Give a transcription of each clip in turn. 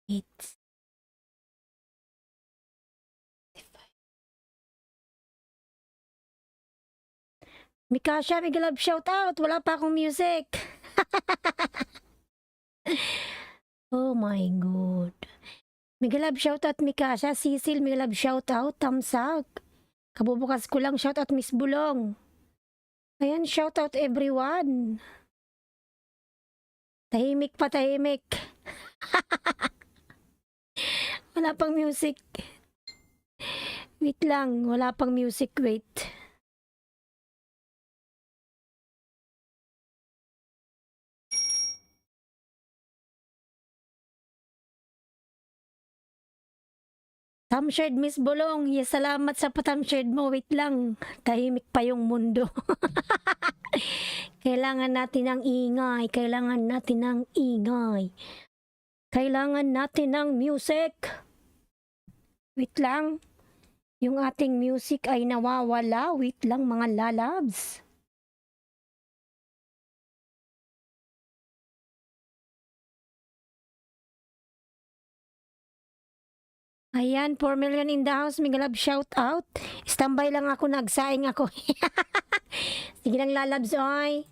It's Mikasha, big love shout out. Wala pa akong music. Oh my god. Mega love shout out Mikasha, Cecil, mega love shout out, Tamsak. Kabubukas ko lang shout out Miss Bulong. Ayan, shout out everyone. Tahimik pa, tahimik. Wala pang music. Wait lang, wala pang music, wait. Tamshared Miss Bulong, yes, salamat sa patamshared mo. Wait lang, tahimik pa yung mundo. Kailangan natin ng ingay, kailangan natin ng ingay. Kailangan natin ng music. Wait lang, yung ating music ay nawawala. Wait lang mga lalabs. Ayan, 4 million in the house. Mega love shout out. Standby lang ako, nagsaing ako. Sige lang lalabs, oy.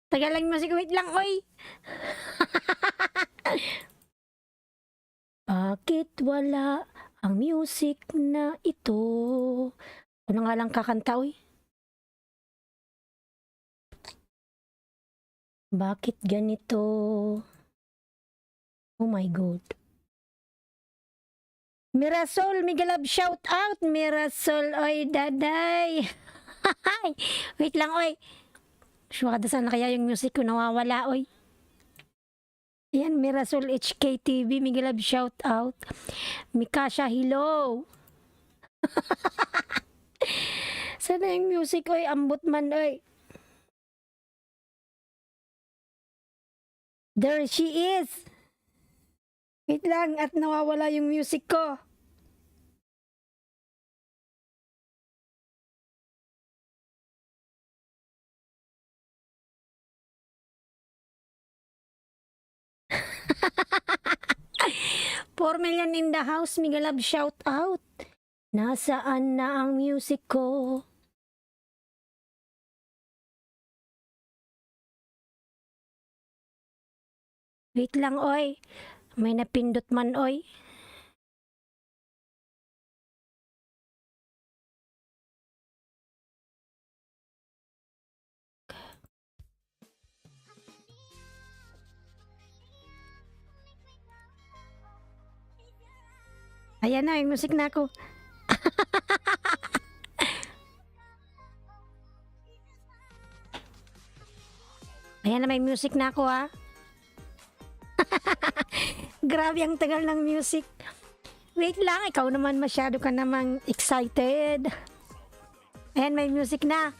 Tagal lang music, wait lang, oy. Bakit wala ang music na ito? Ano nga lang kakanta, oy. Bakit ganito? Oh my god. Mirasol, mega love shout out. Mirasol, oy, daday. Wait lang, oy. Syuhada sana kaya yung music ko nawawala, oy. Ayan, Mirasol HKTV, mega love shout out. Mikasha, hello. Sana yung music, oy, ambot man, oy. There she is. Wait lang, at nawawala yung music ko. Four million in the house, mega love shout out. Nasaan na ang music ko? Wait lang, oy. May napindot man, oy. Ayan na, yung music na ako. Ayan na, may music na ako, ha. Grabe ang tagal ng music. Wait lang, ikaw naman masyado ka namang excited. Ayan, may music na.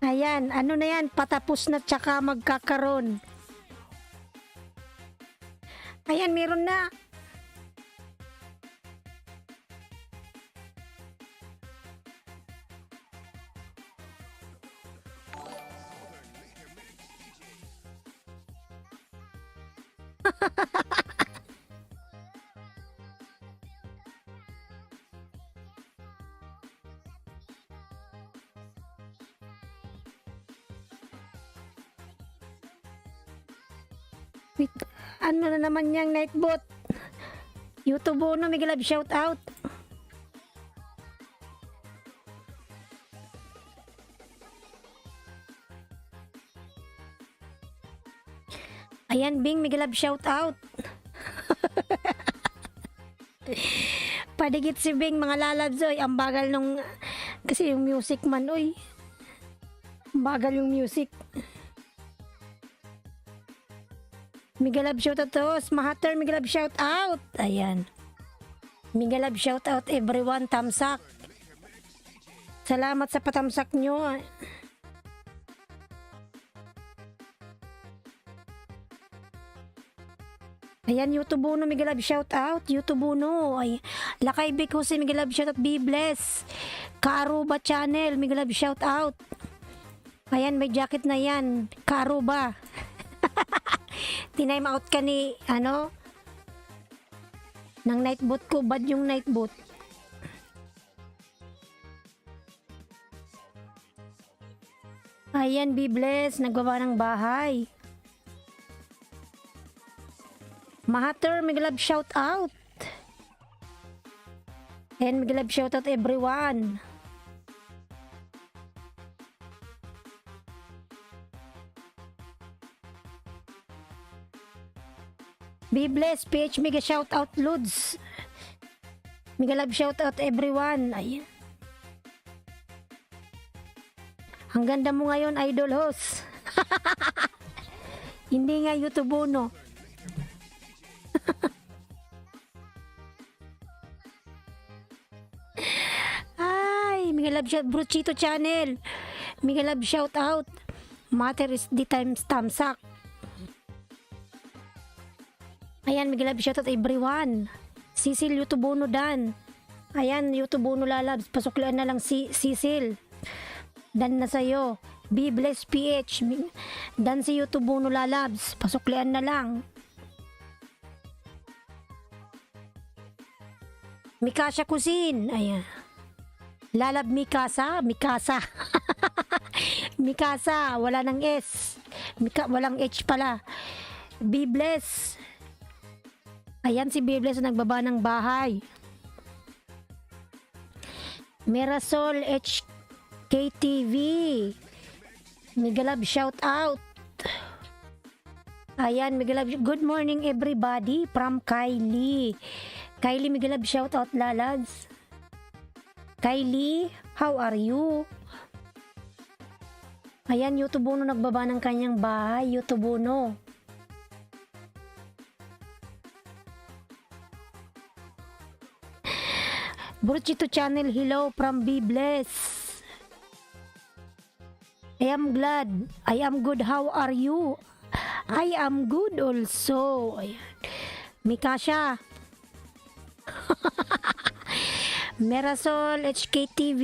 Ayan, ano na yan, patapos na tsaka magkakaroon. Ayan, meron na. Wait, ano na naman yung Nightbot? YouTube na, may love shout out. Ayan, Bing, may love shout out. Padigit si Bing, mga lalabs, oy. Ang bagal nung, kasi yung music man, oy. Ang bagal yung music. Mega love shout out to Mahater, mega love shout out. Ayan. Mega love shout out everyone, tamsak. Salamat sa patamsak nyo. Ayan, YouTube Uno, Miguel Love, shout out. YouTube Uno. Ay, Lakay Big Jose, Miguel Love, shout out. Be blessed. Kaaruba Channel, Miguel Love, shout out. Ayan, may jacket na yan. Kaaruba. Tinime out ka ni, ng night boot ko. Bad yung night boot. Ayan, be blessed. Nagbaba ng bahay. Mahater, Miguel Love, shout out. And Miguel Love, shout out everyone. Be blessed, PH Mega, shout out Lods. Miguel Love, shout out everyone. Ayan. Ang ganda mo ngayon, idol host. Hindi nga YouTube Uno. Ay, Miguel Love, shout Bruchito Channel. Miguel Love, shout out. Matter is the times tamsak. Ayan, Miguel Love, shout out everyone. Cecil, YouTube Uno Dan. Ayan, YouTube Uno Lalabs. Pasuklian na lang si Cecil. Dan na sa'yo. Be blessed, PH. Dan si YouTube Uno Lalabs. Pasuklian na lang. Mikasa Cuisine. Ayan. Lalab Mikasa. Mikasa. Mikasa. Wala ng S. Walang H pala. Be blessed. Ayan si Be blessed nagbaba ng bahay. Mirasol HKTV. Miguel Love, shout out. Ayan, Miguel Love, good morning everybody from Kylie. Kylie, Miguel Love, shout out lalads. Kylie, how are you? Ayan, YouTube Uno nagbaba ng kanyang bahay. YouTube Uno. Bruchito Channel, hello from Be Blessed. I am glad. I am good. How are you? I am good also. Ayan. Mikasha. Mirasol HKTV.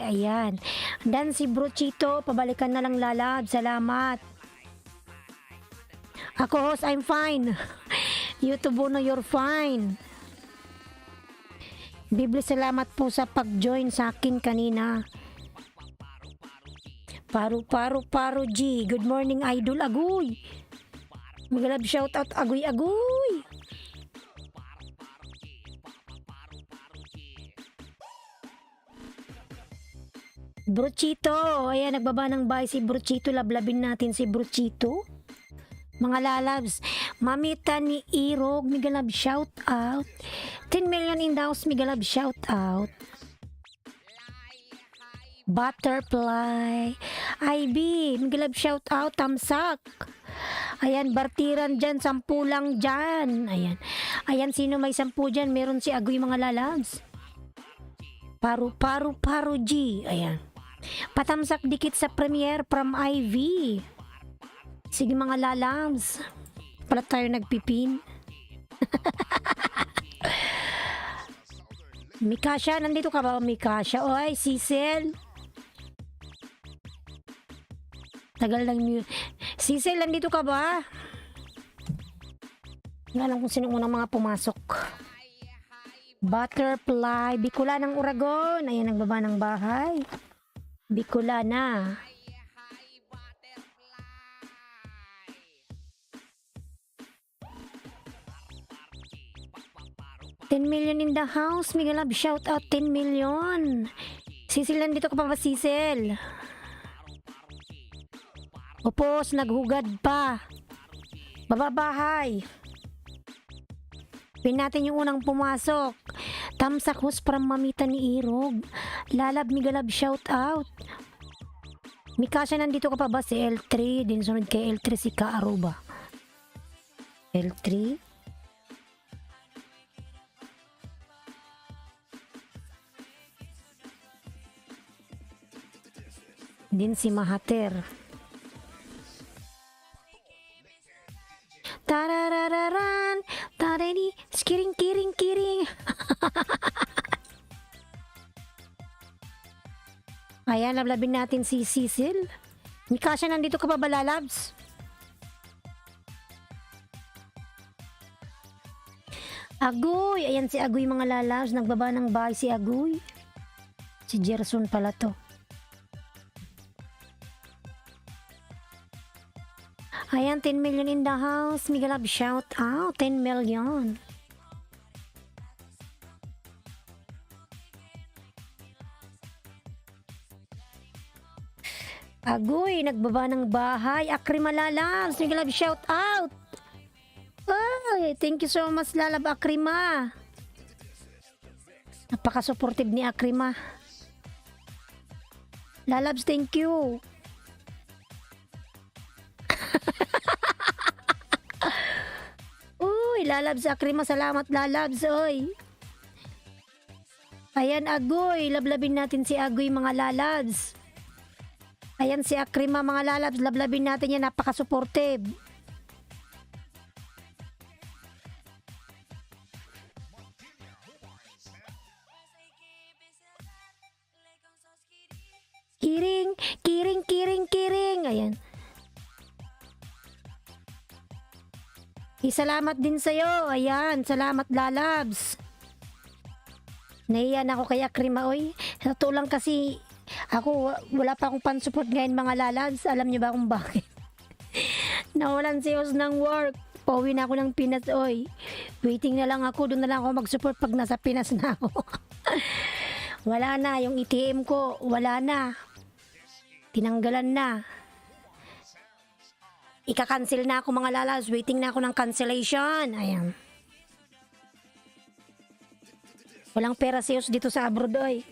Ayan. Dan si Bruchito, pabalikan na lang lalab. Salamat. Ako host, I'm fine. YouTube Uno, you're fine. Bibli, salamat po sa pag-join sa akin kanina. Paru G. Good morning, idol Agoy. Miguel Love, shout out Agoy. Bruchito. Ayan, nagbaba ng bahay si Bruchito. Lablabin natin si Bruchito. Mga lalabs, mamita ni Irog, Miguel Love, shout out. 10 million in the house, Miguel Love, shout out. Butterfly, IB, Miguel Love, shout out. Tamsak. Ayan, Bartiran dyan, 10 lang dyan. Ayan, sino may 10 dyan? Meron si Agoy, mga lalabs. Paru G. Ayan. Patamsak dikit sa premiere from IV. Sige mga lalams. Pala tayo nagpipin. Mikasha, nandito ka ba, Mikasha? Oy, Cecil. Tagal lang mute. Cecil, nandito ka ba? Hindi alam kung sino unang mga pumasok. Butterfly, Bicolana ng Uragon. Ayan, nagbaba ng bahay. Bicolana. 10 million in the house. Miguel Love, shout out 10 million. Cecil, nandito ka pa ba, Cecil? Opos, naghugad pa. Bababahay. Pin natin yung unang pumasok. Tamsak host from mamita ni Irog. Lalab, Miguel Love, shout out. Mikasha, nandito ka pa ba, si L3? Din sunod kay L3 si Kaaruba. L3? Din si Mahater. Tararararan, Kiring, kiring, kiring. Ayan, lablabin natin si Cecil. Mikasha, nandito ka pa ba, lalabs? Agoy! Ayan si Agoy, mga lalabs. Nagbaba ng bahay si Agoy. Si Gerson pala to. Ayan, 10 million in the house. Miguel Lab, shout out. 10 million. Agoy, nagbaba ng bahay. Akrima Lalabs, Miguel Lab, shout out. Ay, thank you so much, Lalab Akrima. Napaka-supportive ni Akrima. Lalabs, thank you. Uy, Lalabs Akrima, salamat Lalabs, oy. Ayan, Agoy, lablabin natin si Agoy, mga Lalabs. Ayan si Akrima, mga lalabs, lablabin natin yan, napaka-supportive. Kiring, kiring, kiring, kiring. Ayan. Salamat din sa'yo. Ayan, salamat lalabs. Naiyan ako kay Akrima, oy. Sa totoo lang kasi, ako, wala pa akong pan-support ngayon, mga lalabs. Alam niyo ba kung bakit? Nawalan si Os ng work. Pauwi na ako ng Pinas, oy. Waiting na lang ako. Doon na lang ako mag-support pag nasa Pinas na ako. Wala na. Yung ATM ko, wala na. Tinanggalan na. Ika-cancel na ako, mga lalabs. Waiting na ako ng cancellation. Ayan. Walang pera si Os dito sa abroad, oy.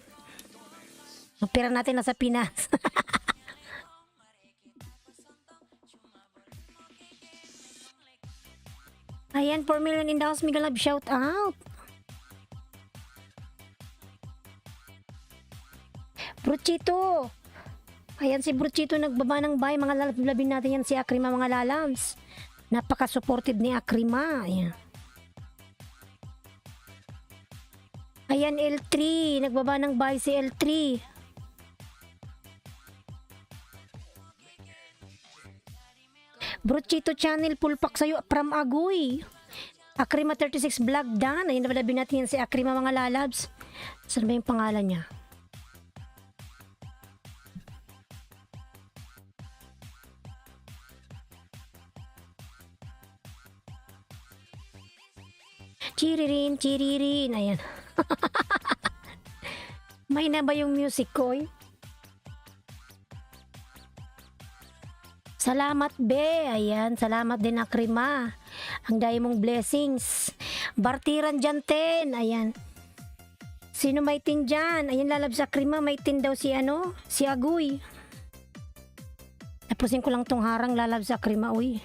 Ang pera natin nasa Pinas. Ayan, 4 million in the house. Miguel Lab, shout out. Bruchito. Ayan si Bruchito, nagbaba ng bahay. Mga lalabin natin yan si Akrima, mga lalabs. Napaka-supportive ni Akrima. Ayan. Ayan, L3. Nagbaba ng bahay si L3. Bruchito channel, full pack sa'yo from Agoy. Akrima 36 vlog dan. Ayun, nabalabin natin yan si Akrima, mga lalabs. Saan ba yung pangalan niya? Chiririn, chiririn. Ayan. May na ba yung music ko? Salamat, be. Ayan, salamat din, Akrima. Ang dahil mong blessings. Bartiran dyan, 10. Ayan. Sino may tin dyan? Ayan, lalabs Akrima. May tin daw si ano? Si Agoy. Tapusin ko lang tong harang, lalabs Akrima. Uy.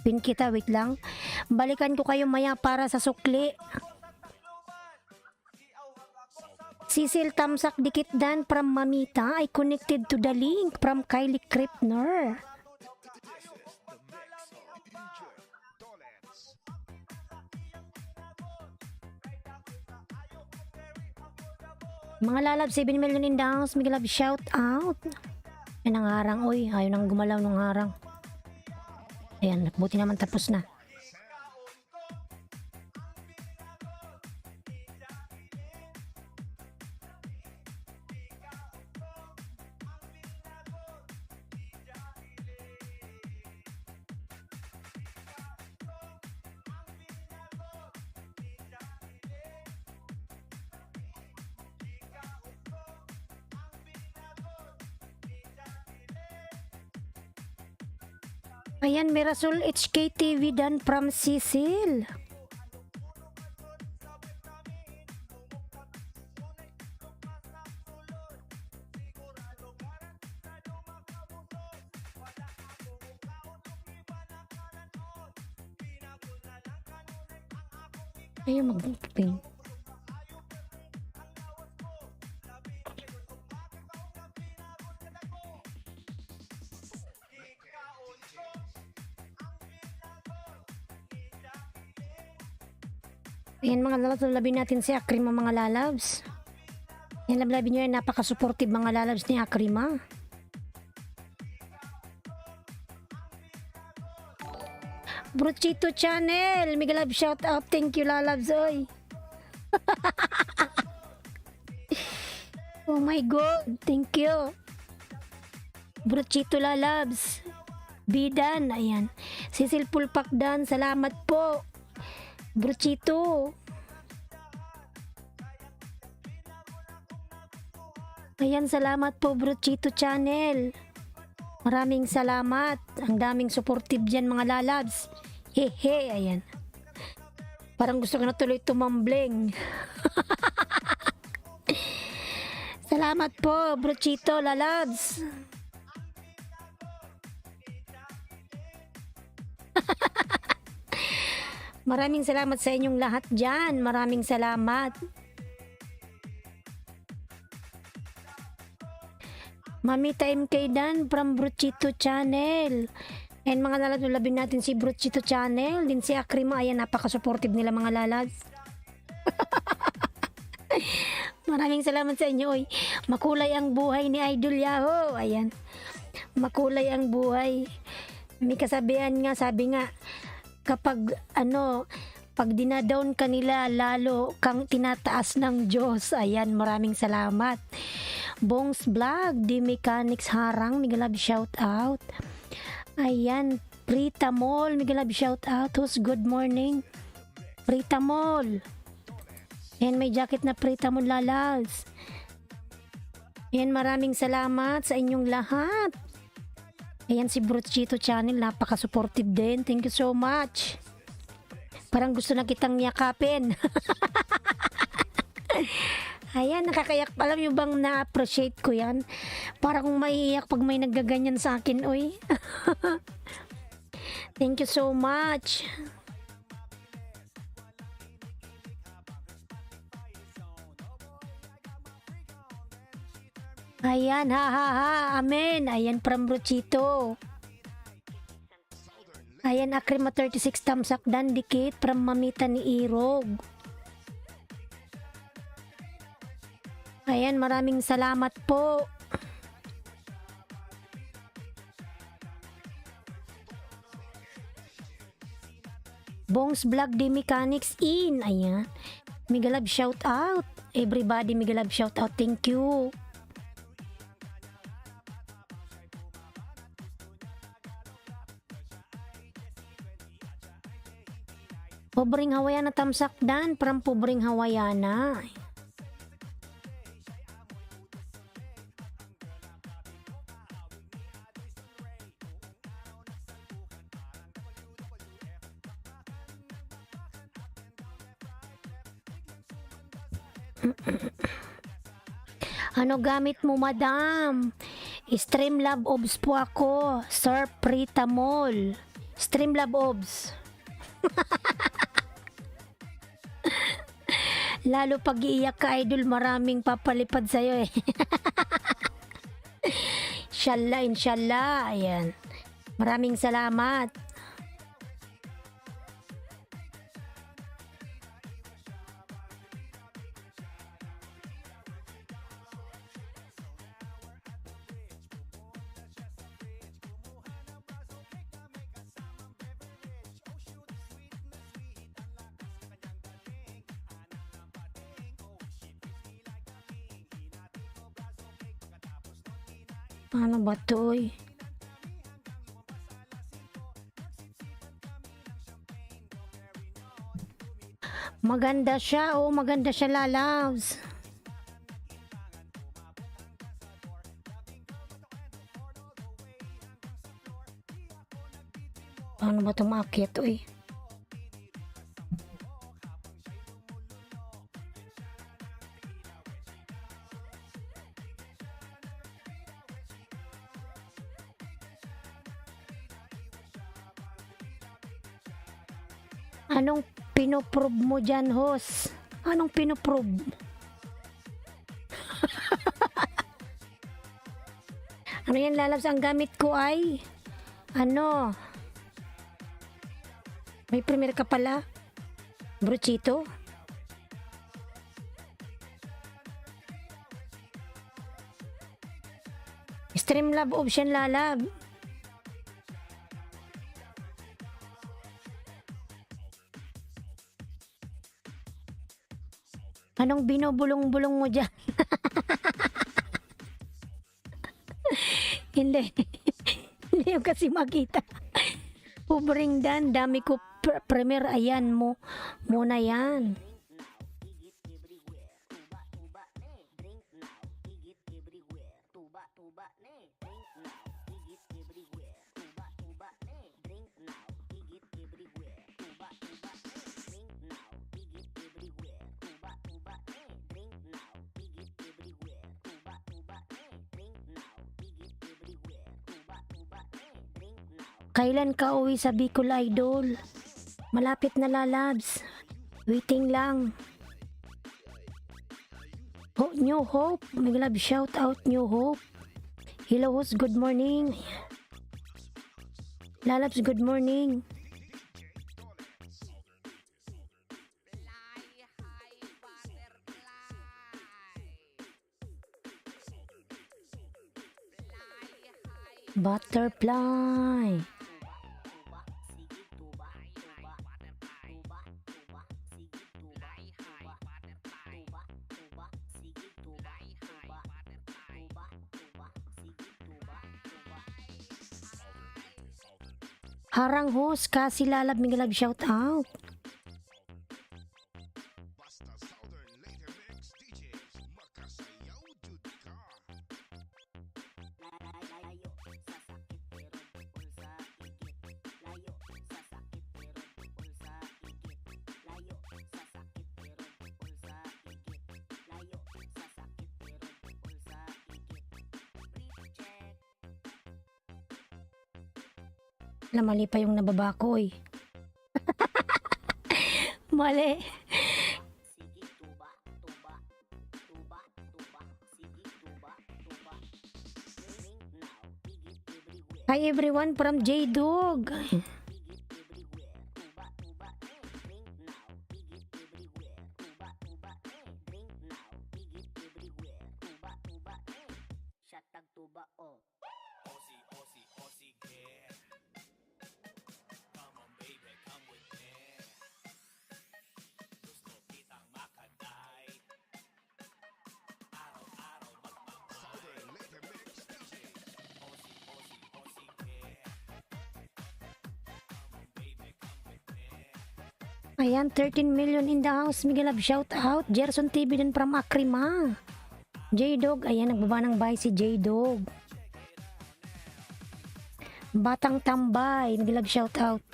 Pin kita, wait lang. Balikan ko kayo maya para sa sukli. Cecil Tamsak dikit dan from Mamita. I connected to the link from Kylie Kripner. Mga lalab, 7 million in the house. Miguel Lab, shout out. Yan ang harang. Uy, ayaw nang gumalaw ng harang. Ayan, buti naman tapos na. Ayan, Mirasol HKTV dan from Cecil. Ayun, mag-ping. Ayan mga lalabs, labin natin si Akrima mga lalabs. Yan, lablabin nyo yan, napaka-supportive mga lalabs ni Akrima. Brochito Channel, mega love shout out, thank you lalabs, oy. Oh my god, thank you. Brochito lalabs. Bidan, ayan. Cecil Pulpakdan, salamat po. Brochito. Ayan, salamat po Brochito Channel. Maraming salamat. Ang daming supportive dyan mga lalabs. Hehe, ayan. Parang gusto ko na tuloy tumambling. Salamat po Brochito lalabs. Maraming salamat sa inyong lahat dyan. Maraming salamat. Mamita MK Dan from Brochito Channel. And mga lalad, labin natin si Brochito Channel. Din si Akrima. Ayan, napaka-supportive nila mga lalad. Maraming salamat sa inyo. Oy. Makulay ang buhay ni Idol Yahoo. Ayan. Makulay ang buhay. May kasabihan nga, sabi nga, kapag pag dinadown kanila, lalo kang tinataas ng Diyos. Ayan, maraming salamat. Bongs Vlog, The Mechanics Harang, mega love shout out. Ayan, Prita Mall, mega love shout out. Who's good morning? Prita Mall. Ayan, may jacket na Prita Mall lalabs. Ayan, maraming salamat sa inyong lahat. Ayan, si Brochito Channel, napaka-supportive din. Thank you so much. Parang gusto na kitang yakapin. Ayan, nakakayak. Alam nyo bang na-appreciate ko yan? Parang maiiyak pag may naggaganyan sa akin, oy. Thank you so much. Ayan, ha ha ha, amen. Ayan, from Brochito. Ayan, Akrima 36 tamsak dan dikit from mamita ni Irog. Ayan, maraming salamat po. Bongs Vlog The Mechanics in. Ayan. Mega love shout out. Everybody, mega love shout out. Thank you. Pobring Hawaiana tamsak dan from Pobring Hawaiana. Ano gamit mo, madam? Streamlab Obs po ako. Sir Prita Mall. Streamlab Obs. Lalo pag iiyak ka, idol, maraming papalipad sa'yo eh. Inshallah, inshallah. Ayan. Maraming salamat. Ano ba to? Maganda siya. Oh, maganda siya lalabs. Paano ba ito maakyat? Uy. Anong pinoprove mo dyan, host? Anong pinoprove? Ano yan, lalabs? Ang gamit ko ay may premier ka pala, Brochito. Streamlab option lalab. Anong binubulong-bulong mo dyan? Hindi. Hindi yung kasi makita. Ubring dan, dami ko premier. Ayan mo. Muna yan. Kailan ka uwi sa Bicol, Idol? Malapit na lalabs. Waiting lang. Oh, New Hope. May love shout out, New Hope. Hello, host. Good morning. Lalabs, good morning. Butterfly. Harang host, kasi lalab may love shout out. Mali pa yung nababakoy. Mali. Hi everyone from J-Dog. Ayan, 13 million in the house. Miguel Love, shout out. Gerson TV din from Akrima. J-Dog, ayan, nagbaba ng bahay si J-Dog. Batang Tambay, Miguel Love, shout out.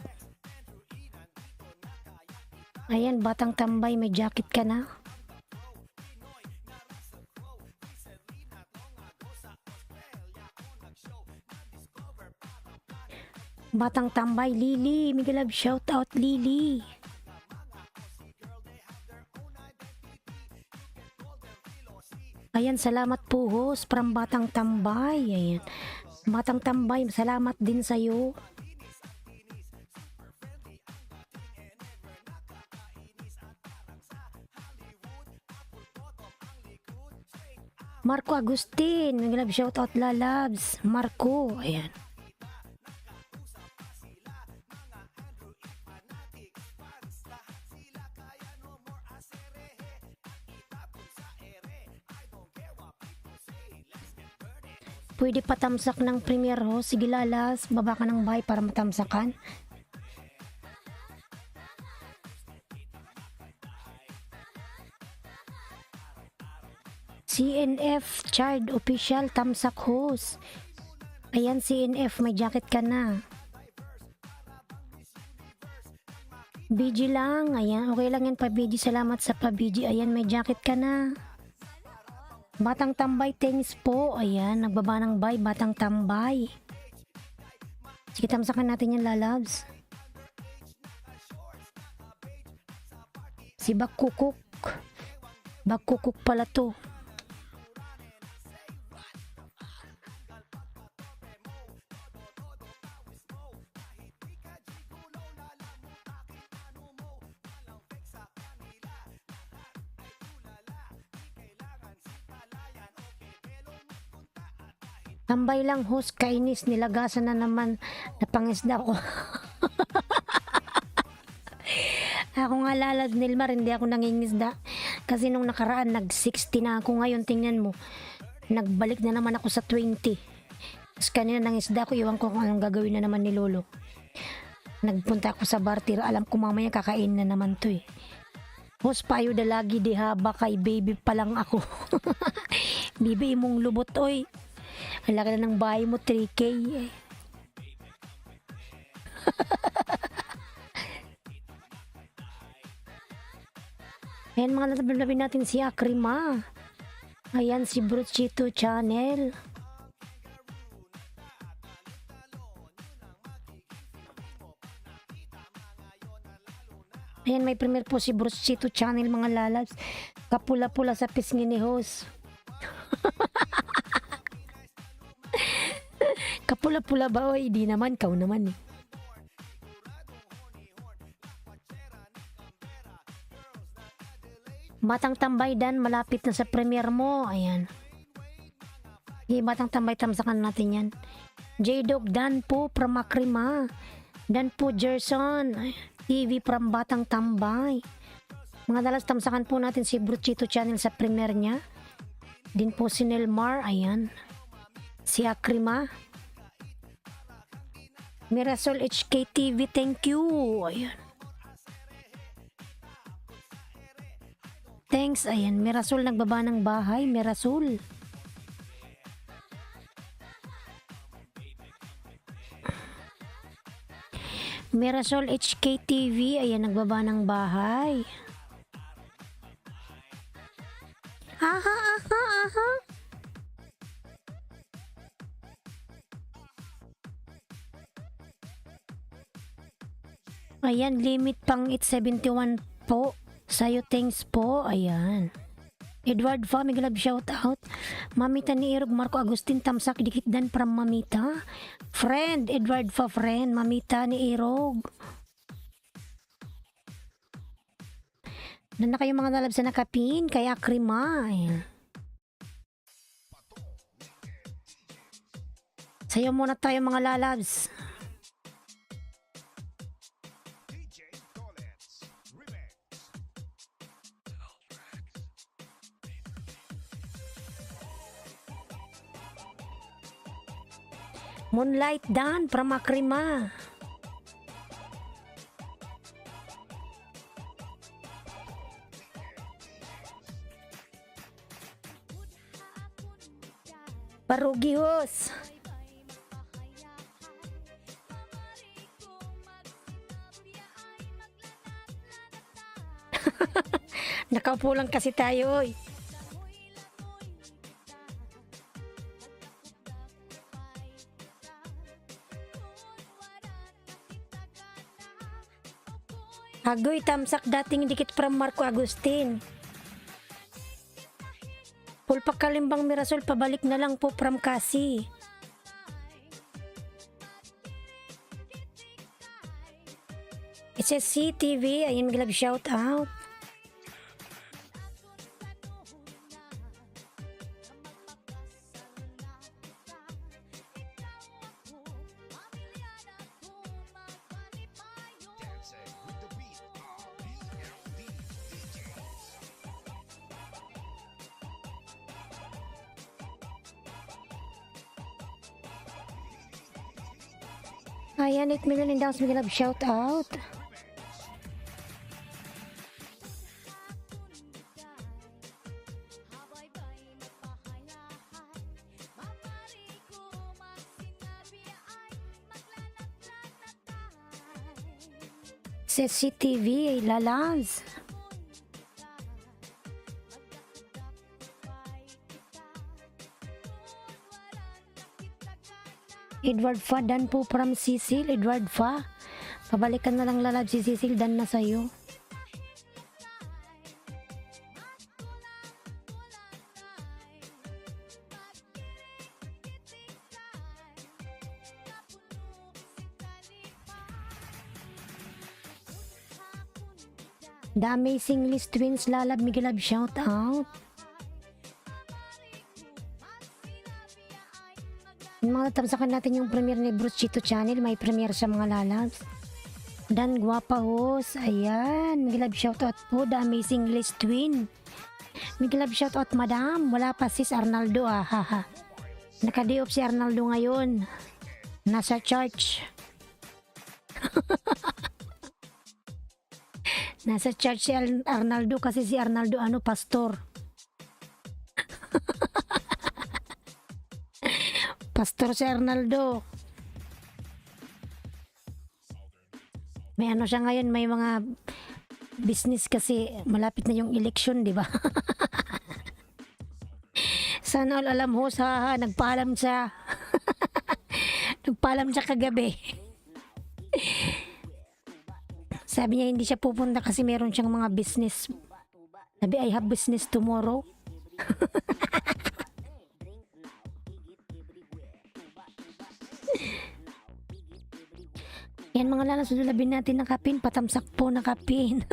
Ayan, Batang Tambay, may jacket ka na. Batang Tambay, Lily, Miguel Love, shout out, Lily. Ayan, salamat po host from Batang Tambay. Ayan. Batang Tambay, salamat din sa'yo. Marco Agustin, nag-love shoutout lalabs. Marco, ayan. Pwede patamsak ng premier host. Sige lalas, baba ka ng bahay para matamsakan. CNF Child Official Tamsak host. Ayan CNF, may jacket ka na. BG lang, ayan, okay lang yan pa BG, salamat sa pa BG, ayan may jacket ka na. Batang Tambay, thanks po. Ayan, nagbaba ng bay, Batang Tambay. Sige, tamsakan natin yan, lalabs. Si Bakukuk. Bakukuk pala to. Tambay lang host, kainis, nilagasan na naman na pangisda ko. Ako nga lalad Nilmar, hindi ako nangingisda. Kasi nung nakaraan, nag-60 na ako. Ngayon, tingnan mo, nagbalik na naman ako sa 20. Tapos kanina nangisda ko, iwan ko kung anong gagawin na naman ni Lolo. Nagpunta ako sa barter, alam ko mamaya kakain na naman to eh. Host, payo da lagi di haba kay baby pa lang ako. Bibi imong lubot oy. Ang laki na ng bahay mo, 3K eh. Ayan mga natablabi natin si Akrima. Ayan si Bruchito Channel. Ayan, may premier po si Bruchito Channel mga lalabs. Kapula-pula sa pisngi ni host. Kapula-pula ba oy? Di naman, kau naman eh. Batang Tambay Dan, malapit na sa premiere mo. Ayan. Batang Tambay, tamsakan natin yan. J-Dog Dan po from Akrima. Dan po Gerson TV from Batang Tambay. Mga dalas, tamsakan po natin si Bruchito Channel sa premiere niya. Din po si Nilmar. Ayan. Si Akrima. Mirasol HK TV, thank you. Ayan. Thanks, ayan. Mirasol nagbaba ng bahay. Mirasol. Mirasol HK TV, ayan, nagbaba ng bahay. Aha, aha, aha. Ayan, limit pang 871 po. Sa'yo, thanks po. Ayan. Edward Fa, may glove shout out. Mamita ni Irog Marco Agustin Tamsak dikit dan from Mamita. Friend, Edward Fa, friend. Mamita ni Irog. Na kayo mga nalab sa nakapin. Kaya Akrima. Ayan. Sayo muna tayo mga lalabs. Moonlight Dan from Akrima. Parugihos. Nakaupo lang kasi tayo oy. Agoy tamsak dating dikit from Marco Agustin. Pulpak kalimbang Mirasol, pabalik na lang po from Kasi. SSC TV, ayun, mag-love shout out. Ayan, 8 million in downs, mag-love shout out. CCTV, lalans. Edward Fa, dan po from Cecil. Edward Fa, pabalikan na lang lalab si Cecil, dan na sa'yo. The Amazing List Twins, lalab, migilab, shout out. Yan mga tamsakan natin yung premiere ni Bruce Chito Channel. May premiere sa mga lalabs. Dan Guapa Host. Ayan. May love shoutout po. The Amazing Liz Twin. May love shoutout madam. Wala pa sis Arnaldo haha. Naka-day off si Arnaldo ngayon. Nasa church. Nasa church si Arnaldo kasi si Arnaldo pastor. Pastor si Arnaldo. May siya ngayon, may mga business kasi malapit na yung election, di ba? Sana all alam ho sa nagpaalam siya. Nagpaalam siya kagabi. Sabi niya hindi siya pupunta kasi meron siyang mga business. Sabi, I have business tomorrow. Yan mga lalas, sulabin natin ng kapin. Patamsak po na kapin.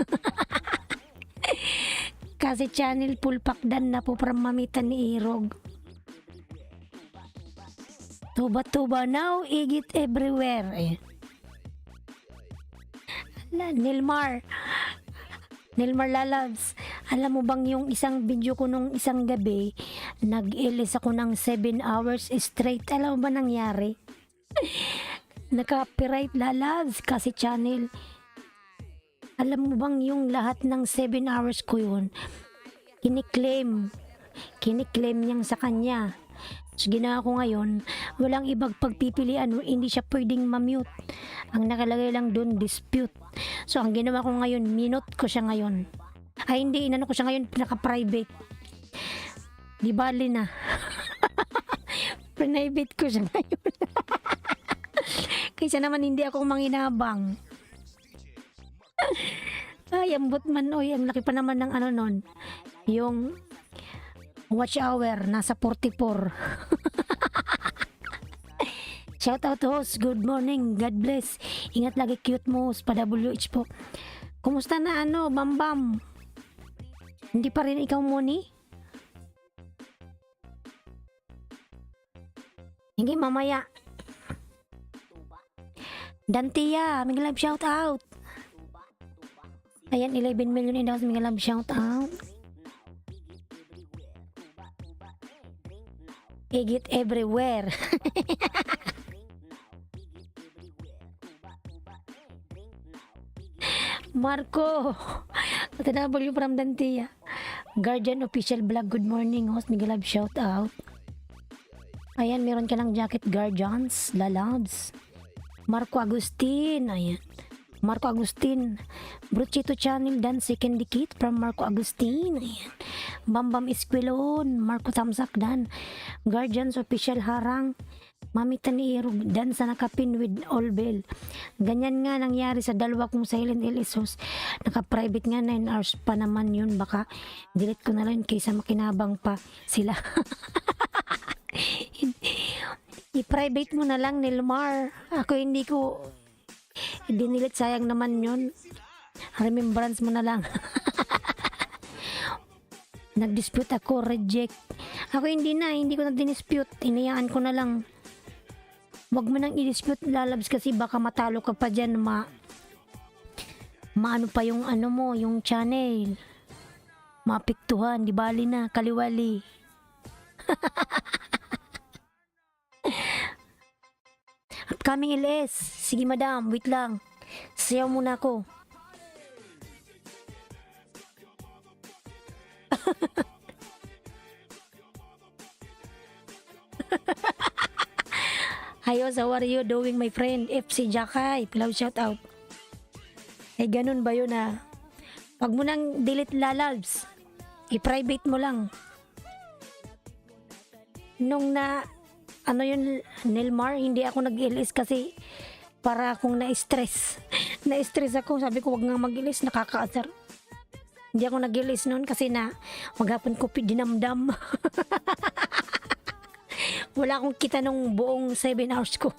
Kasi channel pulpakdan na po para mamitan ni Irog. Tuba-tuba now, igit everywhere. Nilmar Lalabs, alam mo bang yung isang video ko nung isang gabi, nag-ilis ako ng 7 hours straight. Alam mo ba nangyari? Naka-copyright Lalabs kasi channel. Alam mo bang yung lahat ng 7 hours ko yun, kiniklaim niyang sa kanya. So, ginawa ko ngayon, walang ibang pagpipilian, hindi siya pwedeng ma-mute. Ang nakalagay lang dun, dispute. So, ang ginawa ko ngayon, minute ko siya ngayon. Ay, hindi, inano ko siya ngayon, pinaka-private. Di bali na. Private ko siya ngayon. Kaysa naman hindi ako manginabang. Ay, ambot man, oy, ang laki pa naman ng nun. Yung watch hour, nasa 44. Shout out host, good morning, God bless. Ingat lagi, cute mo, pa WH po. Kumusta na Bambam? Hindi pa rin ikaw Moni? Hindi, mamaya. Dantia, may love shout out. Ayan, 11 million indaws, may love shout out. Igit everywhere. Marco TW from Dantia. Guardian official vlog, good morning host, may love shout out. Ayan, meron ka ng jacket Guardians Lalabs. Marco Agustin, ayan. Marco Agustin, Bruchito Channel, dan second dikit from Marco Agustin, ayan. Bambam Esquilon, Marco Tamsak, dan Guardians official harang, Mamita ni Irog, dan sa nakapin with all bell. Ganyan nga nangyari sa dalawa kong silent LSOs. Naka-private nga 9 hours pa naman yun. Baka delete ko na lang kaysa makinabang pa sila. I-private mo na lang, Nilmar. Ako hindi ko dinilit, sayang naman yun. Remembrance mo na lang. Nag-dispute ako, reject. Ako hindi ko na dinispute. Inayaan ko na lang. Wag mo nang i-dispute Lalabs kasi baka matalo ka pa dyan. Maano pa yung mo, yung channel. Mapiktuhan, di bali na, kaliwali. Upcoming LS. Sige madam, wait lang. Sayaw muna ako. Ayos, how are you doing my friend? FC Jakay, love shout out. Eh ganun ba yun Wag mo nang delete Lalabs. I-private mo lang. Nung yun, Nilmar, hindi ako nag-ilis kasi para akong na-stress. Na-stress ako, sabi ko wag nga mag-ilis, nakakaasar. Hindi ako nag-ilis noon kasi maghapon ko dinamdam. Wala akong kita nung buong 7 hours ko.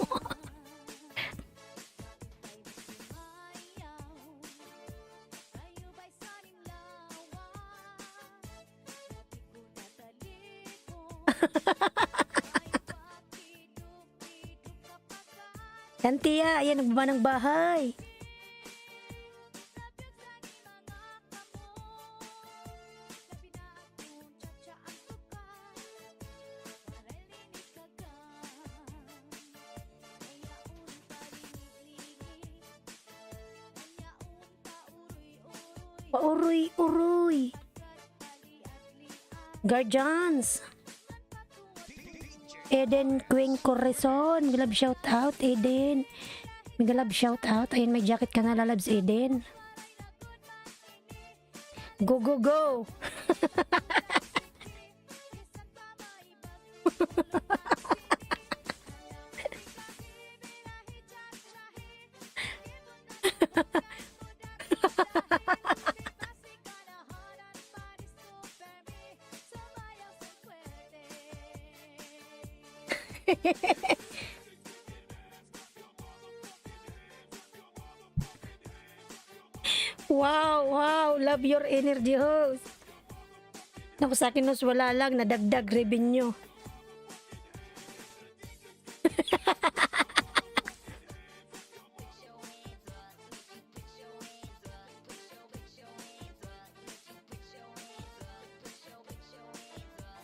Tantia, ayan, nagbaba ng bahay. Pauroy-uroy. Guardians. Eden Queen Corazon. May love shout out, Eden. May love shout out. Ayun, may jacket ka na, lalabs, Eden. Go, go, go. Wow, wow. Love your energy, host. Naku, sa akin, host, wala lang. Nadagdag revenue.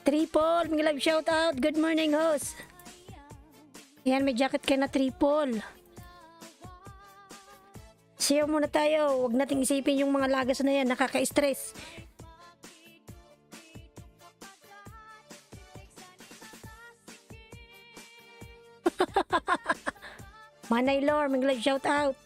Triple, may love shout out. Good morning, host. Yan, may jacket ka na, Triple. Sayaw muna tayo. Huwag nating isipin yung mga lagas na yan. Nakaka-stress. Manay Lore, may love shout out.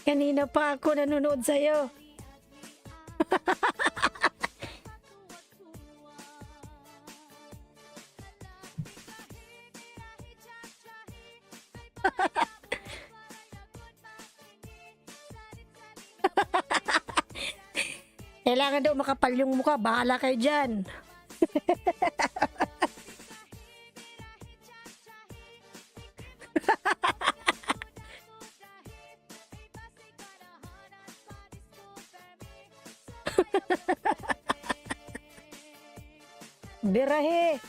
Kanina pa ako nanonood sa'yo. Kailangan daw makapal yung mukha. Bahala kayo dyan. Birahe.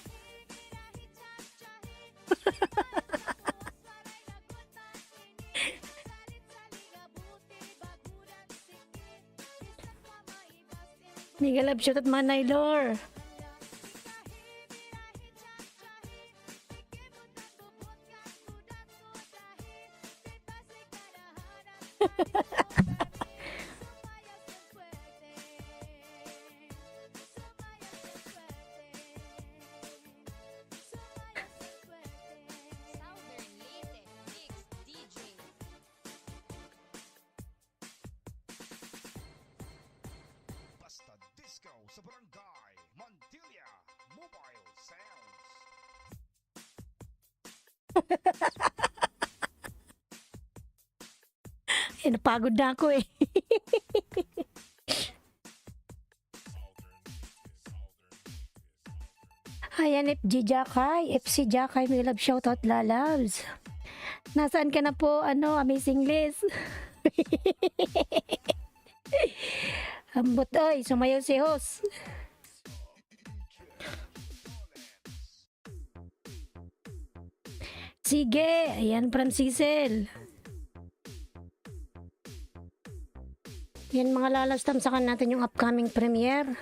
Mega love shout at Manay Lore. Disco sa Barangay Montilla Mobile Sounds. Napagod na ako eh. Ayan, FG Jakay, FC Jakay, may love shoutout, lalabs. Nasaan ka na po, amazing Liz? Ambot, oy, sumayaw si host. Sige, ayan, Francisel. Yan, mga lalabs, tamsakan natin yung upcoming premiere.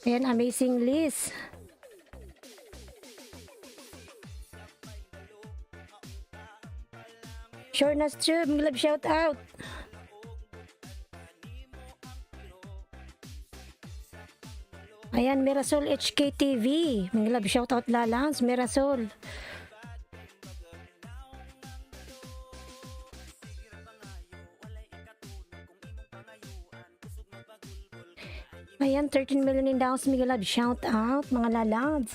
Ayan, amazing Liz. Sure na Stu, may love shout out. Ayan, Mirasol HKTV. May love shout out, lalabs, Mirasol. Ayan, 13 million in down. May love shout out, mga lalabs.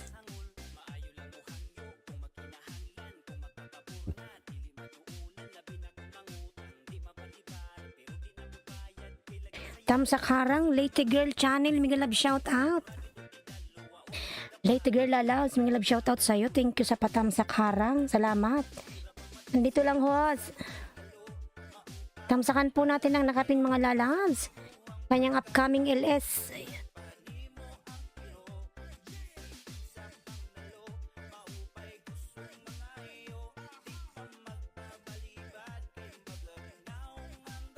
Tamsak Harang, Late Girl Channel, may love shout out. Late Girl lalabs, may love shout out sa'yo. Thank you sa patamsak Harang. Salamat. Nandito lang, host. Tamsakan po natin ang nakapin mga lalabs. Kanyang upcoming LS.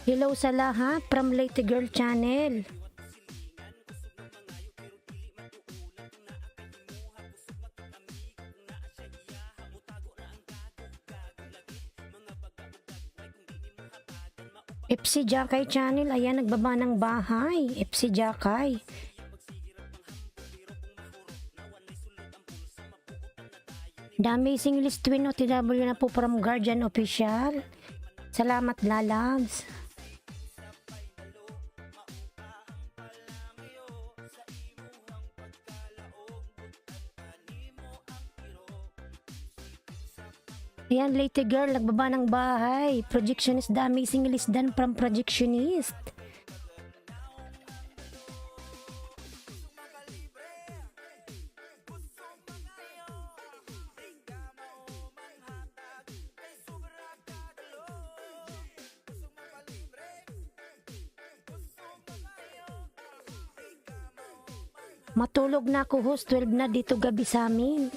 Hello sa lahat from Late Girl Channel. FC Jakay Channel, ayan nagbaba ng bahay. FC Jakay. The Amazing List Twin OTW na po from Guardian Official. Salamat lalabs. Ayan, Late Girl, nagbaba ng bahay. Projectionist, The Amazing List Dan from Projectionist. Matulog na ako, host. 12 na dito gabi sa amin.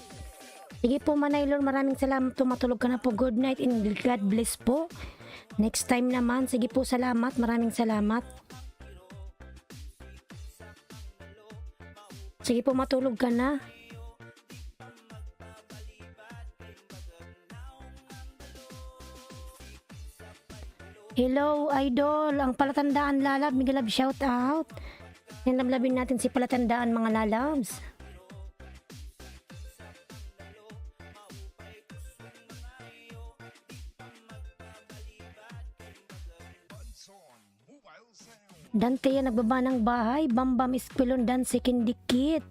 Sige po, Manaylor, maraming salamat po. Matulog ka na po. Good night and God bless po. Next time naman. Sige po, salamat. Maraming salamat. Sige po, matulog ka na. Hello, idol. Ang palatandaan lalab. Migalab, shout out. Yan, lablabin natin si palatandaan mga lalabs. Bunson Mobile Sound. Dante yan nagbaba ng bahay. Bambam Esquilon Dan Second Dikit.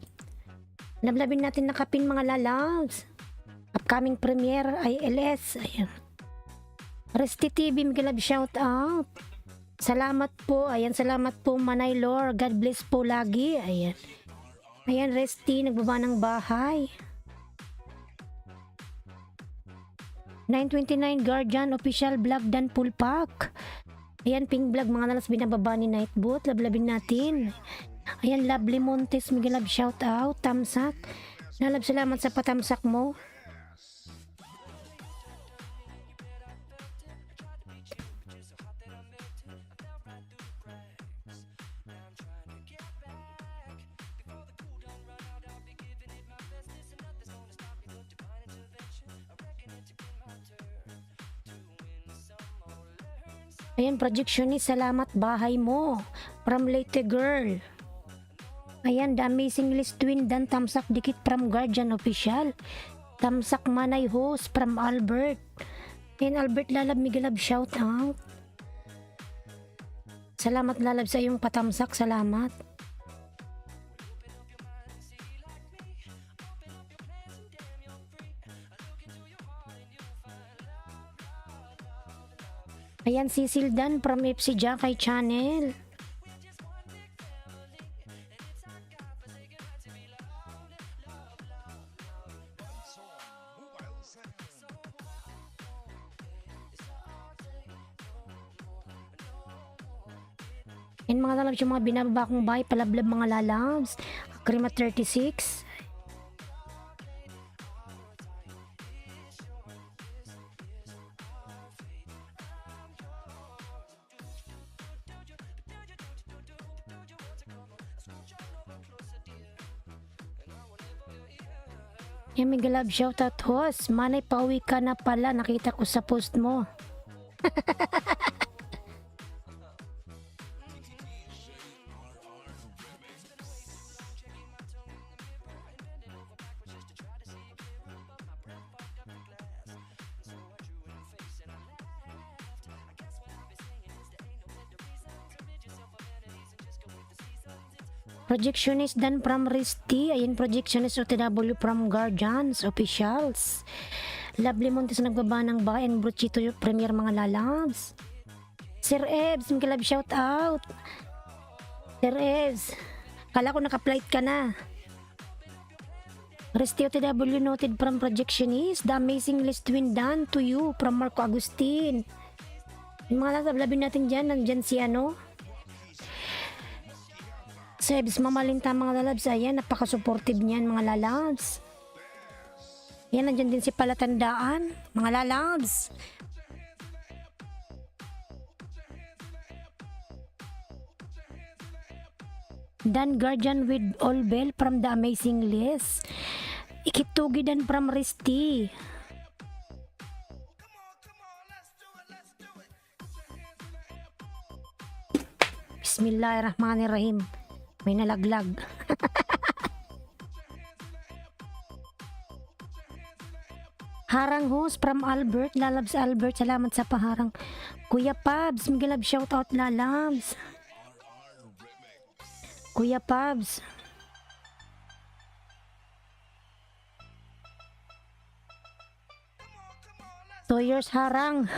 Lablabin natin nakapin mga lalabs. Upcoming premiere ay LS. Ayan. Resty TV, Migalab, shout out. Salamat po. Ayan, salamat po Manaylor. God bless po lagi. Ayan. Ayan, Resty, nagbaba ng bahay. 929 Guardian Official Vlog Dan Pulpak. Ayan, Pink Vlog, mga nalas binababa ni Nightboot. Lablabin natin. Ayan, Lovely Montes, Migalab, shout out. Tamsak. Nalab, salamat sa patamsak mo. Ayan, projectionist, salamat bahay mo. From Late Girl. Ayan, The Amazing List Twin Dan Tamsak Dikit from Guardian Official. Tamsak Manay Host from Albert. Ayan, Albert Lalab, Migalab, shout out. Salamat Lalab sa iyong patamsak, salamat. Ayan, Cecil Dan from FC Jakay Channel. Bunson Mobile Sound. Yan mga lalabs, yung mga binababa kong bahay, palablab mga lalabs. Krima 36. Yan, may galab, shoutout host. Manay, pauwi ka na pala. Nakita ko sa post mo. Projectionist Dan from Risty. Ayan, projectionist OTW from Guardians Officials. Lovely Montes nagbaba ng bayan. Bruchito Premier mga lalabs. Sir Ebs, mga love shout out. Sir Ebs, kala ko naka-flight ka na. Restio TW noted from projectionist. The amazing list twin done to you from Marco Agustin. Yung mga labi natin dyan, nandyan si ano? Sebs, mamalinta mga lalabs. Ayan, napaka-supportive niyan mga lalabs. Yan, nandyan din si Palatandaan. Mga lalabs. Dan Guardian with all bell from the amazing list. Ikitugi dan from Risti. Bismillahirrahmanirrahim. May nalaglag. Harang host from Albert. Lalabs Albert. Salamat sa paharang. Kuya Pabs. Migalab shout out lalabs. Kuya Pabs. Toyers harang.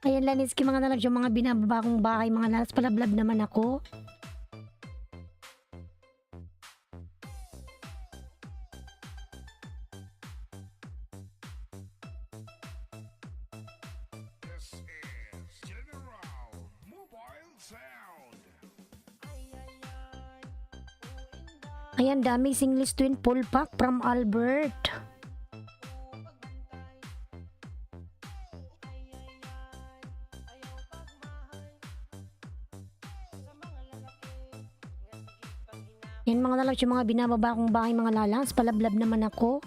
Ayan Laniski mga nalabs, yung mga binababa kong bahay mga nalabs, palablab naman ako. This is General Mobile Sound. Ayan, the amazing list twin full pack from Albert. Yan mga lalabs, yung mga binababa kong bahay mga lalabs, palablab naman ako.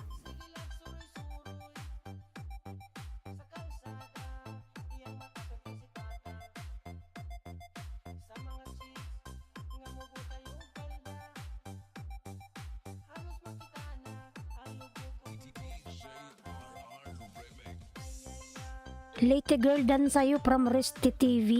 Late girl dan sa'yo from Resti TV.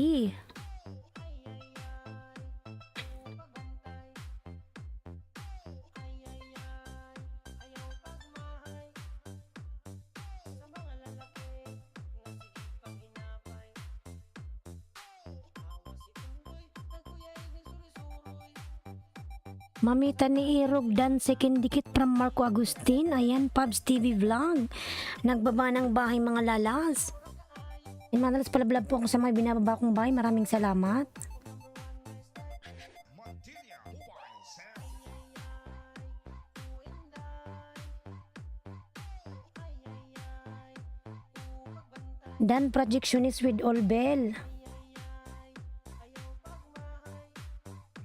Mamita ni Irog dan second dikit from Marco Agustin. Ayan, Pabs TV Vlog. Nagbaba ng bahay mga lalas. Yung mga lalas, palablab po ako sa mga binababa kong bahay. Maraming salamat. Montilla Mobile Sound. Dan projectionist with all bell.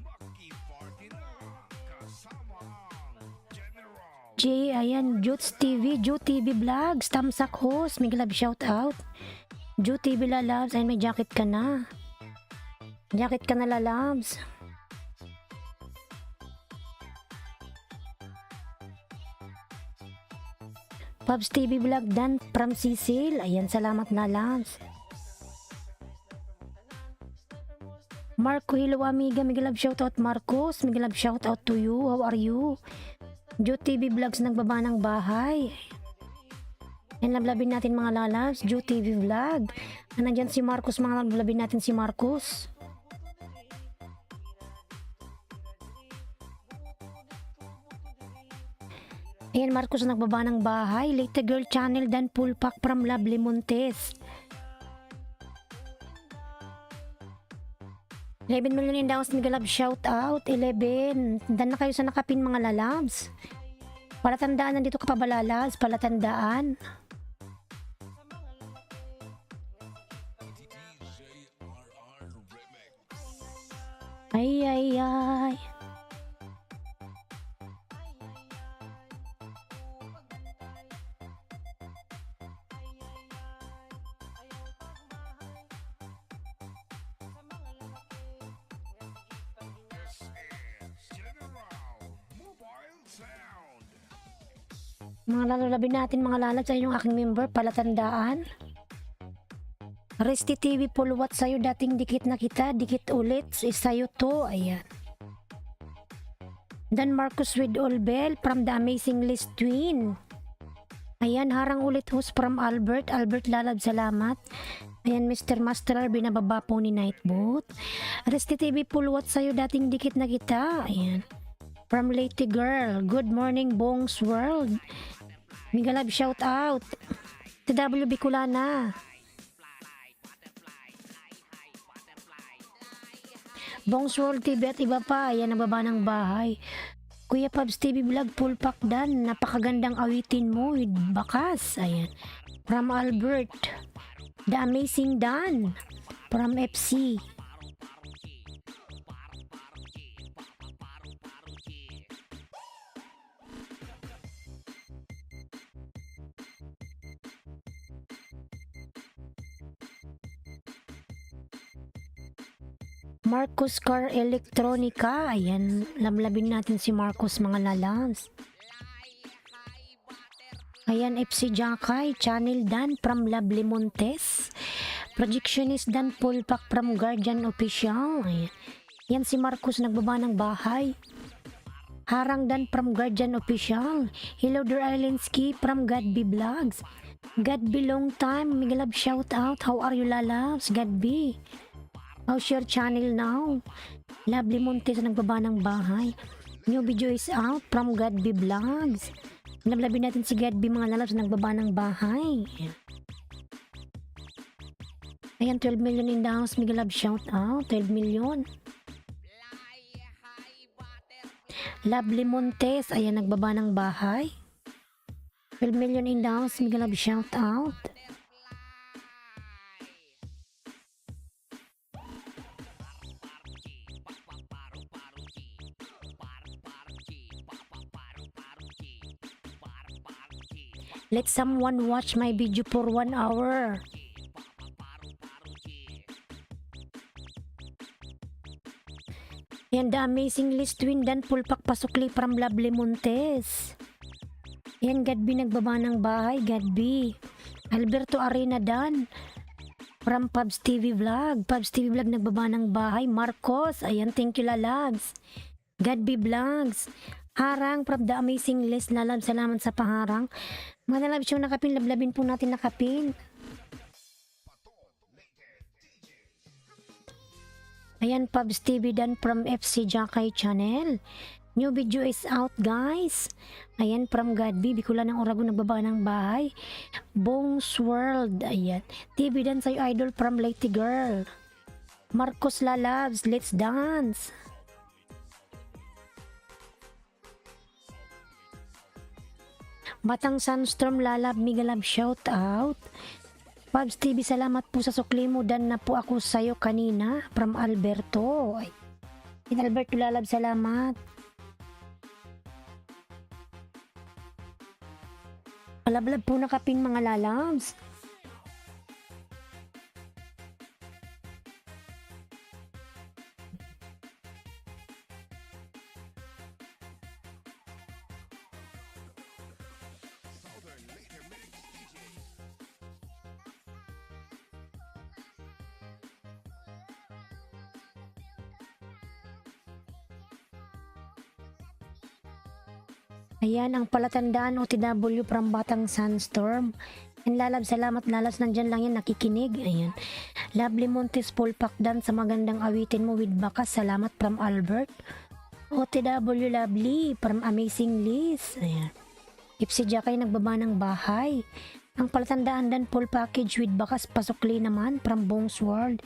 Maki Party na. Kasama ang General. J, ayan, Jutes TV, Ju TV Vlogs, Tamsak Host, may love shout out. Ju TV lalabs, ayun may jacket ka na. Jacket ka na lalabs. Pabs TV Vlog dan from Cecil, ayan salamat na labs. Marco, hello amiga, may love shout out Marcos, may love shout out to you, how are you? Ju TV Vlogs nagbaba ng bahay. Yan, lablabin natin mga lalabs, Ju TV Vlog. Nandyan si Marcos, mga lablabin natin si Marcos. Ayan, Marcos nagbaba ng bahay. Late Girl Channel dan full pack from Lovely Montes. 11 million in downs, nag-love shout out. 11. Dan na kayo sa nakapin mga lalabs. Palatandaan, nandito ka pa ba lalabs? Palatandaan. Ay, ay, ay. This is General Mobile Sound. Mga lalabin natin mga lalabs ay yung aking member, palatandaan. Resti TV pulwat sa'yo, dating dikit na kita, dikit ulit, sa'yo to, ayan. Dan Marcos with all bell from the amazing list twin. Ayan, harang ulit host from Albert, Albert lalab, salamat. Ayan, Mr. Master, binababa po ni Nightbot. Resti TV pulwat sa'yo, dating dikit na kita, ayan. From Lady Girl. Good morning, Bongs World. Mega love shout out. TW Bicolana. Bongs World TV at iba pa. Yan ang baba ng bahay. Kuya Pabs TV Vlog full pack dan. Napakagandang awitin mo with bakas. Ayan. From Albert. The Amazing Dan. From FC. Marcos Car Electronica. Ayan, lamlabin natin si Marcos mga lalams. Ayan, FC Jakay, Channel Dan from Lovely Montes. Projectionist Dan Pulpak from Guardian Official. Ayan. Yan si Marcos nagbaba ng bahay. Harang Dan from Guardian Official. Hello there Islandski from God Be Vlogs. God Be long time. Mega love shout out. How are you lalabs? God Be. How's your channel now? Lovely Montes nagbaba ng bahay. New video is out from God Be Vlogs. Nablabi natin si God Be mga lalabs nagbaba ng bahay. Ayan, 12 million in the house. Mega love shout out. 12 million. Lovely Montes. Ayan, nagbaba ng bahay. 12 million in the house. Mega love shout out. Let someone watch my video for 1 hour. Yan, The Amazing List Twin Dan Pulpak Pasukli from Lovely Montes. Yan, Gadbi nagbaba ng bahay. Gadbi. Alberto Arena Dan from Pubs TV Vlog. Pubs TV Vlog nagbaba ng bahay. Marcos. Ayan, thank you lalags. Gadbi Vlogs. Harang from The Amazing List. Lalab, salamat sa paharang. Mga lalabs yung nakapin, lablabin po natin nakapin. Ayan, Pubs TV Dan from FC Jakay Channel. New video is out guys. Ayan, from Gadbi, Bicolana ng Oragon nagbaba ng bahay. Bongs World. Ayan. TV Dan sa'yo idol from Lady Girl. Marcos Lalabs, let's dance. Batang Sunstorm Lalab, mega love shout out. Pubs TV, salamat po sa sukli mo. Dan na po ako sa'yo kanina from Alberto. Ay, Alberto Lalab, salamat. Palablab po nakapin mga lalabs. Ayan, ang palatandaan OTW from Batang Sunstorm. And lalab, salamat lalabs, nandyan lang yan, nakikinig. Ayan. Lovely Montes Pulpak Dan sa magandang awitin mo with bakas. Salamat from Albert. OTW Lovely from Amazing Liz. Ayan. Ipsi Jakay nagbaba ng bahay. Ang palatandaan Dan full package with bakas. Pasukli naman from Bongs World.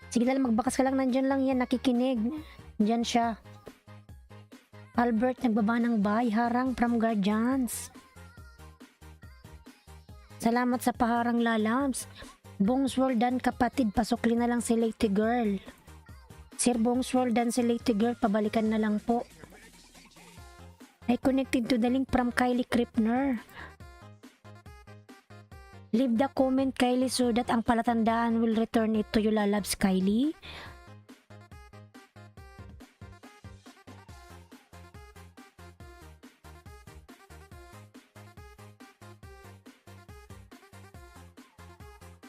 Sige lang, magbakas ka lang, nandyan lang yan, nakikinig. Nandyan siya. Albert nagbaba ng bahay. Harang from Guardians. Salamat sa paharang lalabs. Bongs World Dan kapatid, pasukli na lang si Lady Girl. Sir Bongs World Dan si Lady Girl, pabalikan na lang po. I connected to the link from Kylie Krippner. Leave the comment Kylie so that ang palatandaan will return it to you lalabs Kylie.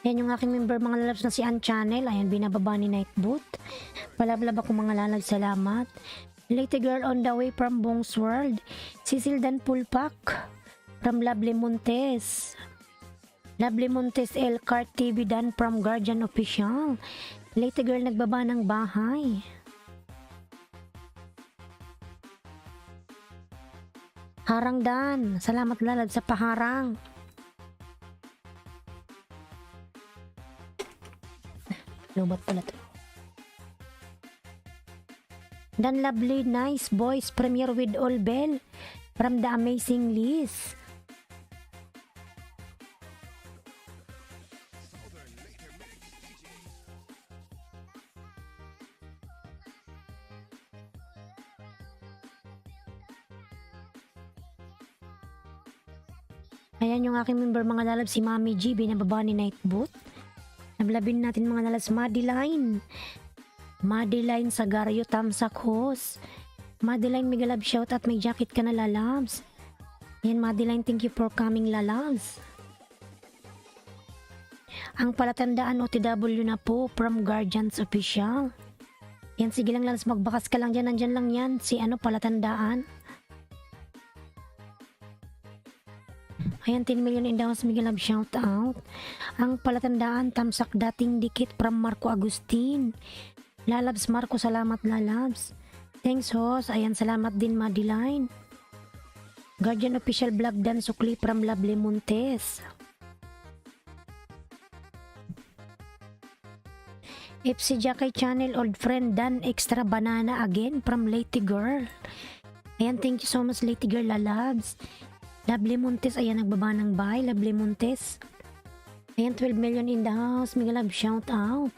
Yan yung aking member mga lalabs na si Ann Channel. Ayan, binababa ni Nightboot. Palablab ako mga lalabs, salamat. Lady Girl on the way from Bongs World. Cecil Dan Pulpak from Lovely Montes. Lovely Montes El Cart TV Dan from Guardian Official. Lady Girl nagbaba ng bahay. Harang Dan, salamat lalab sa paharang. Lubat pala to. Dan lovely, nice boys, premiere with all bell from the amazing Liz. Ayan yung aking member mga lalab, si Mami G, binababa ni Nightboot. Nablabin natin mga lalabs, Madeline Sagario Tamsak Hos. Madeline, mega love shout at may jacket ka na lalabs. Yan Madeline, thank you for coming lalabs. Ang palatandaan OTW na po from Guardians Official. Yan, sige lang lalabs, magbakas ka lang dyan, nandyan lang yan, si palatandaan. Ayan, 10 million in downs, mega love shout out. Ang palatandaan, tamsak dating dikit from Marco Agustin. Lalabs Marco, salamat lalabs. Thanks host, ayan salamat din Madeline. Guardian Official Vlog Dan Sukli from Lovely Montes. FC Jakay Channel, old friend Dan Extra Banana again from Lady Girl. Ayan, thank you so much Lady Girl lalabs. Lovely Montes, ayan nagbaba ng bahay, Lovely Montes. Ayan, 12 million in the house, mega love shout out.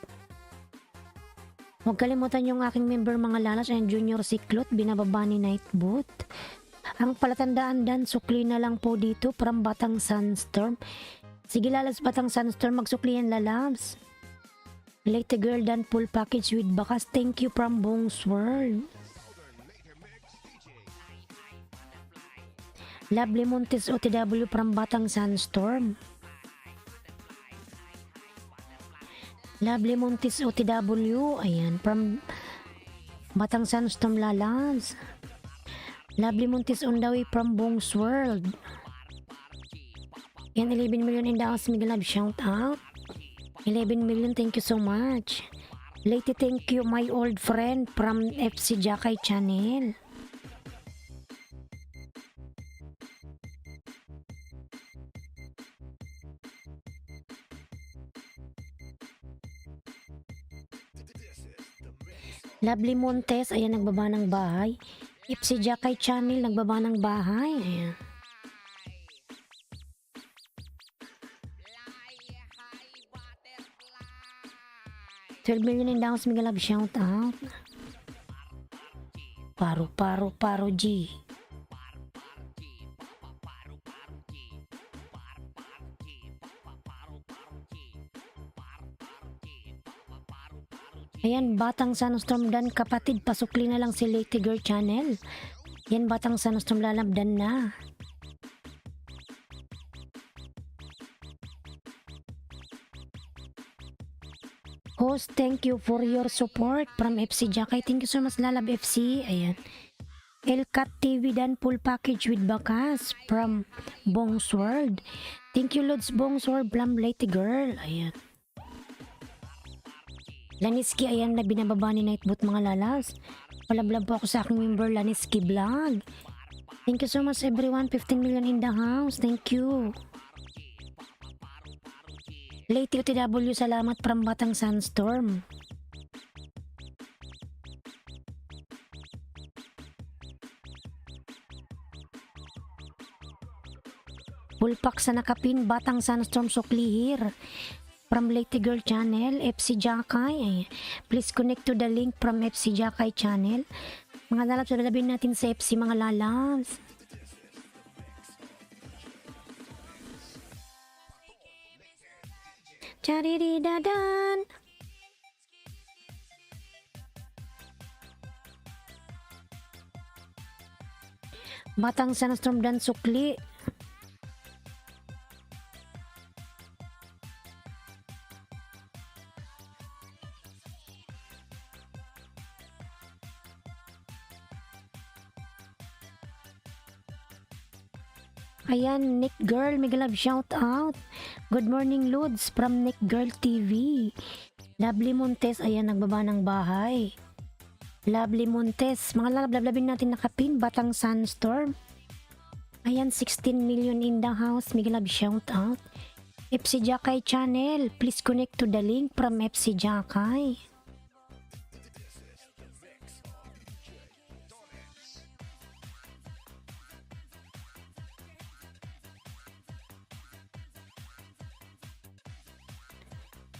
Huwag kalimutan yung aking member mga lalas, ayan Junior Siklot, binababa ni Nightboot. Ang palatandaan Dan, sukli na lang po dito from Batang Sunstorm. Sige lalas Batang Sunstorm, magsukli yan lalabs. Late Girl Dan full package with bakas, thank you from Bong's World. Lovely Montes OTW from Batang Sunstorm. Lovely Montes OTW, ayan, from Batang Sunstorm lalabs. Lovely Montes on the way from Bong's World. Yan, 11 million in the house, mega love shout out. 11 million, thank you so much. Lady, thank you my old friend from FC Jakay Channel. Lovely Montes, ayan nagbaba ng bahay. FC Jakay Channel, nagbaba ng bahay. Ayan. $12 million in downs, mega love shout out. Paro G. Ayan, Batang Sunstorm Dan, kapatid, pasukli na lang si Lady Girl Channel. Yan, Batang Sunstorm lalabdan na. Host, thank you for your support from FC Jakay. Thank you so much lalab FC. Ayan. Elcat TV Dan full package with bakas from Bong's World. Thank you Lods Bong's World from Lady Girl. Ayan. Laniski, ayan na binababa ni Nightboot mga lalas. Palablab po ako sa aking member Laniski Vlog. Thank you so much everyone. 15 million in the house. Thank you. Lady OTW, salamat from Batang Sunstorm. Pulpak sa nakapin, Batang Sunstorm sukli here. From Lady Girl Channel, FC Jakay. Please connect to the link from FC Jakay Channel. Mga lalabs, lalabin natin sa FC mga lalabs. Chariridadan. Batang Sunstorm Dan sukli. Ayan, Nick Girl, mega love shout out. Good morning Lods from Nick Girl TV. Lovely Montes, ayan nagbaba ng bahay. Lovely Montes, mga lablabin natin nakapin, Batang Sunstorm. Ayan, 16 million in the house. Mega love shout out. FC Jakay channel. Please connect to the link from FC Jakay.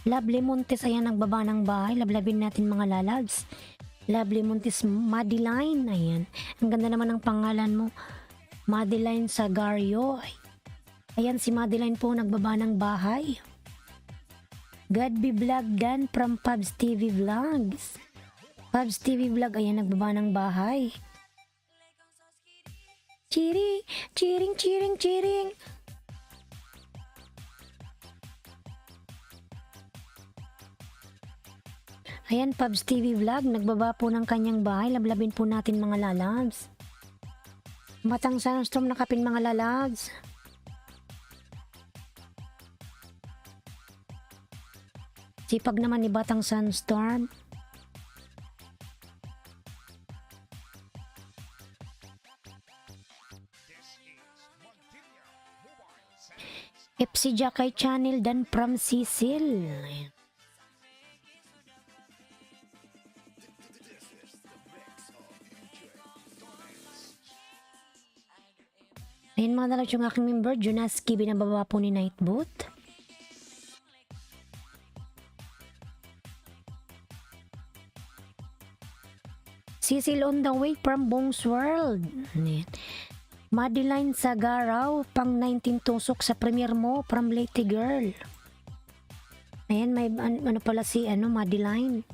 Lovely Montes, ayan, nagbaba ng bahay. Lablabin natin mga lalabs. Lovely Montes Madeline, ayan. Ang ganda naman ng pangalan mo. Madeline Sagario. Ayan, si Madeline po nagbaba ng bahay. God be vlog dan from Pubs TV Vlogs. Pubs TV Vlog, ayan, nagbaba ng bahay. Cheering, cheering, cheering, cheering. Ayan, Pubs TV Vlog, nagbaba po ng kanyang bahay. Lablabin po natin mga lalabs. Batang Sunstorm nakapin mga lalabs. Sipag naman ni Batang Sunstorm. FC Jakay channel dan from Cecil. Ayan. Ayan mga lalabs, yung aking member, Junaski, binababa po ni Nightboot. Cecil on the way from Bong's World. Ayan. Madeline Sagaraw, pang 19 tusok sa premiere mo from Lady Girl. Ayan, may ano pala si Madeline.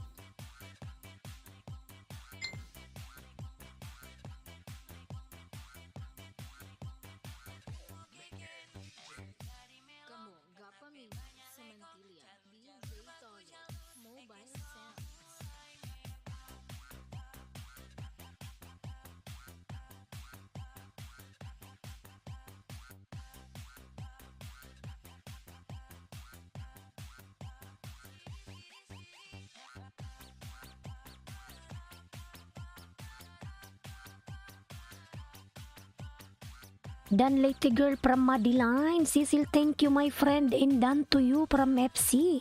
Dan Lady Girl from Madeline. Cecil, thank you my friend, and Dan to you from FC.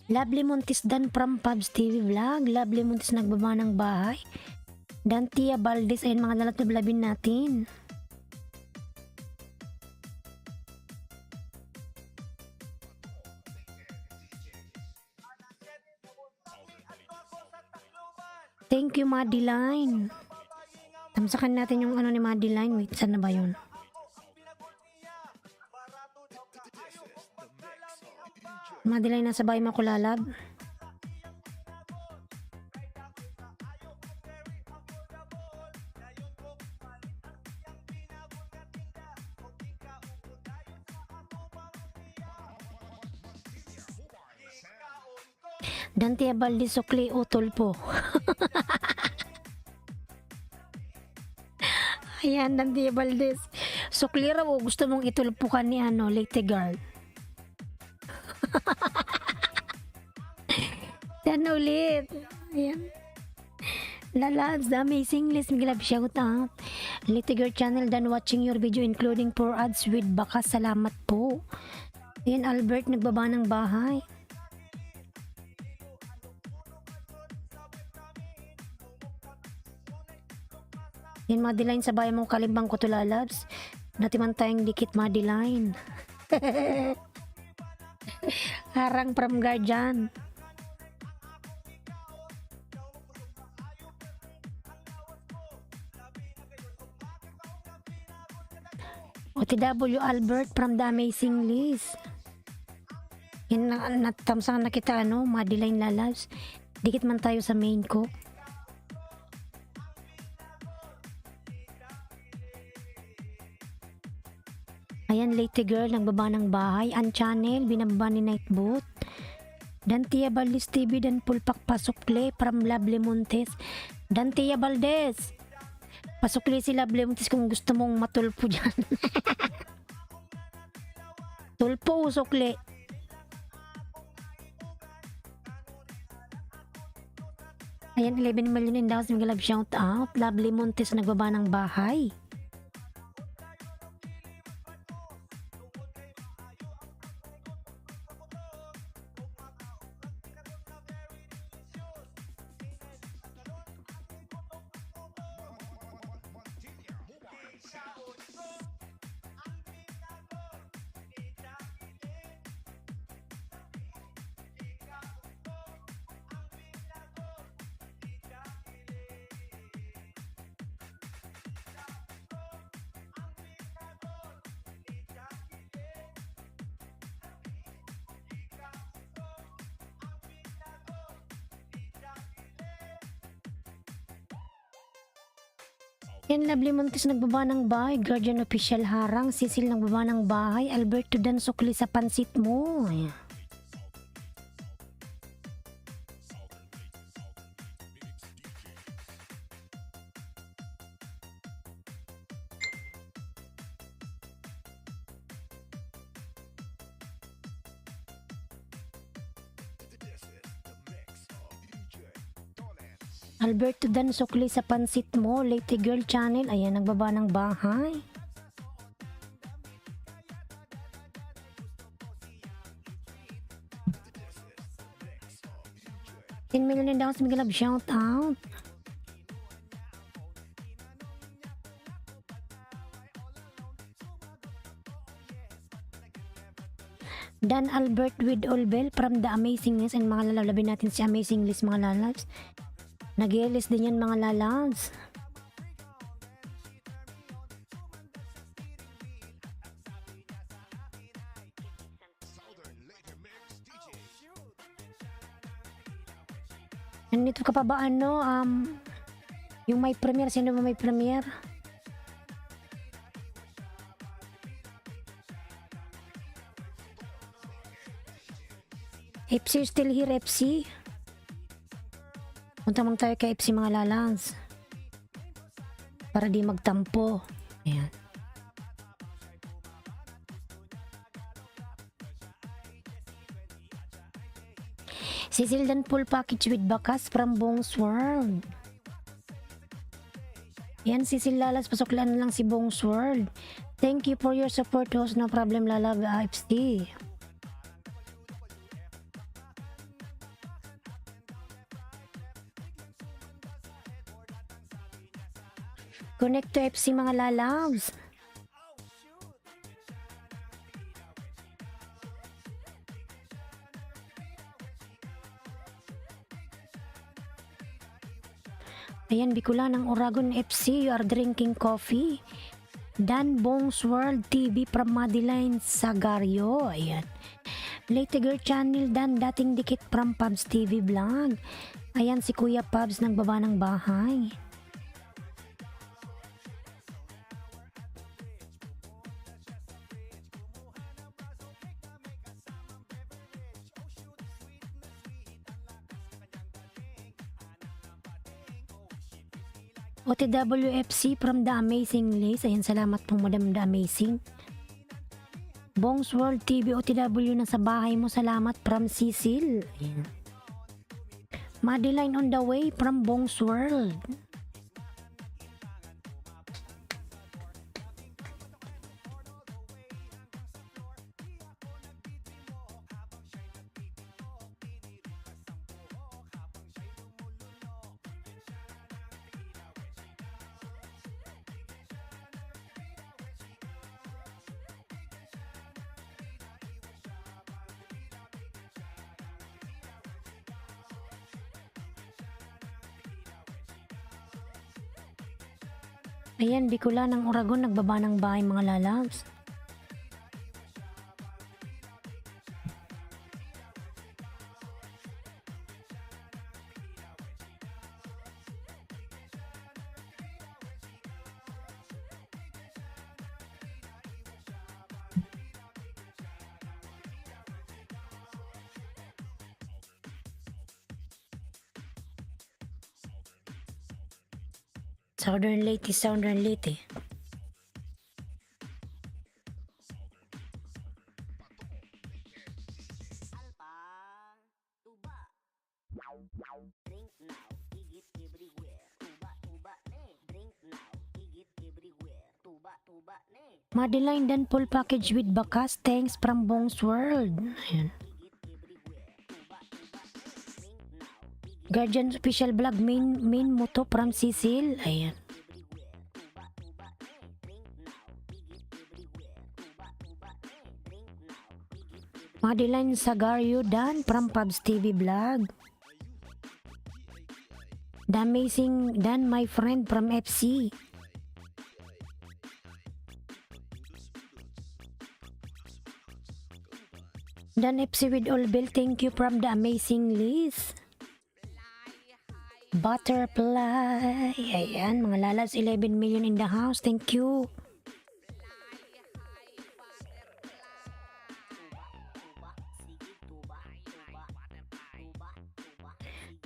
Lovely Montes Dan from Pubs TV Vlog. Lovely Montes nagbaba ng bahay. Dan Tia Valdez, ayun mga lalat-lablabin natin. Thank you Madeline. Tamsakan natin yung ni Madeline. Wait, saan na ba yun? Madeline, nasa bahay mo ko lalab. Dante Abaldi Sukli Utol po. Ayan, Dante Valdez. Sukli raw, gusto mong itulpukan ni Lady Girl. Yan ulit. Ayan. Lalabs, the amazing list. Miglab shout out. Lady Girl channel, done watching your video including 4 ads with baka. Salamat po. Ayan, Albert, nagbaba ng bahay. Yan, Madeline, sa bahay mong kalimbang ko to lalabs. Dati man tayong dikit, Madeline. Harang from Guardian. OTW Albert from the amazing list. Yan, natamsang na kita, Madeline lalabs. Dikit man tayo sa main ko. Ayan, Lady Girl, nagbaba ng bahay. Ang channel, binababa ni Nightboot. Dan Tia Valdez TV, dan Pulpak Pasukle from Lovely Montes. Dan Tia Valdez, pasukli si Lovely Montes kung gusto mong matulpo dyan. Tulpo, usukli. Ayan, 11 million in daos. Mga love shout out. Lovely Montes, nagbaba ng bahay. Yan, Lovely Montes nagbaba ng bahay. Guardian Official Harang. Cecil nagbaba ng bahay. Alberto Dan sukli sa pansit mo. Ayan. Alberto Dan sukli sa pansit mo. Lady Girl Channel. Ayan, nagbaba ng bahay. $10 million din daw sa Miguel Love. Shout out. Dan Albert with Olbel from The Amazingness, and mga lalabin natin si Amazingness mga lalabs. Nag-i-release din yan mga lalabs. Nandito ka pa ba ano? Yung may premiere, sino ba may premiere? FC still here, FC. Punta mong tayo kay FC mga lalans. Para di magtampo. Ayan. Cecil Dan full package with bakas from Bong's World. Yan, Cecil Lalas, pasoklan lang si Bong's World. Thank you for your support, host. No problem, Lala AFC. Connect to FC mga lalabs. Ayan, Bicolan ng Oragon FC, you are drinking coffee. Dan Bong's World TV from Madeline Sagario. Ayan. Late Girl Channel Dan, dating dikit from Pubs TV Vlog. Ayan, si Kuya Pubs ng baba ng bahay. OTWFC from The Amazing Lace. Ayan, salamat po Madam The Amazing. Bong's World TV OTW na sa bahay mo. Salamat from Cecil. Ayan. Madeline on the way from Bong's World. Ayan, Bicolan ng Oragon, nagbaba ng bahay mga lalabs. Southern Leyte, Southern Leyte. Madeline Dan full package with bakas. Thanks from Bong's World. Ayan. Guardian Official Vlog main moto from Cecil. Ayan. Madeline Sagario Dan from Pubs TV Vlog. The Amazing Dan, my friend from FC. Dan FC with all bill. Thank you from The Amazing Liz. Butterfly. Ayan, mga lalabs, 11 million in the house. Thank you.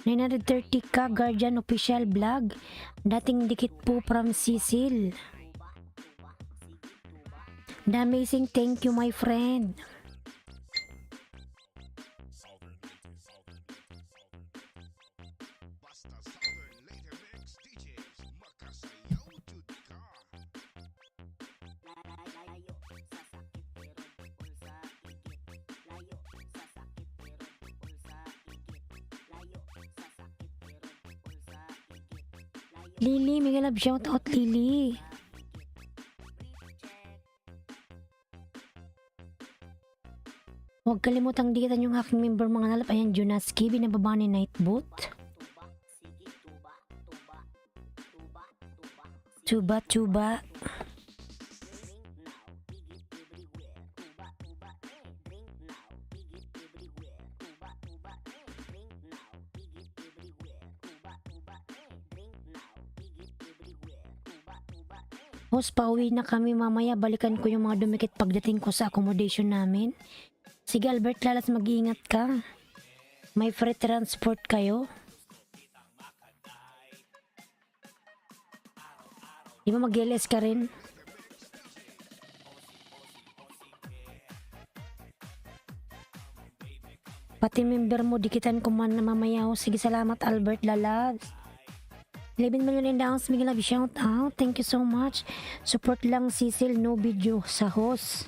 930k Guardian official vlog. Dating dikit po from Cecil. The amazing thank you my friend. Basta Southern Later Mix DJs Makasayaw jud ka. Lily, mega love shout out Lily. Huwag kalimutang dikitan yung aking member mga nalap. Ayan, Junaski, binababa ni Nightboot. Tuba. Host, pauwi na kami mamaya. Balikan ko yung mga dumikit pagdating ko sa accommodation namin. Sige Albert Lalas, mag-iingat ka. May free transport kayo. Di ba mag-LS ka rin? Pati member mo, dikitan ko man na mamaya. Sige, salamat Albert Lalas. 11 million in downs, Miguel Love, shout out. Thank you so much. Support lang Cecil, no video sa host.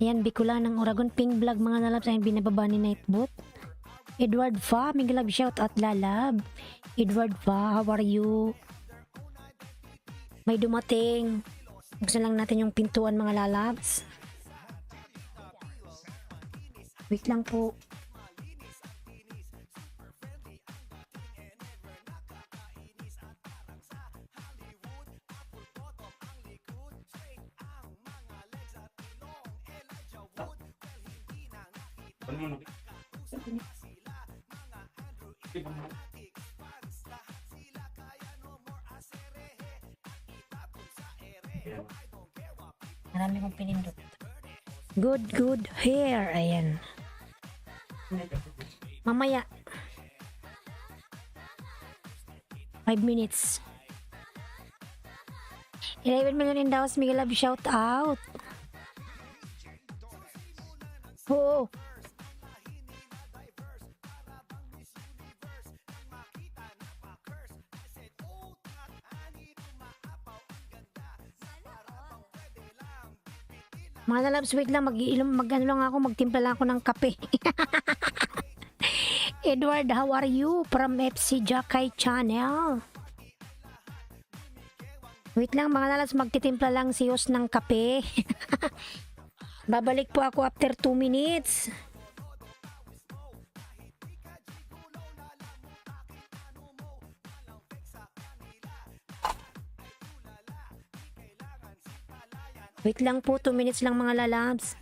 Yan, Bicolan ng Oragon, Pink Vlog, mga nalab sa binababa ni Nightbot. Edward Fa, Miguel Love, shout out lalab. Edward Fa, how are you? May dumating. Buksan lang natin yung pintuan mga lalabs. Wait lang po. Marami kong pinindot. Good hair. Ayan. Mamaya. 5 minutes. 11 million in daws, Miguel Love, shout out. Oo. Mga lalabs, wait lang, mag-ano lang ako, magtimpla lang ako ng kape. Edward, how are you? From FC Jakay Channel. Wait lang mga lalabs, magtitimpla lang si Yos ng kape. Babalik po ako after 2 minutes. Wait lang po, 2 minutes lang mga lalabs.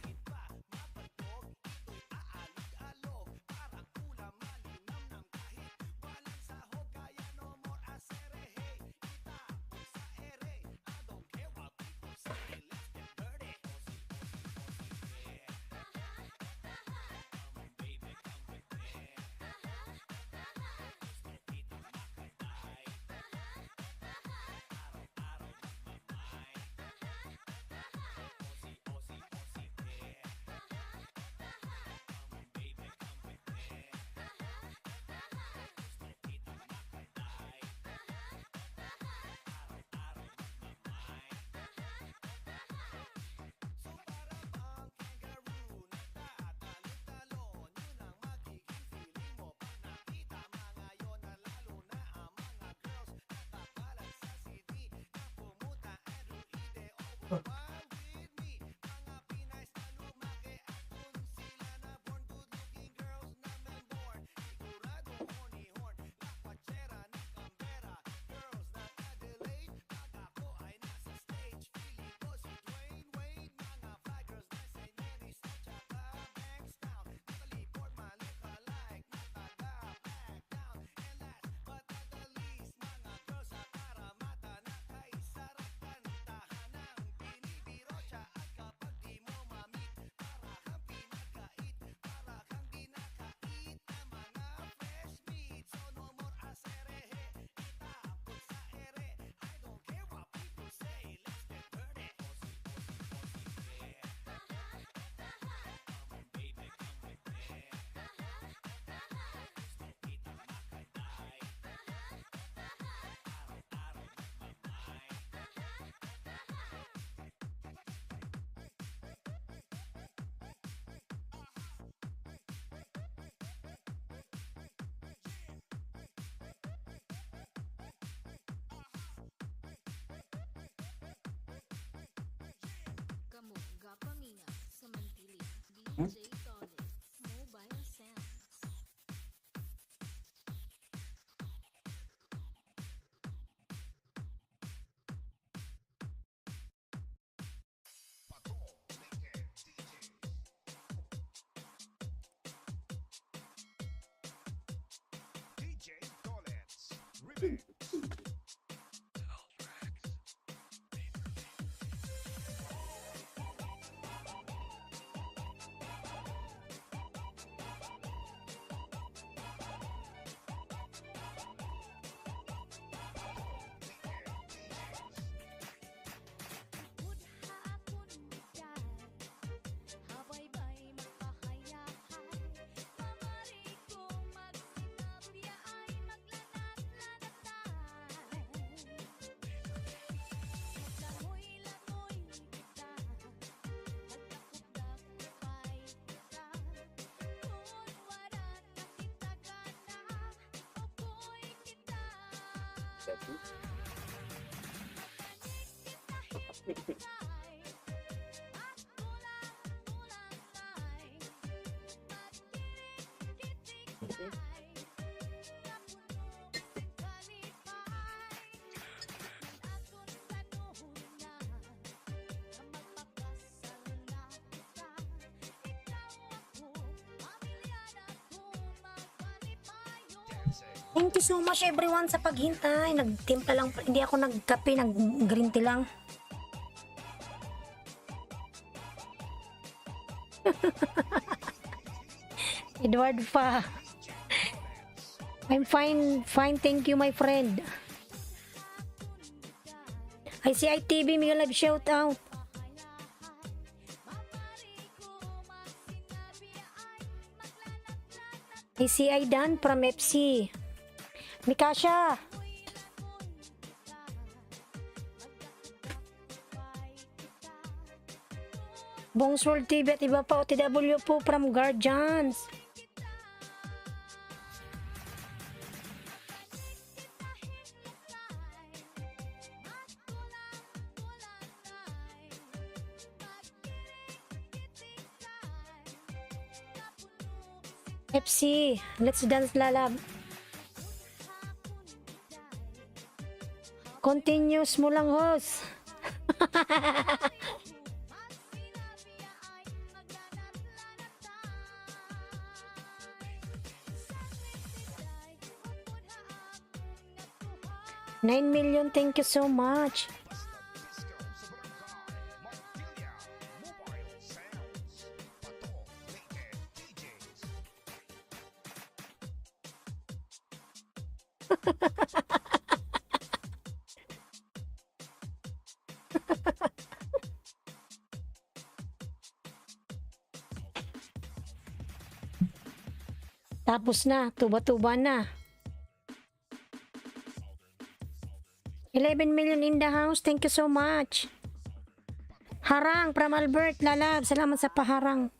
Pato Naked DJ Dolets Remix. Thank you so much everyone sa paghintay. Nagtimpla lang, hindi ako nagkape, nag-green tea lang. Edward pa. I'm fine, thank you my friend. ICITV, Miguel Live shout out. ICI Dan from FC. Mikasha. Bongs World TV at iba pa OTW po from Guardians. FC, let's dance lalab. Continuous mo lang, host. $9 million, thank you so much. Tapos na, tuba-tuba na. 11 million in the house, thank you so much. Harang from Albert, lalab, salamat sa paharang.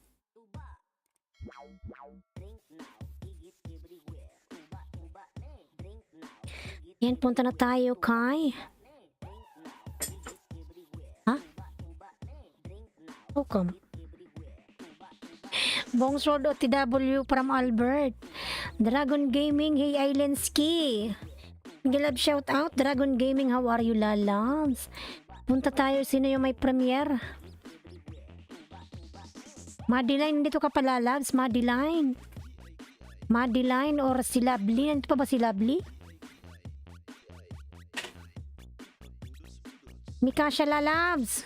Yan, punta na tayo kay... Ha? How come? Bongs Road OTW from Albert. Dragon Gaming, hey Islandski. Gilab shout out, Dragon Gaming, how are you lalabs? Punta tayo, sino yung may premiere? Madeline, dito ka pala lalabs, Madeline. Madeline or si Lovely, nandito pa ba si Lovely? Mikasha lalabs.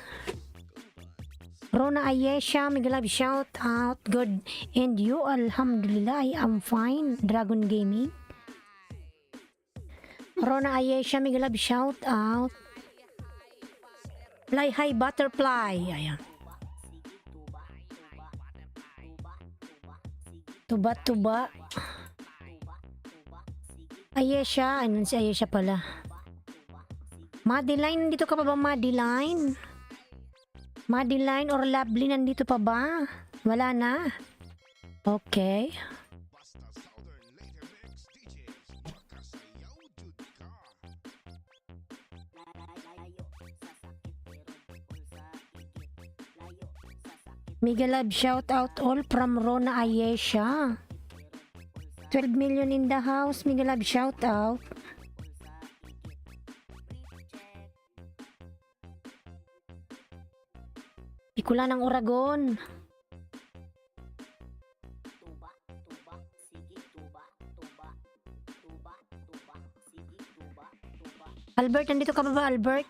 Rona Ayesha, Miguel shout out, good. And you, alhamdulillah, I am fine. Dragon Gaming. Rona Ayesha, Miguel shout out. Fly high butterfly. Ayan. Tuba-tuba. Ayesha, ayun si Ayesha pala. Madeline, nandito ka pa ba, Madeline? Madeline or Lovely, nandito pa ba? Wala na? Okay. Basta Southern Later Mix DJs Makasayaw jud ka. Layo sa sakit pero tungkol sa igit. Layo sa sakit Mega love shout out all from Rona Ayesha. 12 million in the house. Mega love shout out. Pikula ng Oragon. Albert, nandito ka ba ba, Albert?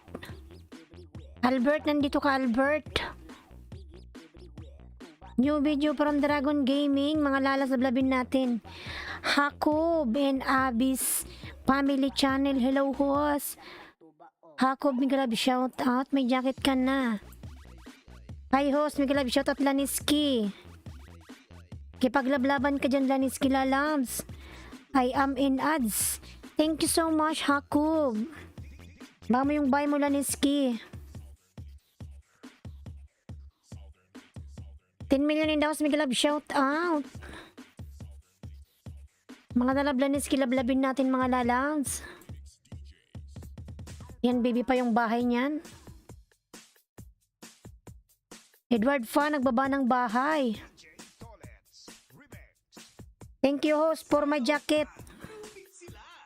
Albert, nandito ka, Albert. New video from Dragon Gaming. Mga lalas na blabin natin. Hakob and Abis Family Channel. Hello, host. Hakob, may grab shout out. May jacket ka na. Hi, host. May grab shout out, Laniski. Kipaglablaban ka dyan, Laniski Lalabs. I am in ads. Thank you so much, Hakob. Baka mo yung buy mo, Laniski. 10 million in the house, Miguel Lab, shout out. Mga nalablanis, kilablabin natin mga lalabs. Yan, baby pa yung bahay niyan. Edward Fa, nagbaba ng bahay. Thank you, host, for my jacket.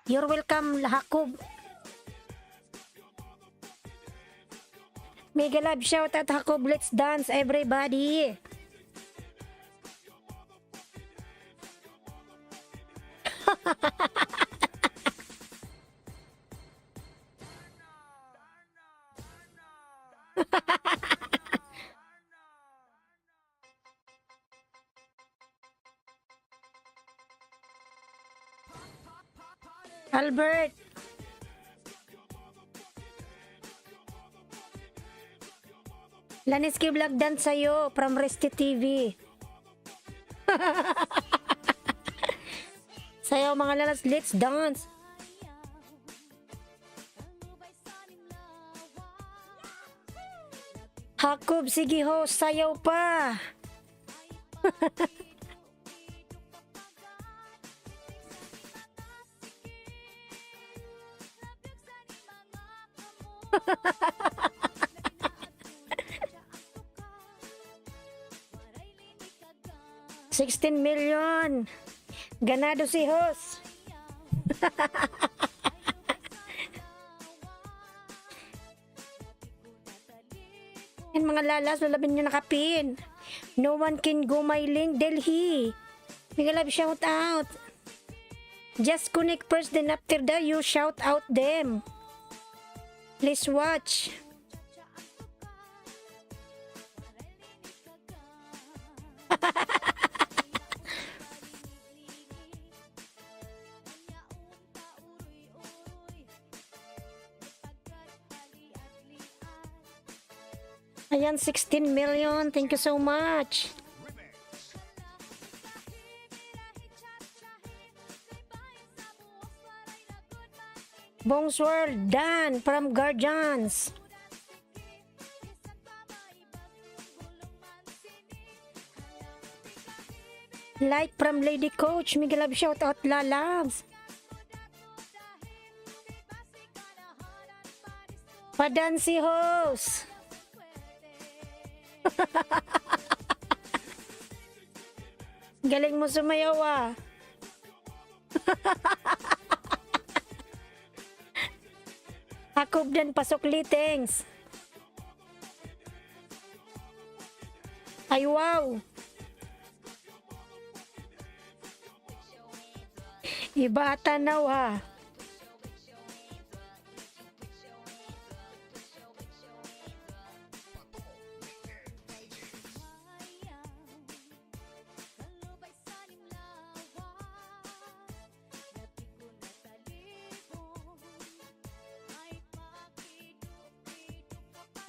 You're welcome, Hakob. Mega love shout out, Hakob. Let's dance, everybody. Albert. Laniski vlog dance sa'yo from Resti TV. Sayaw mga lalas, let's dance. Hakob, sige host, sayaw pa. $16 million. Ganado si host. Yan mga lalas, lalabin nyo nakapin. No one can go my link, Delhi. Mega love shout out. Just connect first, then after that you shout out them. Please watch. Ayan, 16 million. Thank you so much. Bongs World, Dan from Guardians. Like from Lady Coach. Miguel love shout out, Lalabs. Padansi host. Galing mo sumayaw ah. Hakob dan pasok litings. Ay wow. Iba tanaw ha.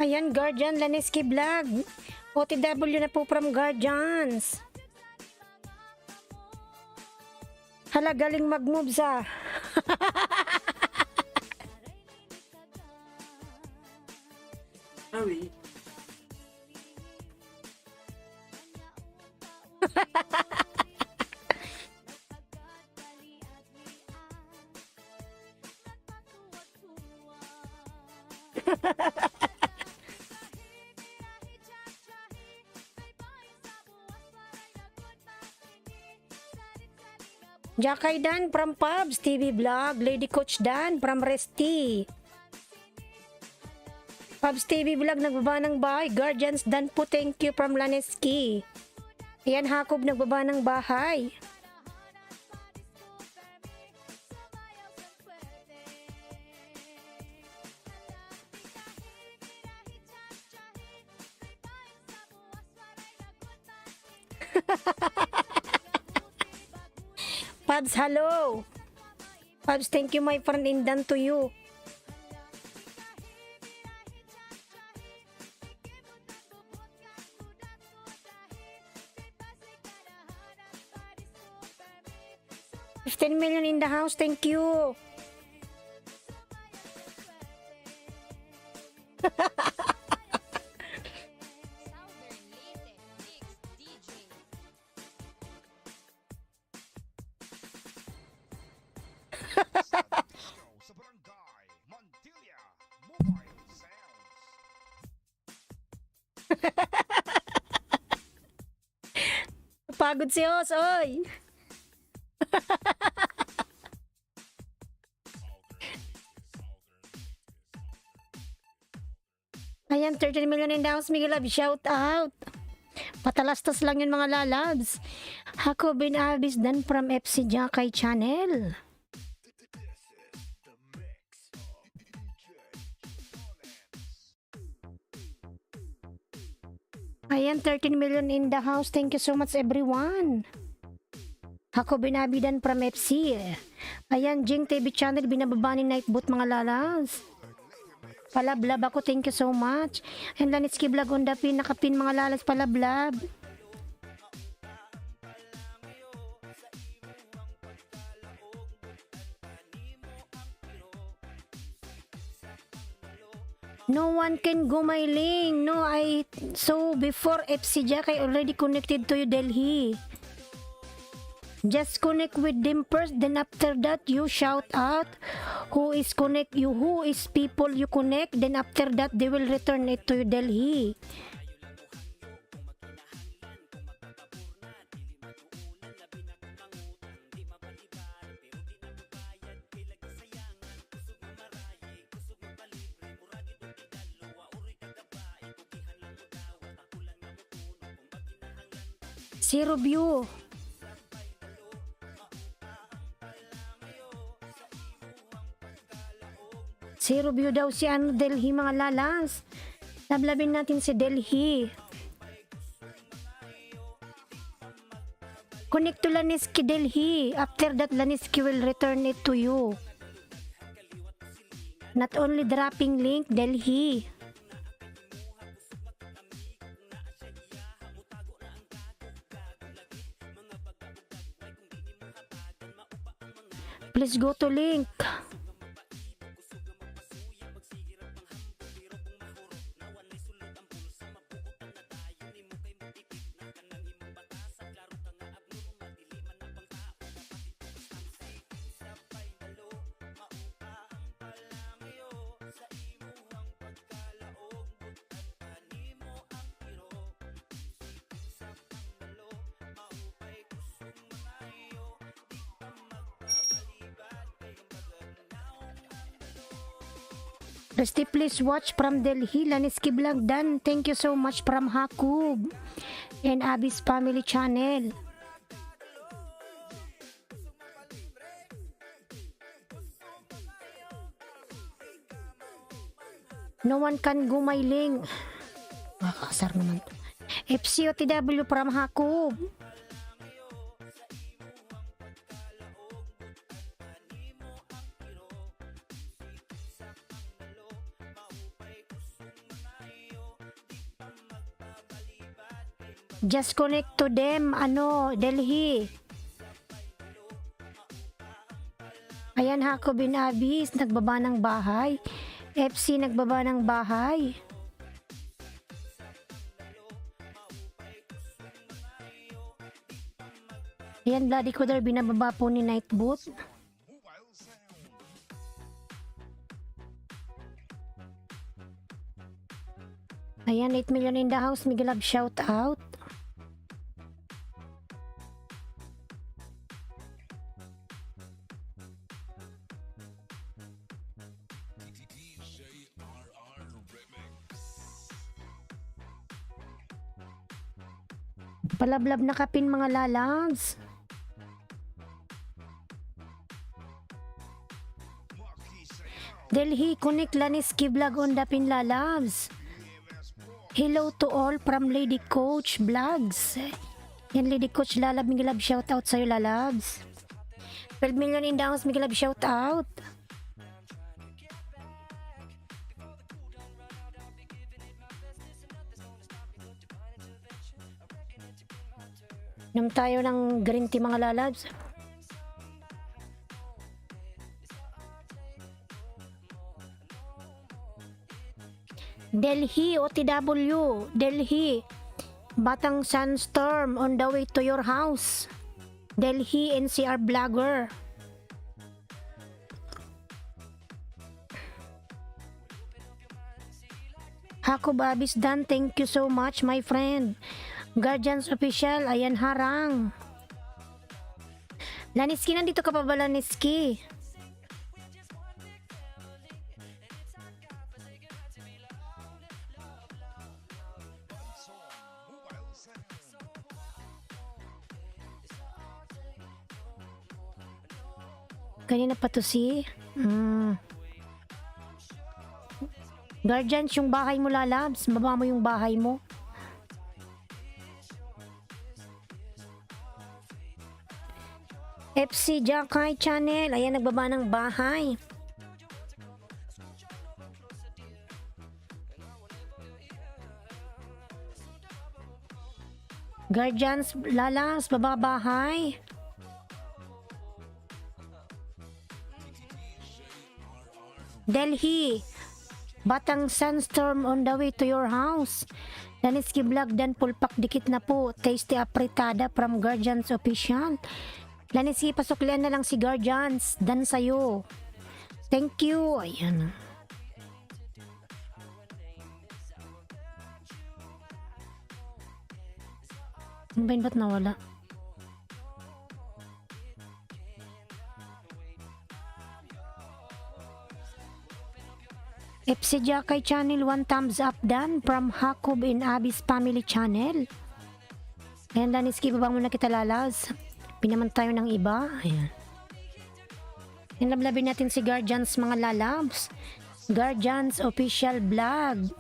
Ayan, Guardian Laniski Vlog. OTW na po from Guardians. Hala, galing mag-moves ah. Sorry. Jakay Dan from Pubs TV Vlog. Lady Coach Dan from Resty. Pubs TV Vlog nagbaba ng bahay. Guardians Dan po, thank you from Laneski. Ayan, Hakob nagbaba ng bahay. Pubs, hello. Pubs, thank you my friend, and done to you. $15 million in the house, thank you. Southern Leyte Mix DJ. Sa Barangay Mantilla Mobile Sounds. Pagod si Os, oy. Ayan, 13 million in the house, Miguel Love, shout out. Patalastas lang yun mga lalabs. Ako bin Abis Dan from FC Jakay Channel. Ayan, 13 million in the house. Thank you so much everyone. Ako bin Dan from FC. Ayan, Jing TV Channel, binababa ni Nightbot mga lalabs. Palablab ako, thank you so much. And Lanitsky Vlog on the pin, nakapin mga lalas palablab. No one can go my link. No, so before FC Jack, I already connected to you Delhi. Just connect with them first, then after that you shout out who is people you connect, then after that they will return it to you Delhi. Zero view. Zero view daw si Delhi mga lalas. Lablabin natin si Delhi. Connect to Laniski Delhi. After that, Laniski will return it to you. Not only dropping link, Delhi. Please go to link. Rusty, please watch from Delhi. Laniski Vlog Dan. Thank you so much from Hakub and Abis Family Channel. No one can go my link. Kasar naman to. FCOTW from Hakub. Just connect to them, Delhi. Ayan, Hako bin Abis, nagbaba ng bahay. FC, nagbaba ng bahay. Ayan, Bloody Coder, binababa po ni Nightbot. Mobile Sound. Ayan, 8 million in the house. Miguel Love, shout out. Palablab na kapin mga lalabs. Delhi Connect Laniski Vlog on Dapin lalabs. Hello to all from Lady Coach Vlogs. Yan Lady Coach lalab, migilab shout out sa'yo lalabs. 12 million in the house, migilab shout out. Nam tayo ng green tea mga lalabs. Delhi OTW, Delhi. Batang Sandstorm on the way to your house. Delhi NCR vlogger. Hakob Abis Dan, thank you so much my friend. Guardians Official, ayan harang. Laniski, nandito ka pa ba Laniski? Kanina pa to si Guardians, yung bahay mo lalabs, baba mo yung bahay mo. FC Jakay Channel, ayan nagbaba ng bahay. Guardians lalabs, baba bahay. Delhi, Batang Sandstorm on the way to your house. Laniski Vlog dan pulpak dikit na po. Tasty apritada from Guardians Official. Laniski, pasuklian na lang si Guardians dan sayo. Thank you. Ayan. Ano ba yun, ba't nawala? FC Jakay Channel, 1 thumbs up dan from Hakob and Abis Family Channel. Ayan, Laniski, babang muna kita lalas. Pinaman tayo ng iba. Ayan. Ayan, lablabin natin si Guardians mga lalabs. Guardians Official Vlog.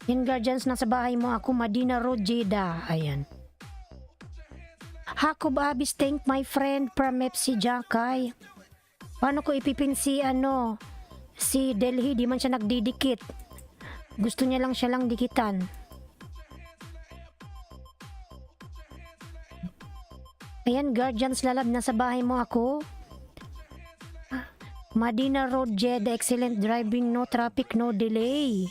Yan Guardians, nasa bahay mo ako, Madina Road, Jeddah. Ayan. Hakob Abis, thank my friend from FC Jakay. Paano ko ipipin si si Delhi, di man siya nagdidikit. Gusto niya lang siya lang dikitan. Ayan Guardians lalab, nasa bahay mo ako. Madina Road, Jeddah, excellent driving, no traffic, no delay.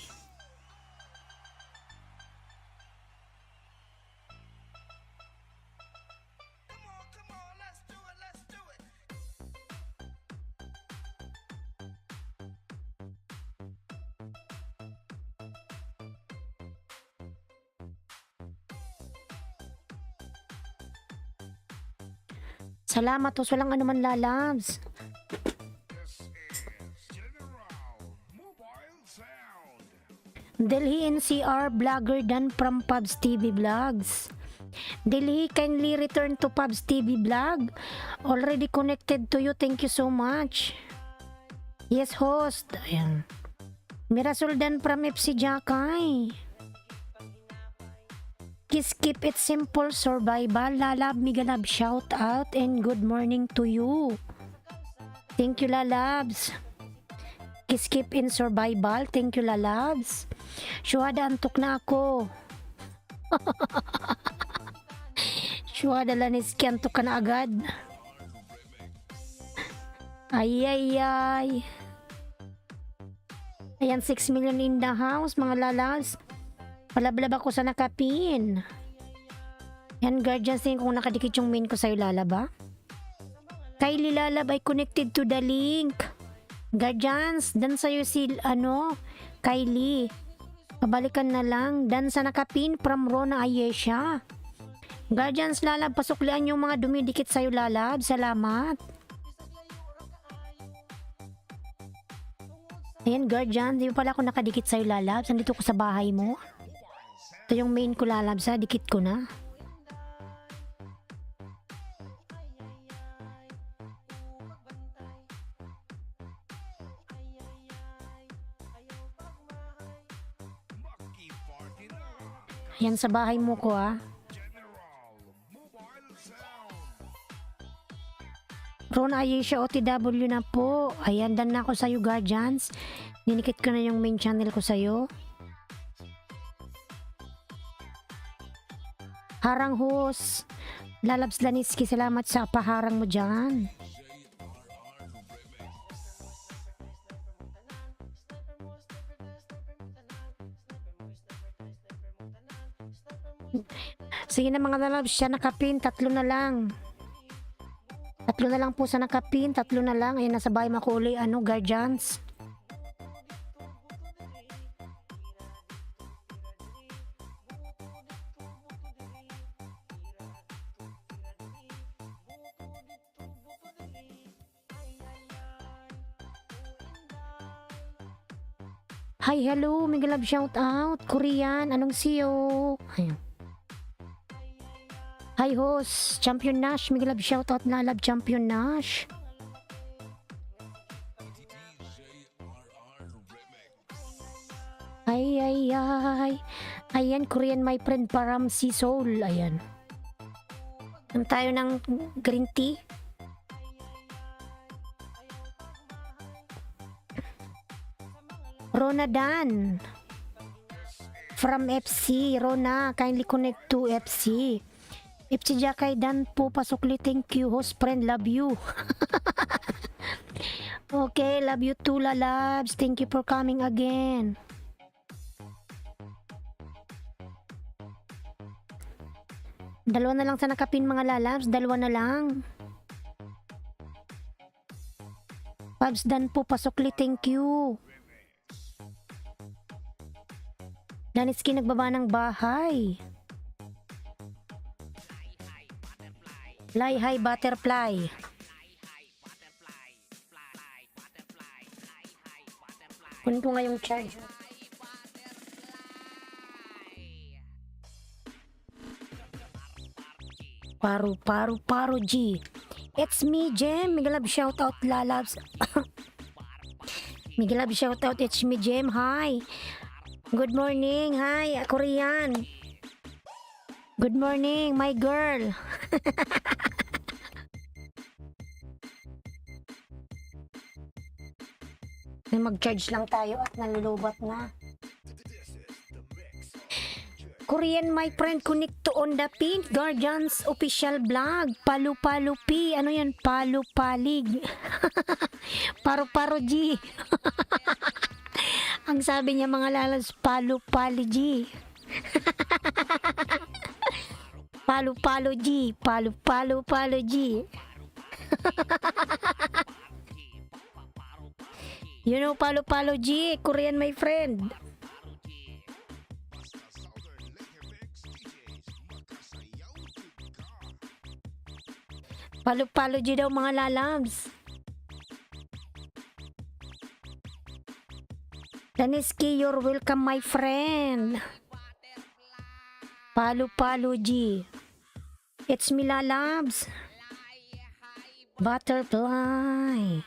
Salamat o walang anuman lalabs. Delhi NCR vlogger dan from Pubs TV Vlogs. Delhi, kindly return to Pubs TV Vlog. Already connected to you, thank you so much. Yes host. Ayan. Mirasol dan from FC Jakay. Keep it simple, survival. Lalab, migalab, shout out and good morning to you. Thank you lalabs. Keep in survival. Thank you lalabs. Syuhada, antok na ako. Syuhada Laniski, antok ka na agad. Ay. Ayan, 6 million in the house mga lalabs. Palablab ako sa nakapin. Yan Guardians, tingin kung nakadikit yung main ko sa'yo lalaba. Kylie lalab ay connected to the link. Guardians, dan sa'yo si Kylie. Pabalikan na lang. Dan sa nakapin from Rona Ayesha. Guardians Lalab, pasuklian yung mga dumidikit sa'yo Lalab. Salamat. Ayan Guardian, di ba pala ako nakadikit sa'yo Lalab? Nandito ko sa bahay mo. Ito yung main ko Lalab sa, dikit ko na. Maki Party na. Ayan sa bahay mo ko ah. General Mobile Sound. Ron Ayesha OTW na po. Ayan, dan na ako sa'yo Guardians. Ninikit ko na yung main channel ko sa'yo. Harang Hus. Lalabs Laniski, salamat sa paharang mo dyan. Sige na mga lalabs, siya nakapin, 3 na lang. 3 na lang po sa nakapin, 3 na lang. Ayan, nasa bahay makuli, Guardians. Hi, hello, Mega Love shout out. Korean, anong siyo? Ayun. Hi, host. Champion Nash, Mega Love shout out na Love Champion Nash. Ay, ay, ay. Ayan, Korean my friend Param si Soul. Ayan. Ano tayo ng green tea? Rona Dan from FC. Rona, kindly connect to FC. FC Jakay Dan po pasukli. Thank you, host friend. Love you. Okay, love you too, lalabs. Thank you for coming again. Dalawa na lang sa nakapin mga lalabs. Dalawa na lang. Pabs Dan po pasukli. Thank you. Daniski nagbaba ng bahay. Fly high butterfly. Kunin ko nga yung charge. Paru G. It's me, Jem. Mega love shout out lalabs. Mega love shout out. It's me, Jem. Hi. Good morning. Hi, Korean. Good morning, my girl. Mag-charge lang tayo at nalulubat na. Korean, my friend, connect to on the pink Guardians official vlog. Palu P. Ano yan? Palig. Paro G. Ang sabi niya mga lalas, Palo G. Palo G. Palo G. You know Palo G, Korean my friend. Basta Southern Lake MX DJs. Makasayaw jud ka. Palo G daw mga lalabs. Daniski, you're welcome my friend. Palo G. It's me lalabs. Butterfly.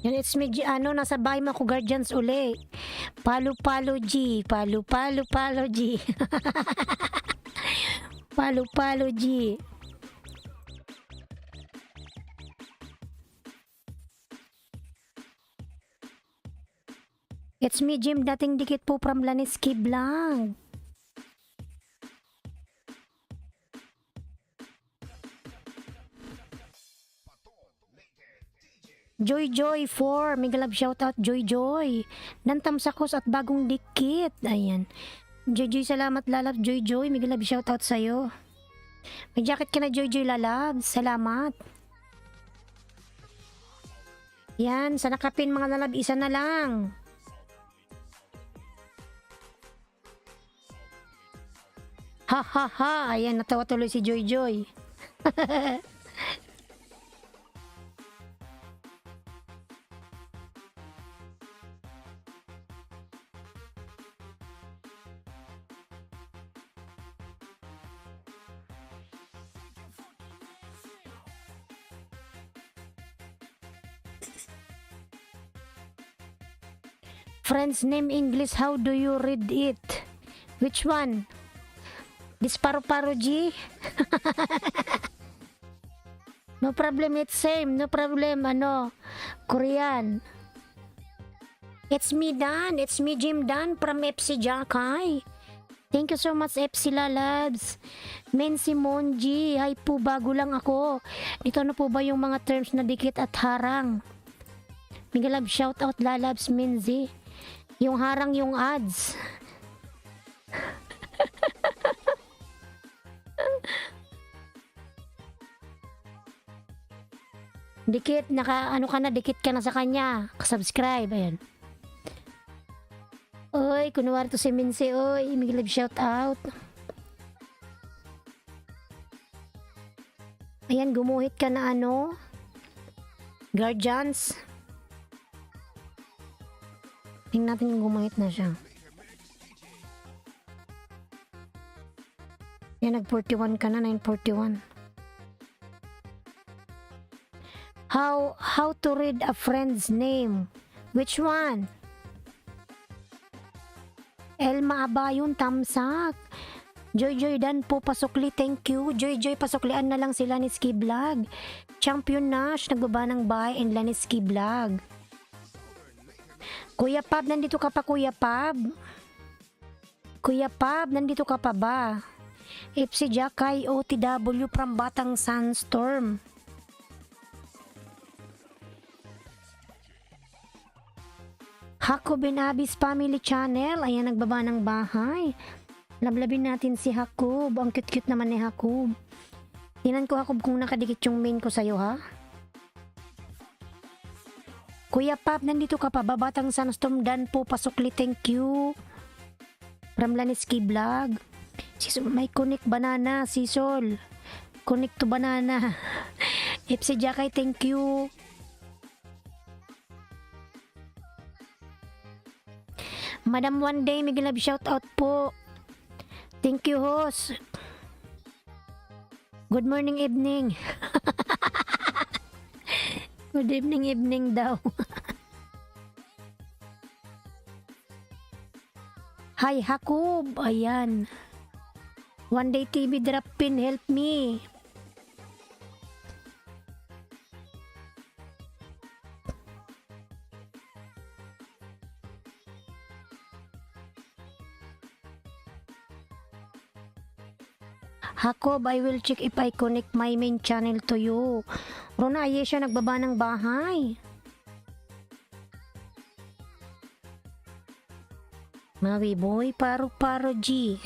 Yan, it's me, nasa bahay mo ako Guardians uli. Palo G. Palo G. Palo G. It's me, Jim. Dating dikit po from Laniski Blanc. Joy 4, mega love shoutout Joy. Nantam sakos at bagong dikit. Ayan. Joy, salamat lalabs. Joy, may love shoutout sa'yo. May jacket ka na Joy lalabs. Salamat. Yan, sa nakapin mga lalab, isa na lang. Ha ha ha, ayan natawa tuloy si Joy. Friend's name English, how do you read it? Which one? This Paru G? No problem, it's same. No problem, Korean. It's me Dan. It's me Jim Dan from FC Jackay. Thank you so much FC Lalabs. Mensi Monji, hi po, bago lang ako. Dito na po ba yung mga terms na dikit at harang? Migalab shout out Lalabs Menzi. Yung harang yung ads. Dikit, dikit ka na sa kanya. Subscribe, ayan. Oy, kunwari to si Minse, oy, may live shout out. Ayan, gumuhit ka na Guardians. Tingnan natin kung gumuhit na siya. Yan, nag-41 ka na, 941. How to read a friend's name? Which one? Elma Abayon, tamsak. Joy Dan po pasukli, thank you. Joy pasuklian na lang sila ni Ski Vlog. Champion Nash, nagbaba ng bahay and Lanis Ski Vlog. Kuya Pab, nandito ka pa Kuya Pab? Kuya Pab, nandito ka pa ba? FC Jackay OTW from Batang Sandstorm. Hako Binabis Family Channel. Ayan, nagbaba ng bahay. Lablabin natin si Hakob. Ang cute-cute naman ni Hakob. Tinan ko Hakob kung nakadikit yung main ko sa'yo ha. Kuya Pap, nandito ka pa ba? Batang Sandstorm Dan po pasukli, thank you. From Laniski Vlog. Sisol, may connect banana, Sisol. Connect to banana. FC Jackay, thank you. Madam One Day, may love shout out po. Thank you, host. Good morning, evening. Good evening daw. Hi, Hakob. Ayan. One Day TV drop pin, help me. Hakob, I will check if I connect my main channel to you. Rona, aye siya nagbaba ng bahay. Mawi boy, paro G.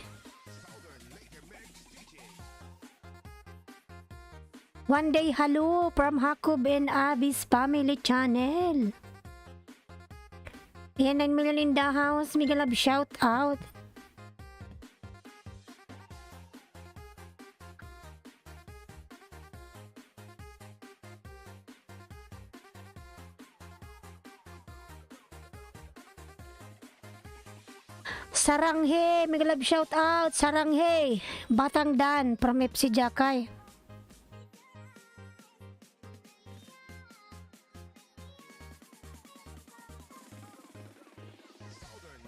One Day, hello from Hakob and Abby's family channel. Ayan, 9 million in the house. Miguel love shout out. Saranghe, may love shout out. Saranghe, Batang Dan from FC Jackay.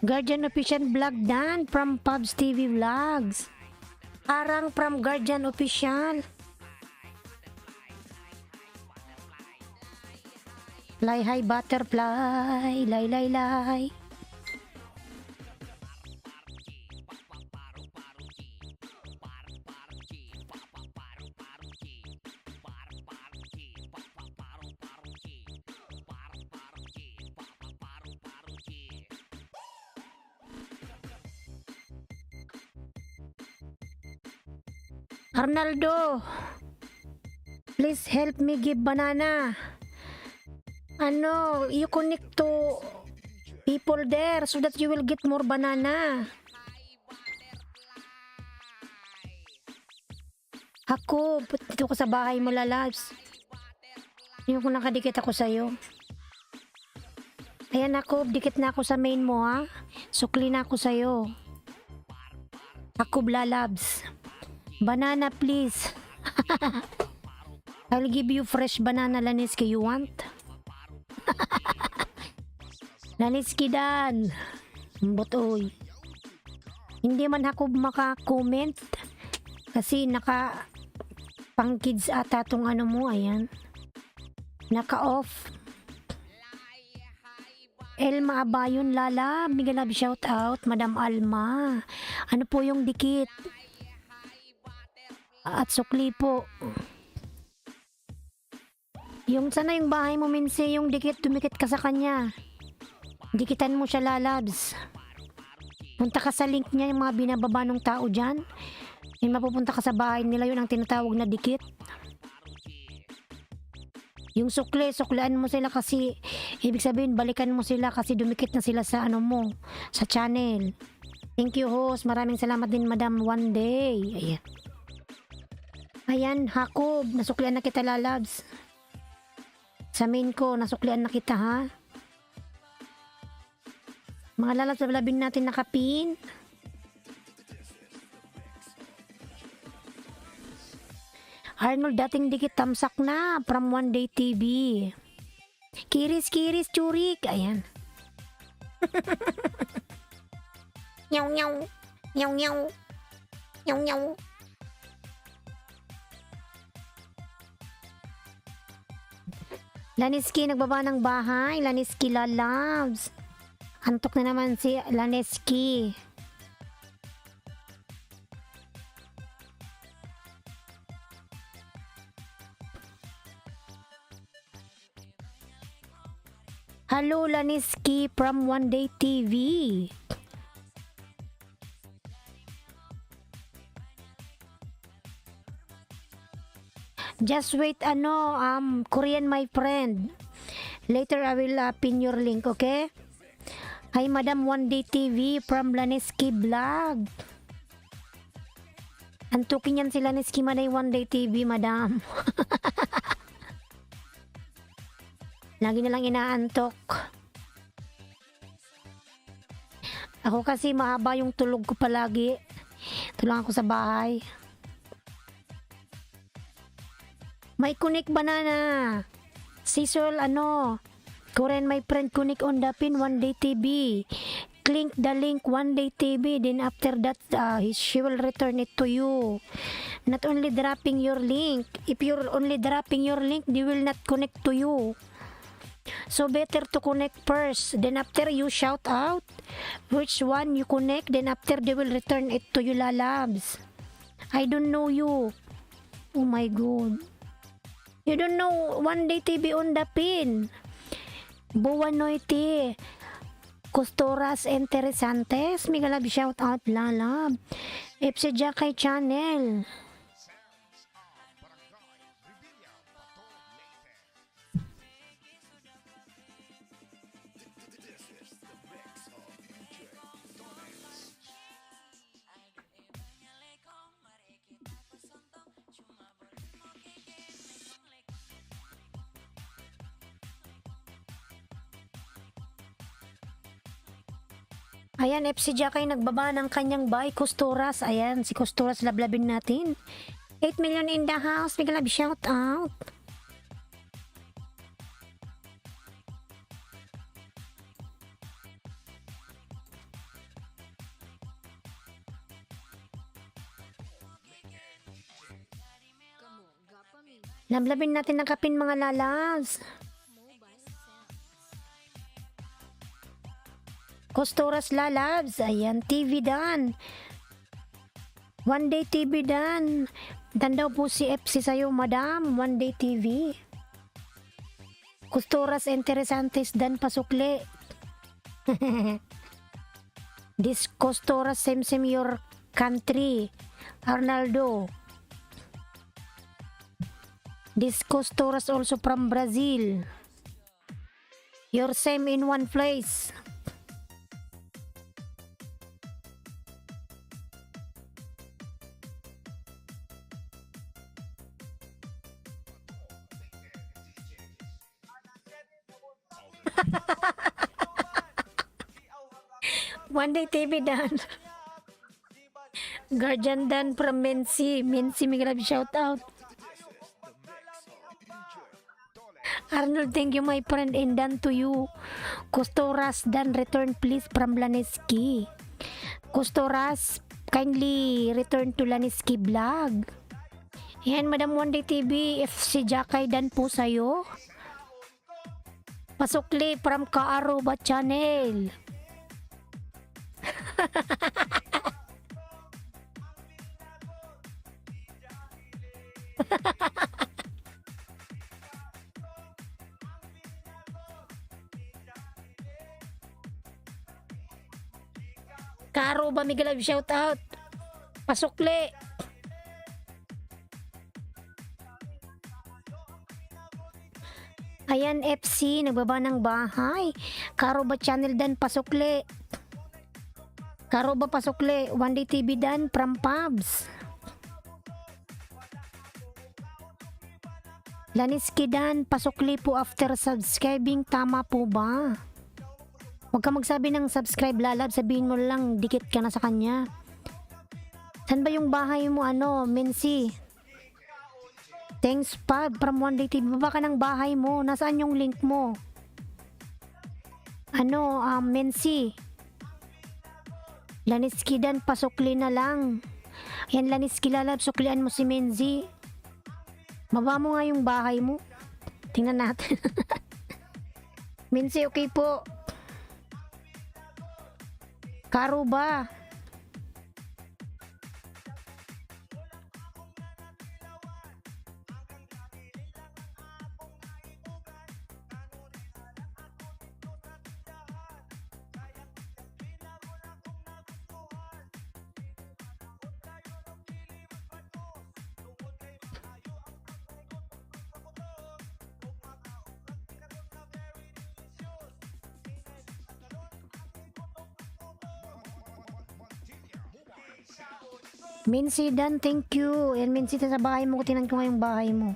Guardian Official Vlog Dan from Pubs TV Vlogs. Arang from Guardian Official. Fly high butterfly, lay. Arnaldo, please help me give banana. Ano, you connect to people there so that you will get more banana. Ako, dito ko sa bahay mo, lalabs. Yung ko nakadikit ako sa'yo. Ayan ako, dikit na ako sa main mo, ha? Sukli na ako sa'yo. Ako, lalabs. Banana, please. I'll give you fresh banana, Laniski. You want? Laniski dan. Botoy. Hindi man ako maka-comment. Kasi pang kids ata tong ano mo, ayan. Naka-off. Elma Abayon Lala, bigyan shout out, Madam Alma. Ano po yung dikit? At sukli po. Yung sana yung bahay mo minse, yung dikit, dumikit ka sa kanya. Dikitan mo siya, lalabs. Punta ka sa link niya, yung mga binababa ng tao dyan. Yung mapupunta ka sa bahay nila, yun ang tinatawag na dikit. Yung suklian mo sila kasi, ibig sabihin, balikan mo sila kasi dumikit na sila sa ano mo, sa channel. Thank you, host. Maraming salamat din, Madam One Day. Ayan. Ayan, Hakob. Nasuklian na kita, lalabs. Sa main ko, nasuklian na kita, ha? Mga lalabs, labin natin nakapin. Arnold, dating dikit tamsak na from One Day TV. Kiris, churik. Ayan. Nyaw, nyaw. Nyaw, nyaw. Nyaw, nyaw. Laniski, nagbaba ng bahay. Laniski, lalabs. Antok na naman si Laniski. Hello, Laniski from One Day TV. Just wait, Korean my friend. Later I will pin your link, okay? Hi, Madam One Day TV from Laniski Vlog. Antukin yan si Laniski Maday One Day TV, Madam. Lagi na lang inaantok. Ako kasi mahaba yung tulog ko palagi. Tulong ako sa bahay. May kunik banana. Sisol, Korean my friend kunik on the pin One Day TV. Click the link One Day TV. Then after that, she will return it to you. Not only dropping your link. If you're only dropping your link, they will not connect to you. So better to connect first. Then after you shout out which one you connect. Then after they will return it to you, lalabs. I don't know you. Oh my god. You don't know One Day TV on the pin. Buwanoyti. Costuras Interesantes. Migalab shout out, lalab. FC Jakay Channel. Ayan, FC Jakay nagbaba ng kanyang buy. Costuras. Ayan, si Costuras lablabin natin. 8 million in the house. Big love shout out. Lablabin natin ng kapin, mga lalabs. Costuras, lalabs. Ayan, TV dan. One Day TV dan. Dan daw po si FC sa'yo, madam. One Day TV. Costuras Interesantes dan pasukli. This Costuras same your country. Arnaldo. Discos Tours also from Brazil. You're same in one place. One Day TV Dan. Guardian Dan from Mensi. Mensi, may grab shout out. Arnold, thank you my friend, and Dan to you. Kustoras Dan, return please from Laneski. Kustoras, kindly return to Laneski vlog. Yan, Madam One Day TV, if si Jakay Dan po sa'yo. Pasukli from Kaaruba channel. Kaaruba, Miguel, shout out. Pasukli. Ayan, FC, nagbaba ng bahay. Kaaruba channel Dan, pasukli. Kaaruba, pasukli. One Day TV Dan from Pubs. Laniski Dan, pasukli po after subscribing. Tama po ba? Huwag ka magsabi ng subscribe, lalab. Sabihin mo lang, dikit ka na sa kanya. San ba yung bahay mo, Mensi? Thanks, Pab, from One Day TV. Baba ka ng bahay mo. Nasaan yung link mo? Mensi. Laniski Dan, pasukli na lang. Yan, Laniski, lalab. Suklian mo si Menzi. Baba mo nga yung bahay mo. Tingnan natin. Mensi, okay po. Kaaruba. Minsi Dan, thank you. Yan, Minsi, sa bahay mo. Tinan ko nga yung bahay mo.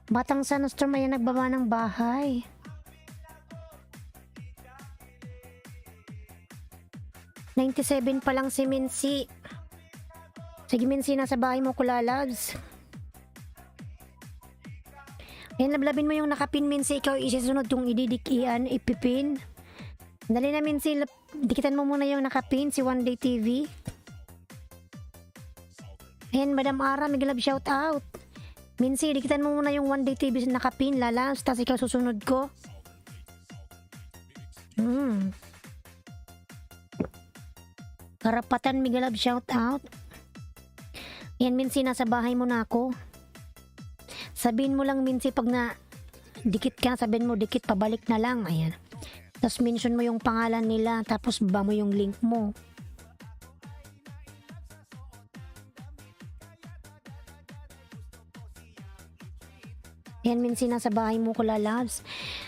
Batang Sunstorm, ayan, nagbaba ng bahay. $97 pa lang si Minsi. Sige, Minsi, nasa bahay mo, kulalabs. Ayan, lablabin mo yung nakapin, Minsi. Ikaw isisunod yung ididikian, ipipin. Dali na, Minsi. Dikitan mo muna yung nakapin, si One Day TV. Ayan, Madam Ara, may love shout out. Minsi, dikitan mo muna yung One Day TV na nakapin, lalas, tapos ikaw susunod ko. Karapatan, may love shout out. Ayan, Minsi, nasa bahay mo na ako. Sabihin mo lang, Minsi, pag na dikit ka, sabihin mo, dikit, pabalik na lang. Ayan. Tapos mention mo yung pangalan nila, tapos baba mo yung link mo. Yan, Minsi, nasa bahay mo ko, lalabs.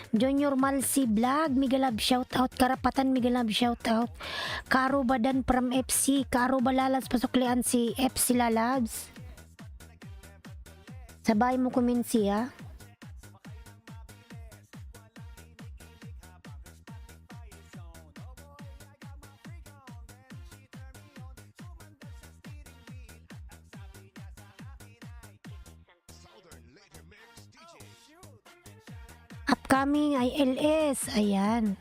Junior Malsi Vlog, Migalab shout out. Karapatan, Migalab shout out. Kaaruba Dan from FC. Kaaruba, lalabs, pasuklian si FC, lalabs. Sa bahay mo ko, Minsi, ha. Upcoming ay LS. Ayan.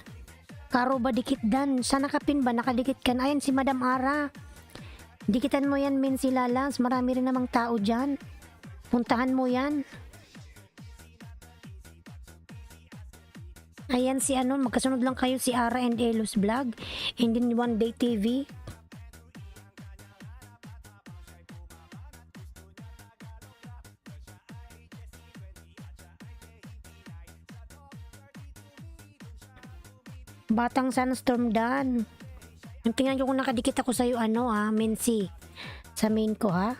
Kaaruba, dikit Dan. Sa nakapin ba? Nakadikit ka na. Ayan, si Madam Ara. Dikitan mo yan, Minsi, lalabs. Marami rin namang tao dyan. Puntahan mo yan. Ayan, si magkasunod lang kayo, si Ara and Elos Vlog. And then One Day TV. Batang Sunstorm Dan. Tingnan nyo kung nakadikit ako sa'yo, Mensi. Sa main ko, ha.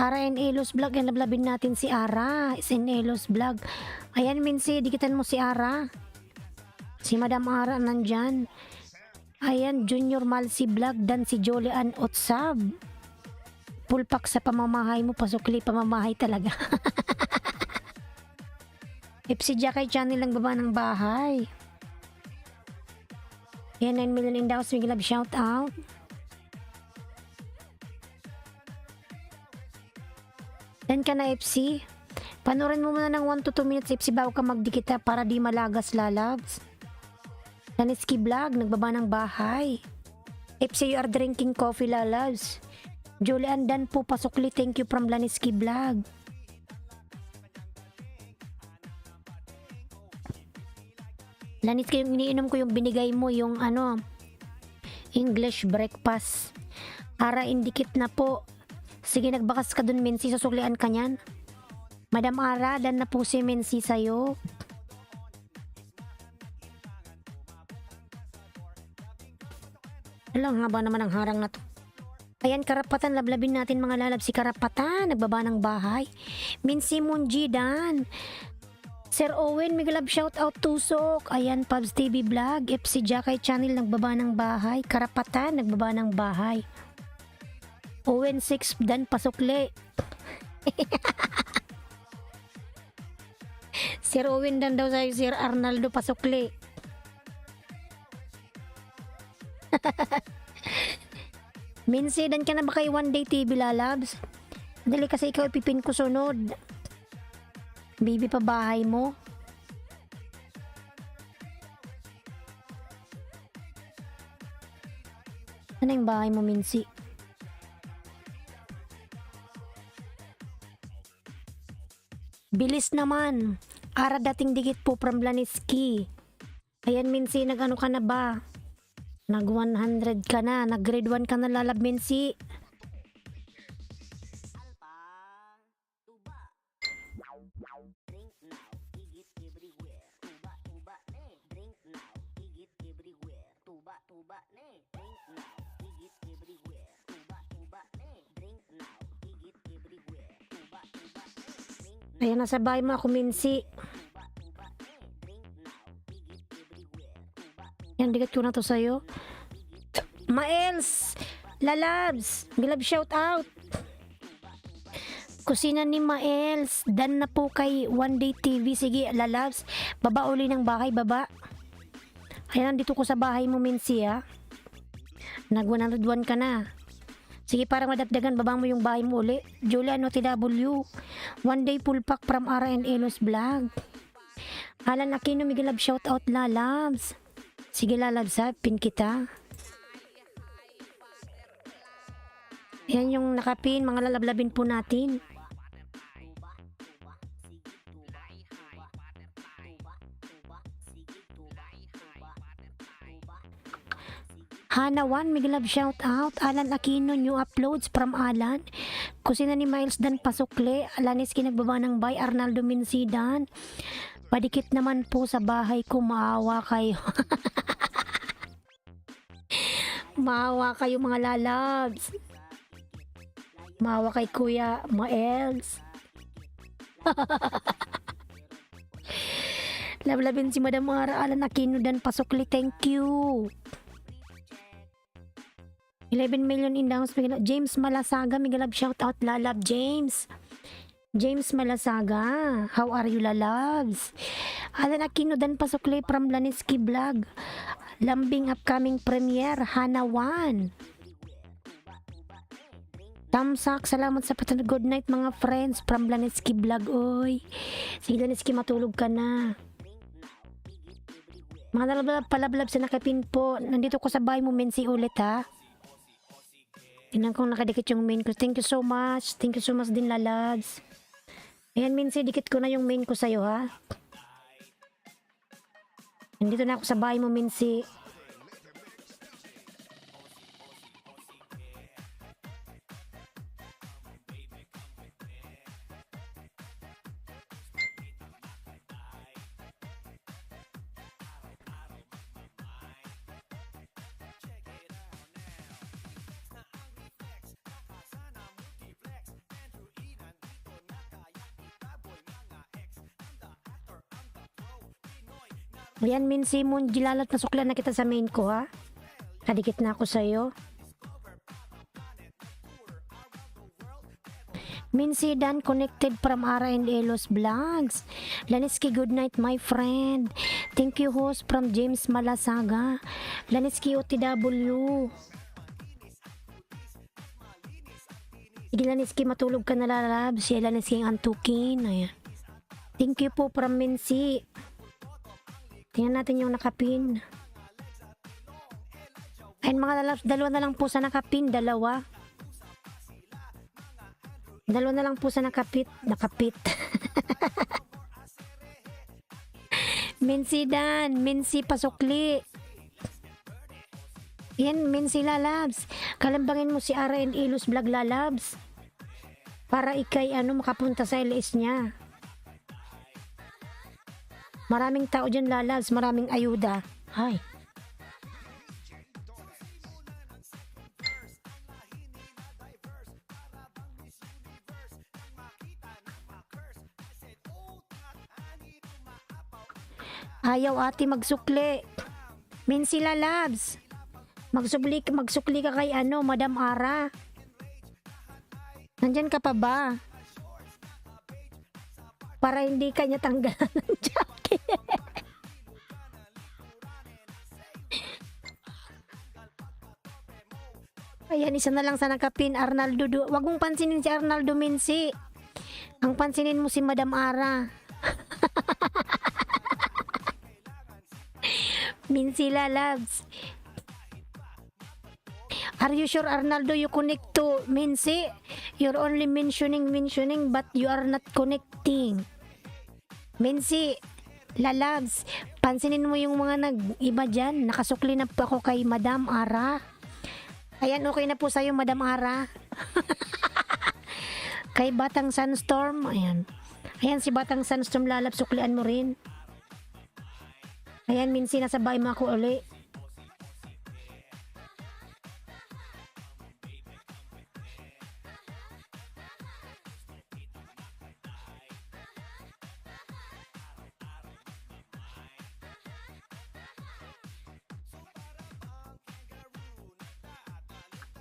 Ara and Elos Vlog. Yan, lablabin natin si Ara. Is in Elos Vlog. Ayan, Minsi, dikitan mo si Ara. Si Madam Ara nandyan. Ayan, Junior Malsi Vlog. Dan si Jolian Otsab. Pulpak sa pamamahay mo. Pasukli pamamahay talaga. FC Jakay Channel lang baba ng bahay. Ayan, 9 million in the house. Big love shout out. Dan ka na FC. Panurin mo muna ng 1 to 2 minutes FC bago ka magdikita para di malagas lalabs. Laniski Vlog, nagbaba ng bahay. FC, you are drinking coffee lalabs. Julian Dan po pasukli, thank you from Laniski Vlog. Laniski, yung iniinom ko yung binigay mo, yung English breakfast. Ara, indikit na po. Sige, nagbakas ka dun, Minsi. Susuklian ka niyan. Madam Ara, dan na po si Minsi sa'yo. Alam, haba naman ang harang na to. Ayan, Karapatan. Lablabin natin mga lalab. Si Karapatan, nagbaba ng bahay. Minsi Munji, Dan. Sir Owen, may love shout out Tusok. Ayan, Pubs TV Vlog. FC Jakay Channel, nagbaba ng bahay. Karapatan, nagbaba ng bahay. Owen 6 Dan pasukli. Sir Owen Dan daw sa'yo, Sir Arnaldo pasukli. Minsi, Dan ka na ba kay One Day TV lalabs? Dali kasi ikaw ipipin ko sunod. Baby pa bahay mo. Ano yung bahay mo, Minsi? Bilis naman. Ara dating dikit po from Laniski. Ayan, Minsi, nag-ano ka na ba? Nag 100 ka na. Nag grade 1 ka na lalab, Minsi. Ayan, nasa bahay mo ako, Minsi. Yan, digat ko na to sa'yo. Maels! Lalabs! Bilab shout out! Kusina ni Maels. Dan na po kay One Day TV. Sige, lalabs. Baba uli ng bahay, baba. Ayan, nandito ko sa bahay mo, Minsi, ha? Nag 101 ka na. Sige, para madagdagan, baba mo yung bahay mo uli. Julian OTW. One Day full pack from Ara and Elos Vlog. Alan Aquino, may love shout out lalabs. Sige, lalabs, ha? Pin kita. Yan yung nakapin, mga lalablabin po natin. Hana 1, may love shout out. Alan Aquino, new uploads from Alan. Kusina ni Miles Dan pasukli. Alanis kinagbaba ng bay. Arnaldo Minsidan. Padikit naman po sa bahay ko. Maawa kayo. Maawa kayo mga lalabs. Maawa kay Kuya Maels. Lablabin si Madam Ara. Alan Aquino Dan pasukli. Thank you. 11 million in the house. James Malasaga, may love shout out lalab. James Malasaga, how are you lalabs? Alan Aquino Dan pasukli from Laniski Vlog. Lambing upcoming premiere. Hana 1. Tamsak, salamat sa patunog. Good night mga friends from Laniski Vlog. Oy, sige Laniski, matulog ka na. Mga nalablab palablab sa nakapin po. Nandito ko sa bahay mo, Minsi, ulit ha. Tingnan kong nakadikit yung main ko. Thank you so much. Thank you so much din, lalads. Ayan, Minsi, dikit ko na yung main ko sa'yo, ha? Nandito na ako sa bahay mo, Minsi. Yan, Minsi mo, gilalat na suklan na kita sa main ko, ha? Kadikit na ako sa'yo. Minsi Dan connected from Ara and Elos Vlogs. Laniski, good night, my friend. Thank you, host from James Malasaga. Laniski, OTW. Sige, Laniski, matulog ka na, lalab. Si Laniski ang antukin. Ayan. Thank you po from Minsi. Tingnan natin yung nakapin. Ayun mga lalabs, dalawa na lang po sa nakapin. Dalawa na lang po sa nakapit. Minsi Dan, Minsi Pasukli. Yan, Minsi Lalabs. Kalambangin mo si Ara and Ilus Vlog Lalabs. Para ikay makapunta sa LS niya. Maraming tao dyan, Lalabs. Maraming ayuda. Hay. Ayaw ate magsukli. Minsi Lalabs. Magsukli ka kay Madam Ara. Nandyan ka pa ba? Para hindi ka niya tanggalan ng jacket. Ayan, isa na lang sa nakapin, Arnaldo. Wag mong pansinin si Arnaldo, Minsi. Ang pansinin mo si Madam Ara. Minsi Lalabs. Are you sure, Arnaldo, you connect to Minsi? You're only mentioning, but you are not connecting. Minsi, Lalabs, pansinin mo yung mga nag-iba dyan. Nakasukli na po ako kay Madam Ara. Ayan, okay na po sa'yo, Madam Ara. Kay Batang Sunstorm, ayan. Ayan, si Batang Sunstorm, Lalabs, suklian mo rin. Ayan, Minsi, nasa bahay mo ako uli.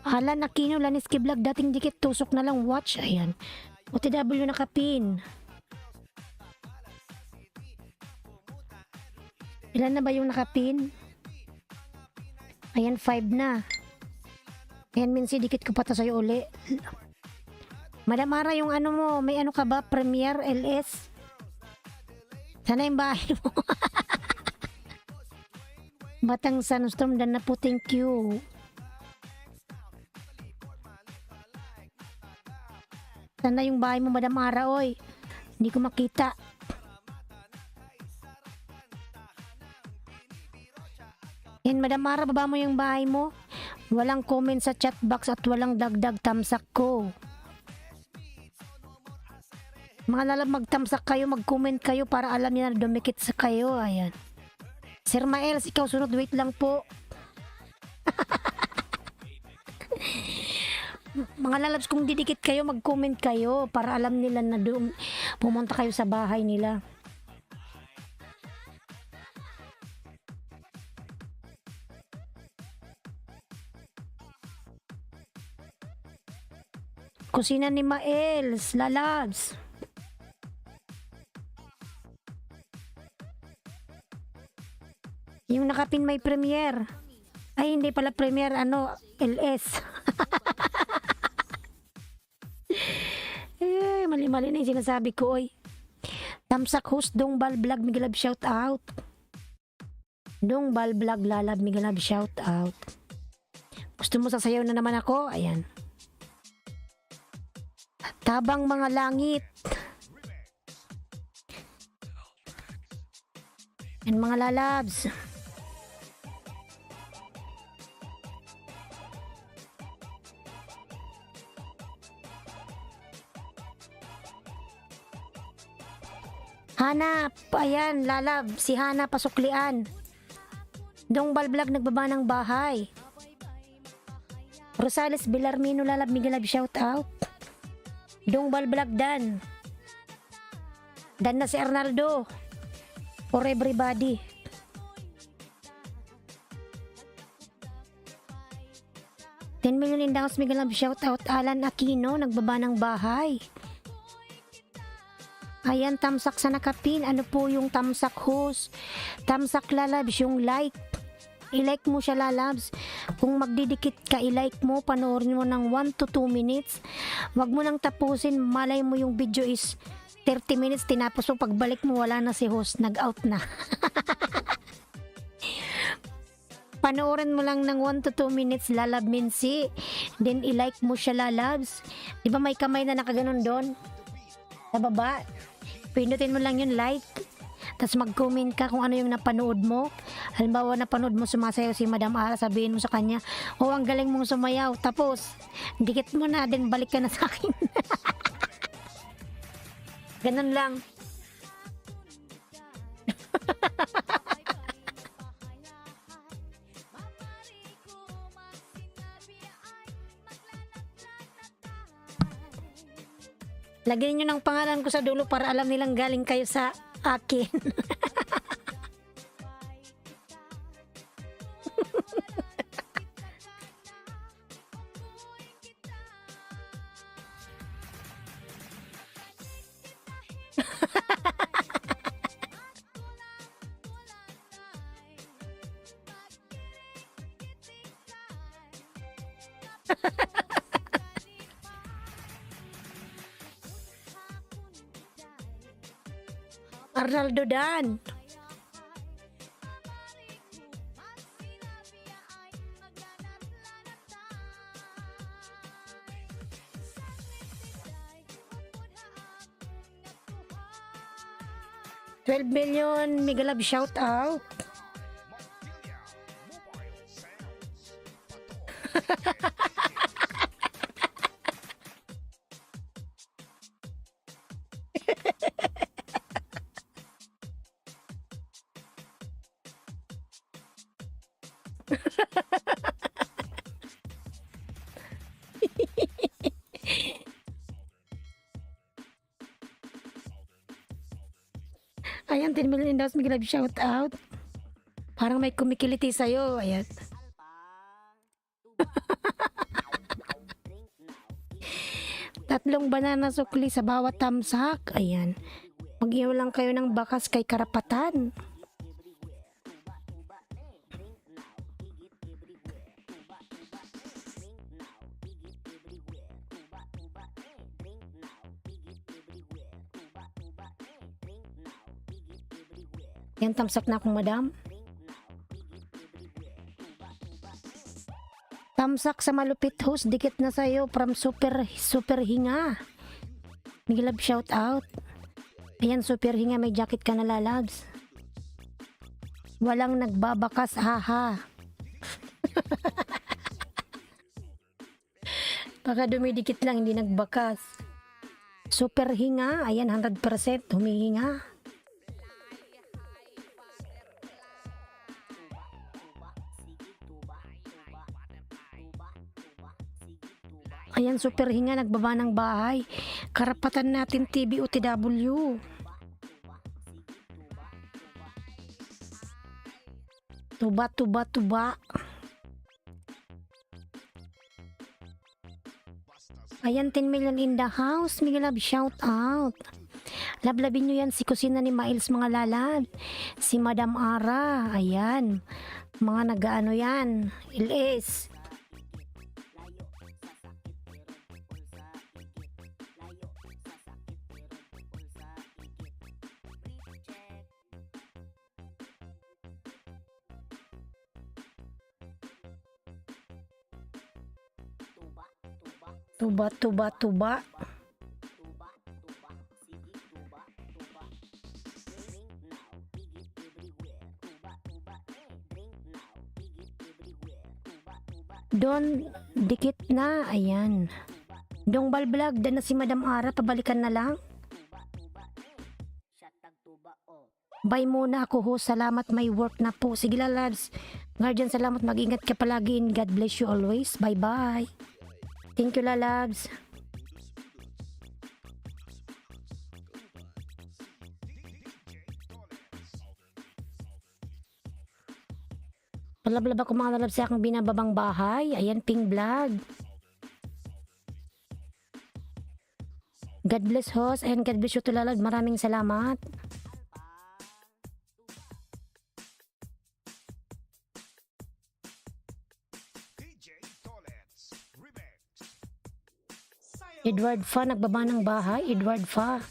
Hala, Nakino, Laniski Vlog, dating dikit, tusok na lang, watch, ayan. OTW nakapin. Ilan na ba yung nakapin? Ayan, 5 na. Ayan, Minsi, dikit ko pata sa'yo uli. Madam Ara, yung mo, may ka ba? Premier LS? Sana yung bahay mo. Batang Sunstorm, dan na po, thank you. Sana yung bahay mo, Madam Ara, oy. Hindi ko makita. Yan, Madam Ara, baba mo yung bahay mo. Walang comment sa chat box at walang dagdag tamsak ko. Mga lalab, magtamsak kayo, mag-comment kayo para alam niya na dumikit sa kayo. Ayan. Sir Maels, ikaw sunod, wait lang po. Mga lalabs, kung didikit kayo, mag-comment kayo para alam nila na doon pumunta kayo sa bahay nila. Kusina ni Maels, Lalabs. Yung nakapin may premiere. Ay, hindi pala premiere, LS. Mali-mali na yung sinasabi ko, oy. Tamsak host, Dong Bal Vlog, Migalab shout out. Dong Bal Vlog, Lalab, Migalab shout out. Gusto mo sasayaw na naman ako? Ayan. Tabang mga langit. Yan mga lalabs. Hana, ayan, Lalab, si Hana pasuklian. Dong Bal Vlog, nagbaba ng bahay. Rosales Belarmino, Lalab, Migalab, shout out. Dong Bal Vlog, Dan. Dan na si Arnaldo. For everybody. 10 million in downs, Miguel Love, shout out. Alan Aquino, nagbaba ng bahay. Ayan, tamsak sa nakapin. Ano po yung tamsak host? Tamsak lalabs, yung like. I-like mo siya lalabs. Kung magdidikit ka, i-like mo. Panoorin mo ng 1 to 2 minutes. Wag mo nang tapusin. Malay mo yung video is 30 minutes. Tinapos mo, pagbalik mo, wala na si host. Nag-out na. Panoorin mo lang ng 1 to 2 minutes, lalab minsi. Then, i-like mo siya, lalabs. Di ba may kamay na nakaganon doon? Sa baba. Pindutin mo lang yun, like. Tapos mag-comment ka kung ano yung napanood mo. Halimbawa, napanood mo sumasayaw si Madam Ara, sabihin mo sa kanya, oh, ang galing mong sumayaw. Tapos, dikit mo na, then balik ka na sa akin. Ganun lang. Lagyan nyo ng pangalan ko sa dulo para alam nilang galing kayo sa akin. Arnaldo Dan. $12 million, Miguel Love, shout out. Mobile Sounds. Ayan, 10 million daw, Miguel Love, shout out. Parang may kumikiliti sa'yo. Ayan. Tatlong banana sukli sa bawat tamsak. Ayan. Mag-iwan lang kayo ng bakas kay karapatan. Yan, tamsak na akong madam. Tamsak sa malupit host, dikit na sa'yo from super hinga. Miguel Love, shout out. Ayan, super hinga, may jacket ka na lalabs. Walang nagbabakas, haha. Baka dumidikit lang, hindi nagbakas. Super hinga, ayan, 100% humihinga. Ayan, super hinga, nagbaba ng bahay. Karapatan natin TV OTW. Tuba, tuba, tuba. Ayan, 10 million in the house. Miguel Love, shout out. Lablabin nyo yan si kusina ni Miles, mga lalab. Si Madam Ara. Ayan. Mga nagaano yan. Ilis. Tuba, tuba, tuba. Don, dikit na. Ayan. Dong balblag, dan na si Madam Ara. Pabalikan na lang. Bye muna ako ho. Salamat, may work na po. Sige lads. Guardian, salamat. Mag-ingat ka palagi. And God bless you always. Bye-bye. Thank you, lalabs. Palablab ako mga lalab sa aking binababang bahay. Ayan, Ping Vlog. God bless host and God bless you tulalad. Maraming salamat. DJ Tolets Remix. Edward Fa, nagbaba ng bahay. Edward Fa.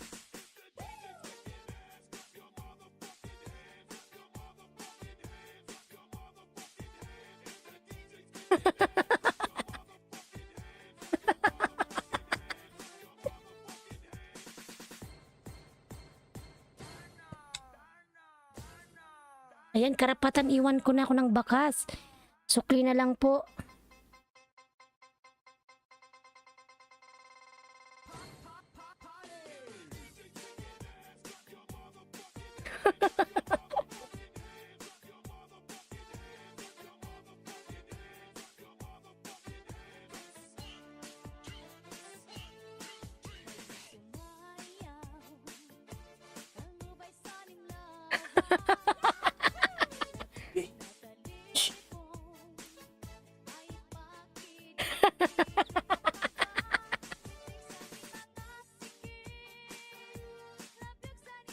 Ayan, karapatan iwan ko na ako ng bakas. Sukli na lang po.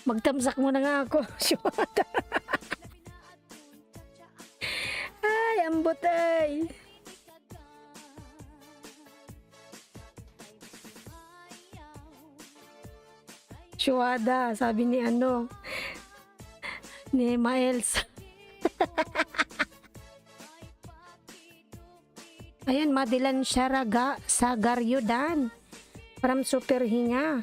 Magtamsak muna nga ako. Syuwata. Ay, ambot ay. Syuwada, sabi ni ano, ni Miles. Ayan, Madilan Sharaga sa Garyudan. From Super Hinga.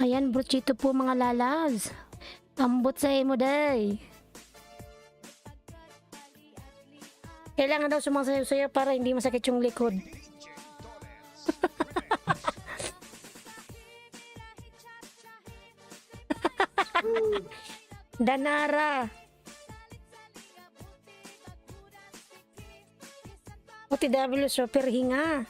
Ayan, bruchito po mga lalas. Ambot sa imo day. Kailangan daw sumasayaw-sayaw para hindi masakit yung likod. DJ Tolets Remix. Danara. OTW Super Hinga.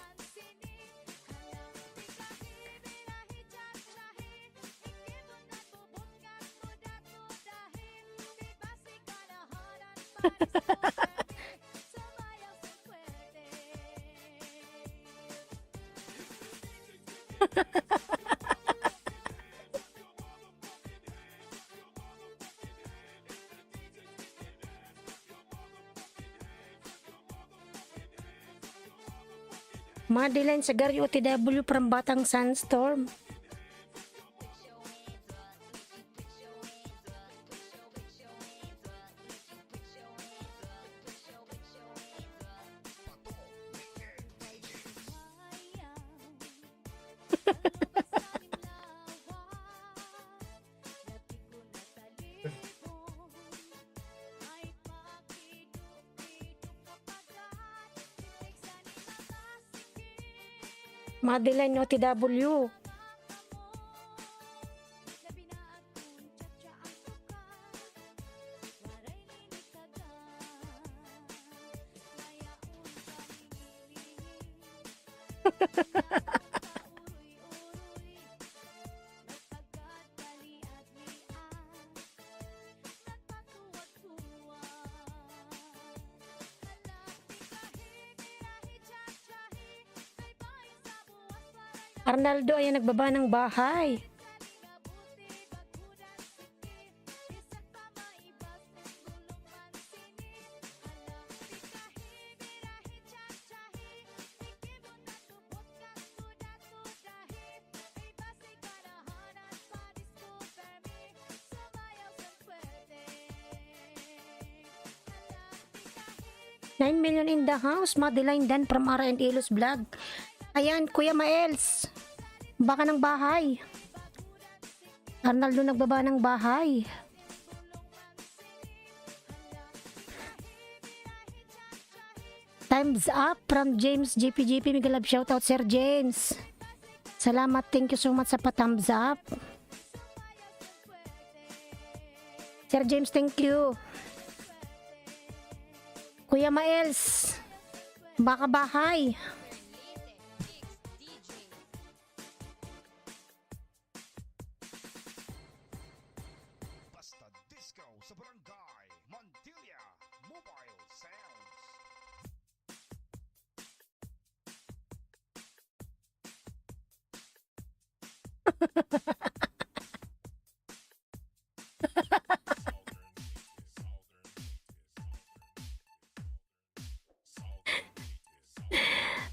Madeline Sagari OTW from Batang Sandstorm. Madeline OTW. Arnaldo ay nagbaba ng bahay. $9 million in the house. Madeline Dan from R&D Elos Vlog. Ayan, Kuya Maels. Baka ng bahay. Arnaldo nagbaba ng bahay. Time's up from James GPGP. Mega love shoutout Sir James. Salamat, thank you so much sa pa-thumbs up. Sir James, thank you. Kuya Maels, baka bahay.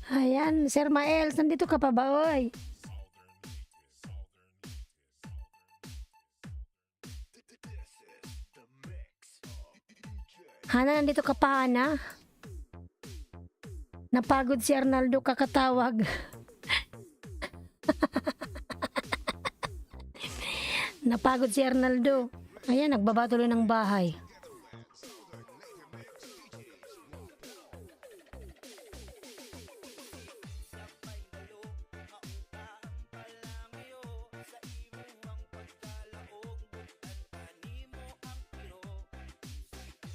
Ayan, Sir Maels, nandito ka pa ba, oy? Hana, nandito ka pa, Hana? Napagod si Arnaldo kakatawag. Napagod si Arnaldo. Ayan, nagbaba tuloy ng bahay.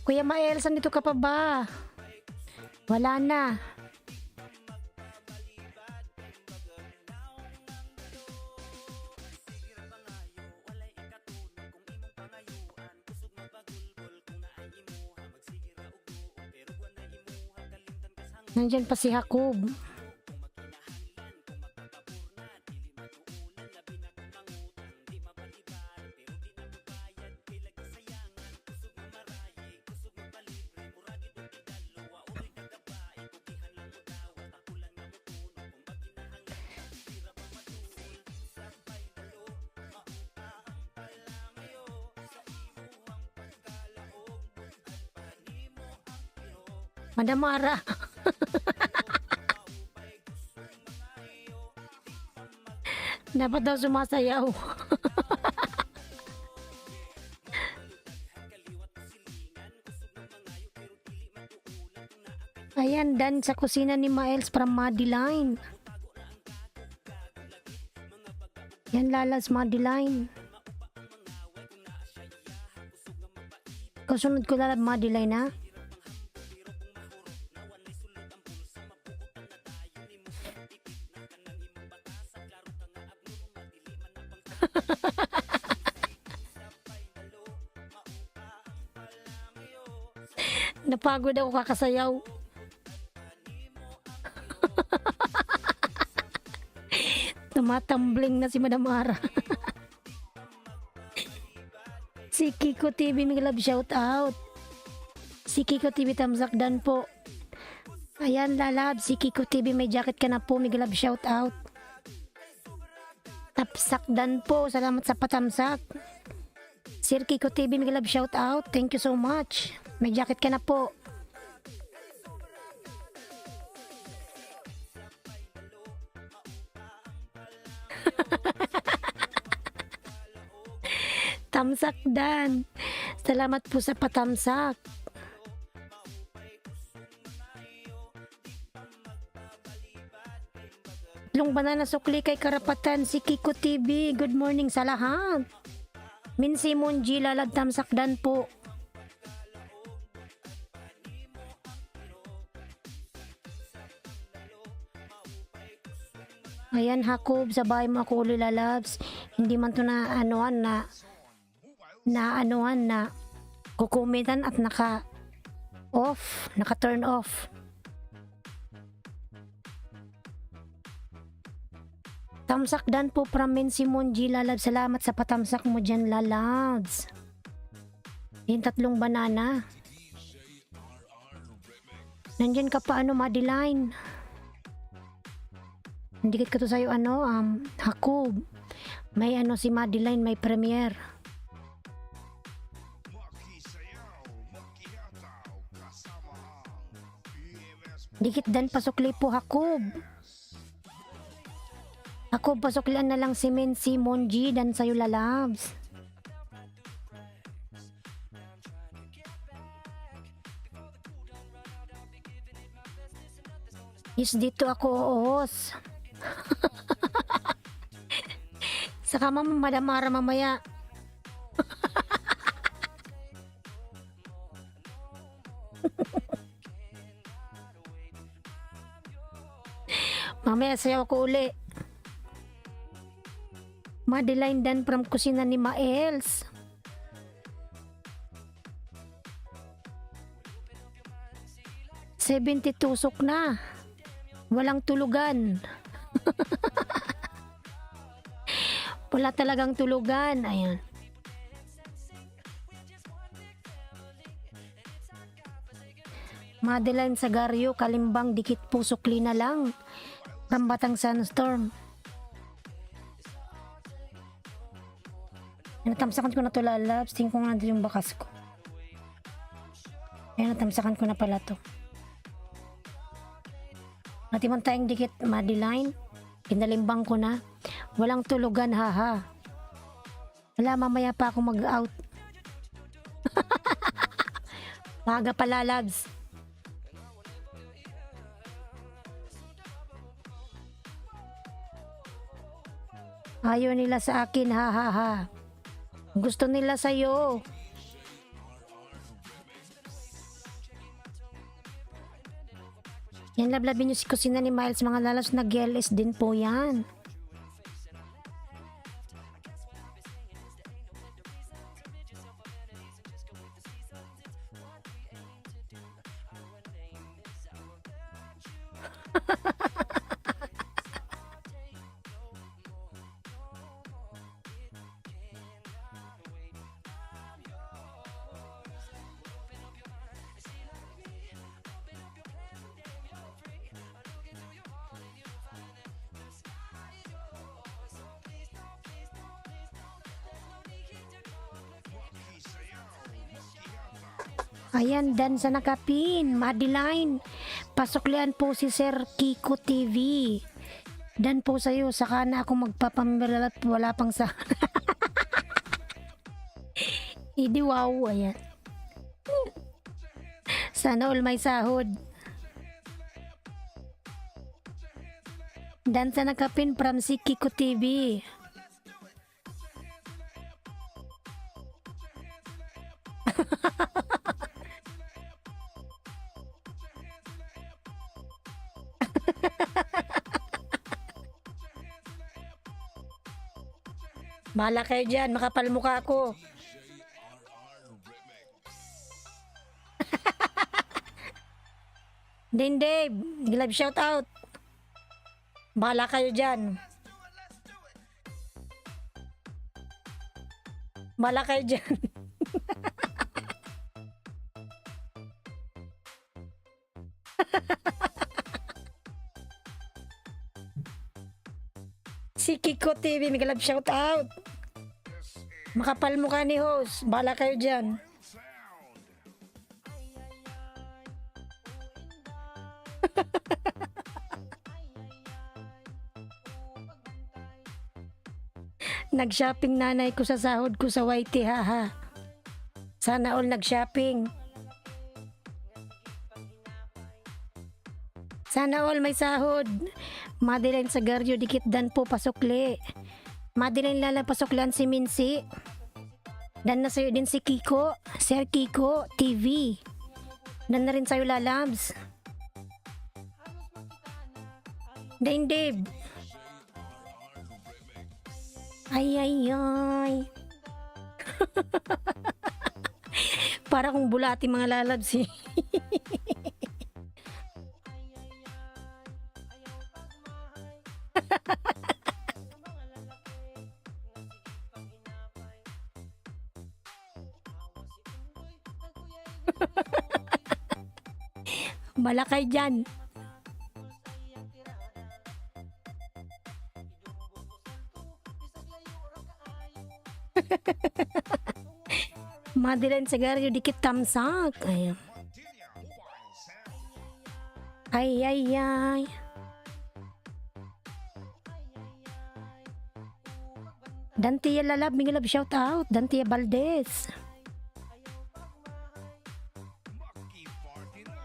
Kuya Maels, nandito ka pa ba? Wala na. Nandyan pa si Jacob. Madam Mara. Dapat daw sumasayaw. Ayan, dan sa kusina ni Maels from Madeline. Yan, lalas Madeline. Kasunod ko lalab Madeline, ha? Napagod ako kakasayaw. Tumatambling na si Madam Ara. Si Kiko TV, may love shout out. Si Kiko TV tamsak dan po. Ayan, lalab, si Kiko TV, may jacket ka na po, may love shout out. Tapsak dan po, salamat sa patamsak. Sir Kiko TV, may love shout out, thank you so much. May jacket ka na po. Tamsak dan. Salamat po sa patamsak. Long banana sukli kay karapatan si Kiko TV. Good morning sa lahat. Min Simon G lalad tamsak dan po. Ayan, Jacob, sa bahay mo ako uli lalabs. Hindi man to na anuan na kukumitan at naka turn off. Tamsak dan po from Min Simon G lalabs. Salamat sa patamsak mo dyan lalabs. Yung 3 banana. Nandyan ka pa Madeline. Dikit ka to sa'yo Jacob. May si Madeline, may premiere. Dikit dan pasukli po Jacob. Jacob, pasuklian na lang si Min Simon G dan sa'yo lalabs. Yes, dito ako oos. Saka Madam Mara mamaya. Mamaya sayaw ko uli. Madeline dan from kusina ni Maels. $70 tusok na. Walang tulugan. Wala talagang tulugan. Ayan. Madeline Sagario, Kalimbang, Dikit Puso, Klina lang. Rambatang Sunstorm. Natamsakan ko na to, lalabs. Tingin ko nga nandun yung bakas ko. Ayan, natamsakan ko na pala to. Natimang tayong dikit, Madeline. Pinalimbang ko na. Walang tulugan, haha. Wala, mamaya pa ako mag-out. Maga pala, labs. Ayaw nila sa akin, hahaha. Gusto nila sa'yo. Yan, lablabin nyo si kusina ni Miles, mga lalas na GLS din po yan. Ayan, dan sa nakapin, Madeline. Pasuklian po si Sir Kiko TV. Dan po sa'yo, saka na ako magpapamiralat, wala pang sa... Idi wow, ayan. Sana all may sahod. Dan sa nakapin from si Kiko TV. Bahala kayo dyan, makapal mukha ako. Din Dave, live shout out. Bahala kayo dyan. Bahala kayo dyan. Si Kiko TV, may love shout out. Makapal mukha ni host. Bahala kayo dyan. Nag-shopping nanay ko sa sahod ko sa YT, haha. Sana all nag-shopping. Sana all may sahod. Madeline Sagario, Dikit Dan po, pasukli. Madeline Lala, pasuklan si Mincy. Dan na sa'yo din si Kiko, Sir Kiko TV. Dan na rin sa'yo, lalabs. Dan Dave. Ay, ay, ay. Para kung bulati mga lalabs eh. Malakay dyan. Madeline Sagario, Dikit tamsak. Ayan. Ay, ay, ay. Dantia Lalab, may love shout out. Dantia Valdez. Maki Party na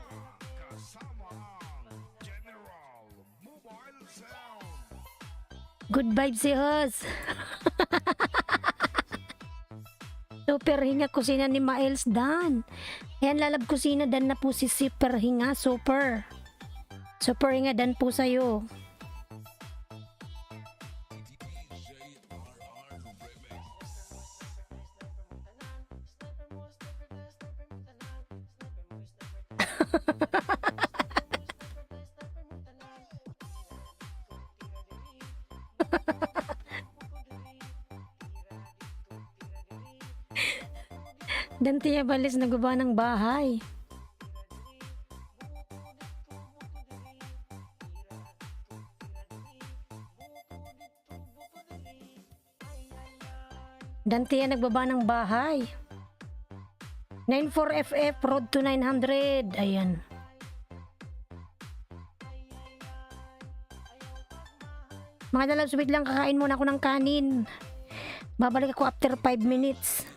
kasama ang General Mobile Sound. Good vibes si host. Super hinga kusina ni Miles Dan. Yan, lalab kusina dan na po si Super hinga. Super. Super hinga dan po sa'yo. Dante Abalis nagbaba ng bahay. Dante nagbaba ng bahay. 94FF Road to 900. Ayan. Mga dalabs, wait lang, kakain muna ako ng kanin. Babalik ako after 5 minutes.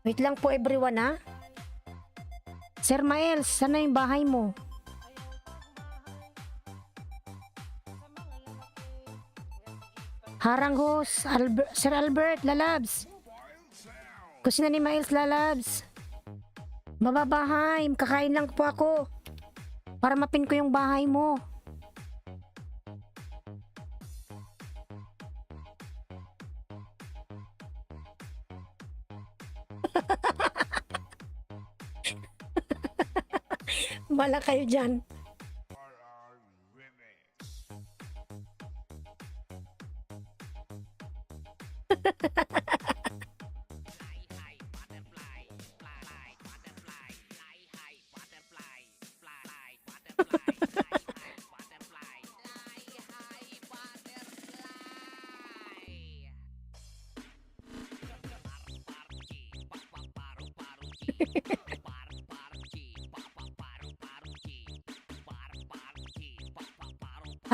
Wait lang po everyone ha. Sir Miles, sana yung bahay mo? Harang host, Sir Albert, lalabs. Kusina ni Miles, lalabs. Mababahay, kakain lang po ako. Para mapin ko yung bahay mo. Wala kayo dyan.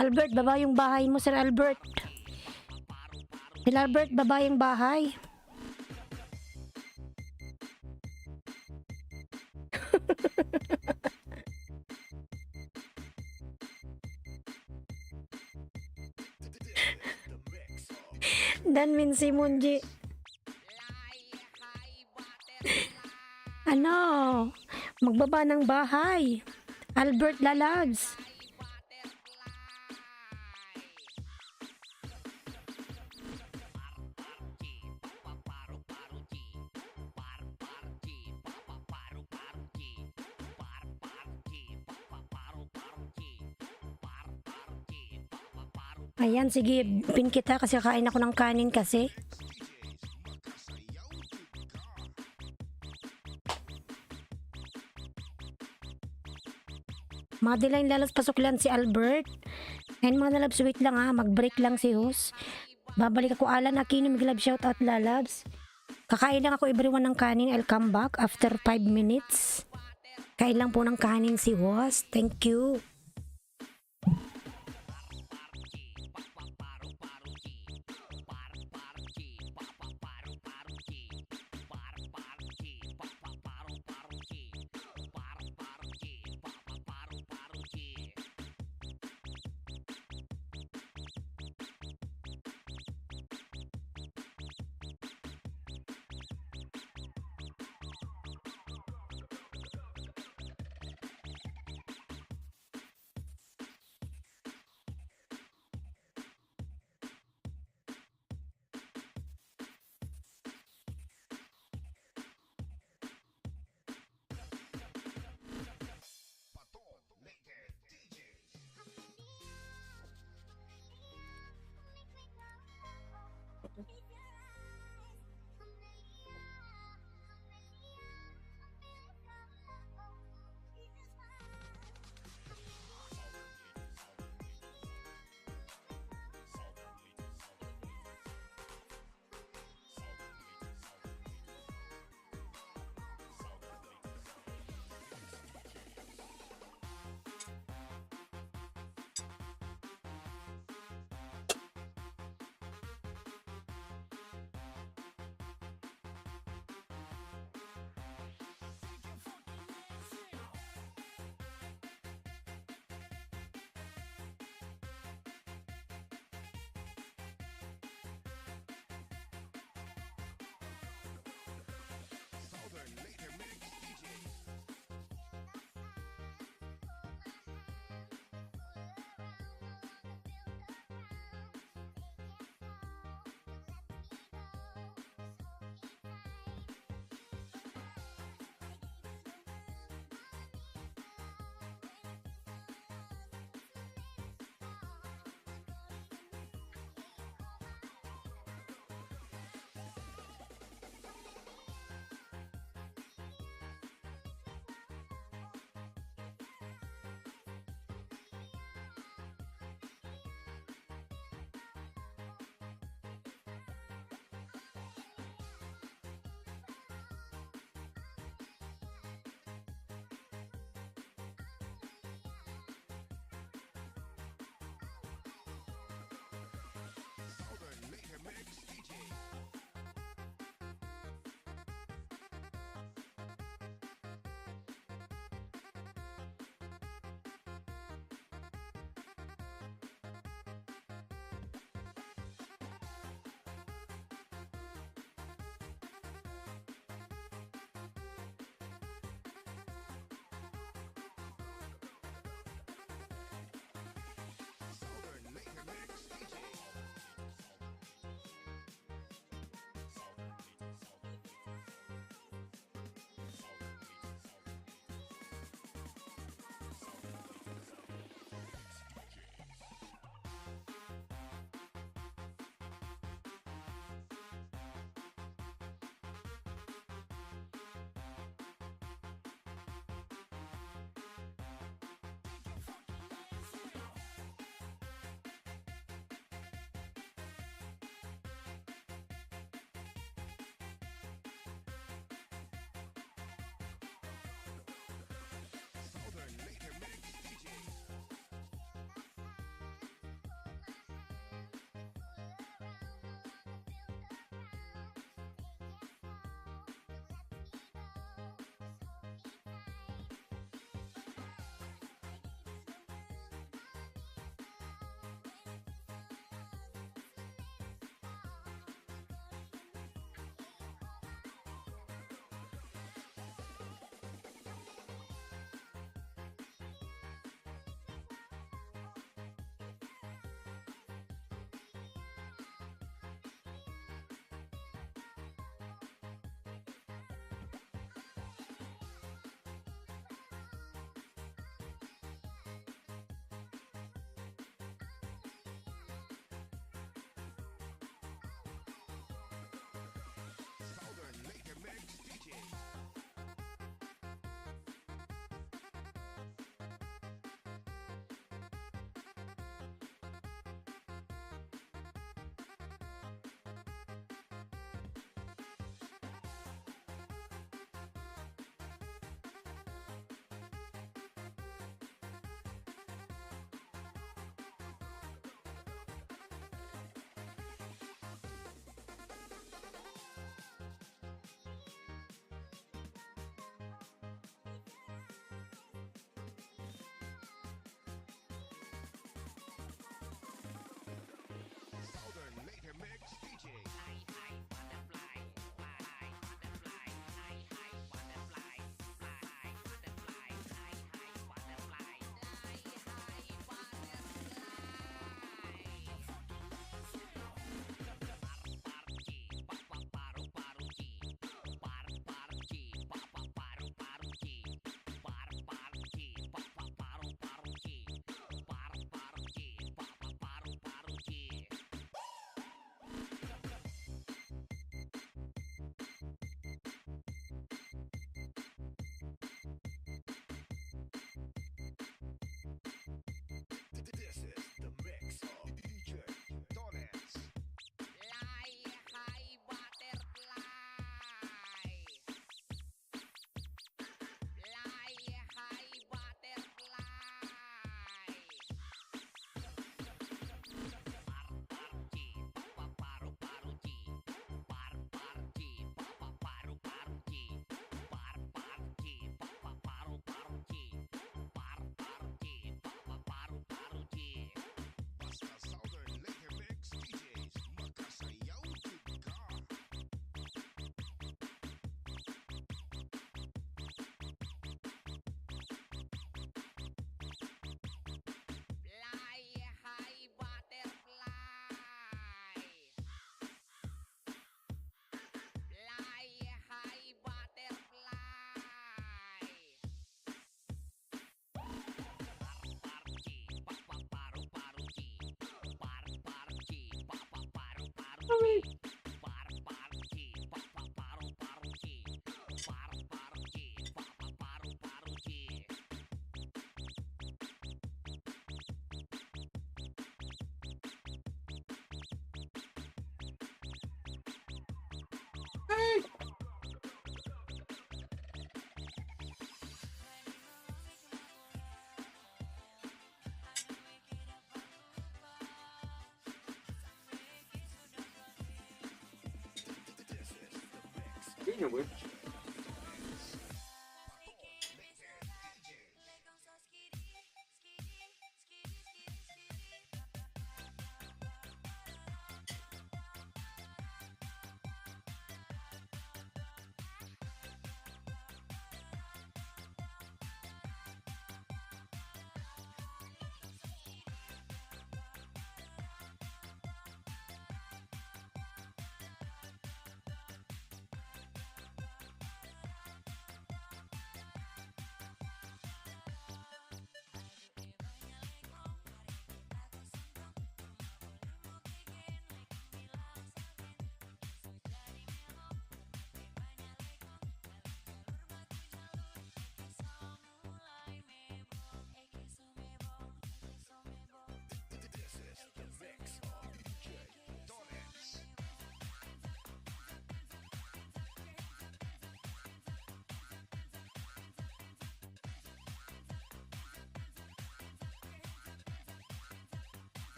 Albert, baba yung bahay mo, Sir Albert. Sir Albert, baba yung bahay. Danmin si Munji. Ano? Magbaba ng bahay. Albert lalabs. Ayan, sige, pin kita kasi kain ako ng kanin kasi. Mga dilang lalas pasok lang si Albert. And mga lalabs, wait lang ha, mag-break lang si host. Babalik ako Alan Aquino, mag-love shoutout lalabs. Kakain lang ako everyone ng kanin, I'll come back after 5 minutes. Kain lang po ng kanin si host, thank you.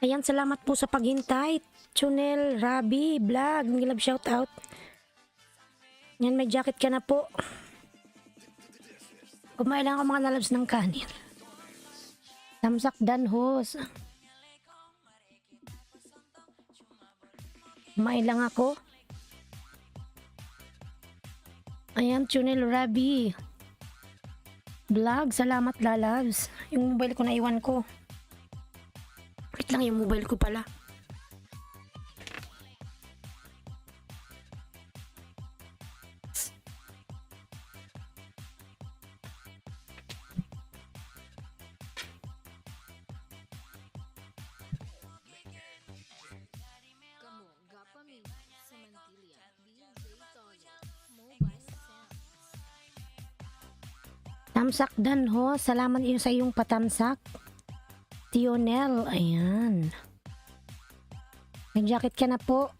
Ayan, salamat po sa paghintay. Chunel, Rabi, Vlog, nilab shout out. Yan, may jacket ka na po. Kumain lang ako mga nalabs ng kanin. Tamsak Danhos. Kumain lang ako. Ayan, Chunel, Rabi. Vlog, salamat lalabs. Yung mobile ko naiwan ko. Wait lang, yung mobile ko pala. Kamu, Gapami, Samantilla, DJ Toyo, Mobile Sound. Tamsak Danho, salamat yun sa iyong patamsak. Tionel, ayan. May jacket ka na po.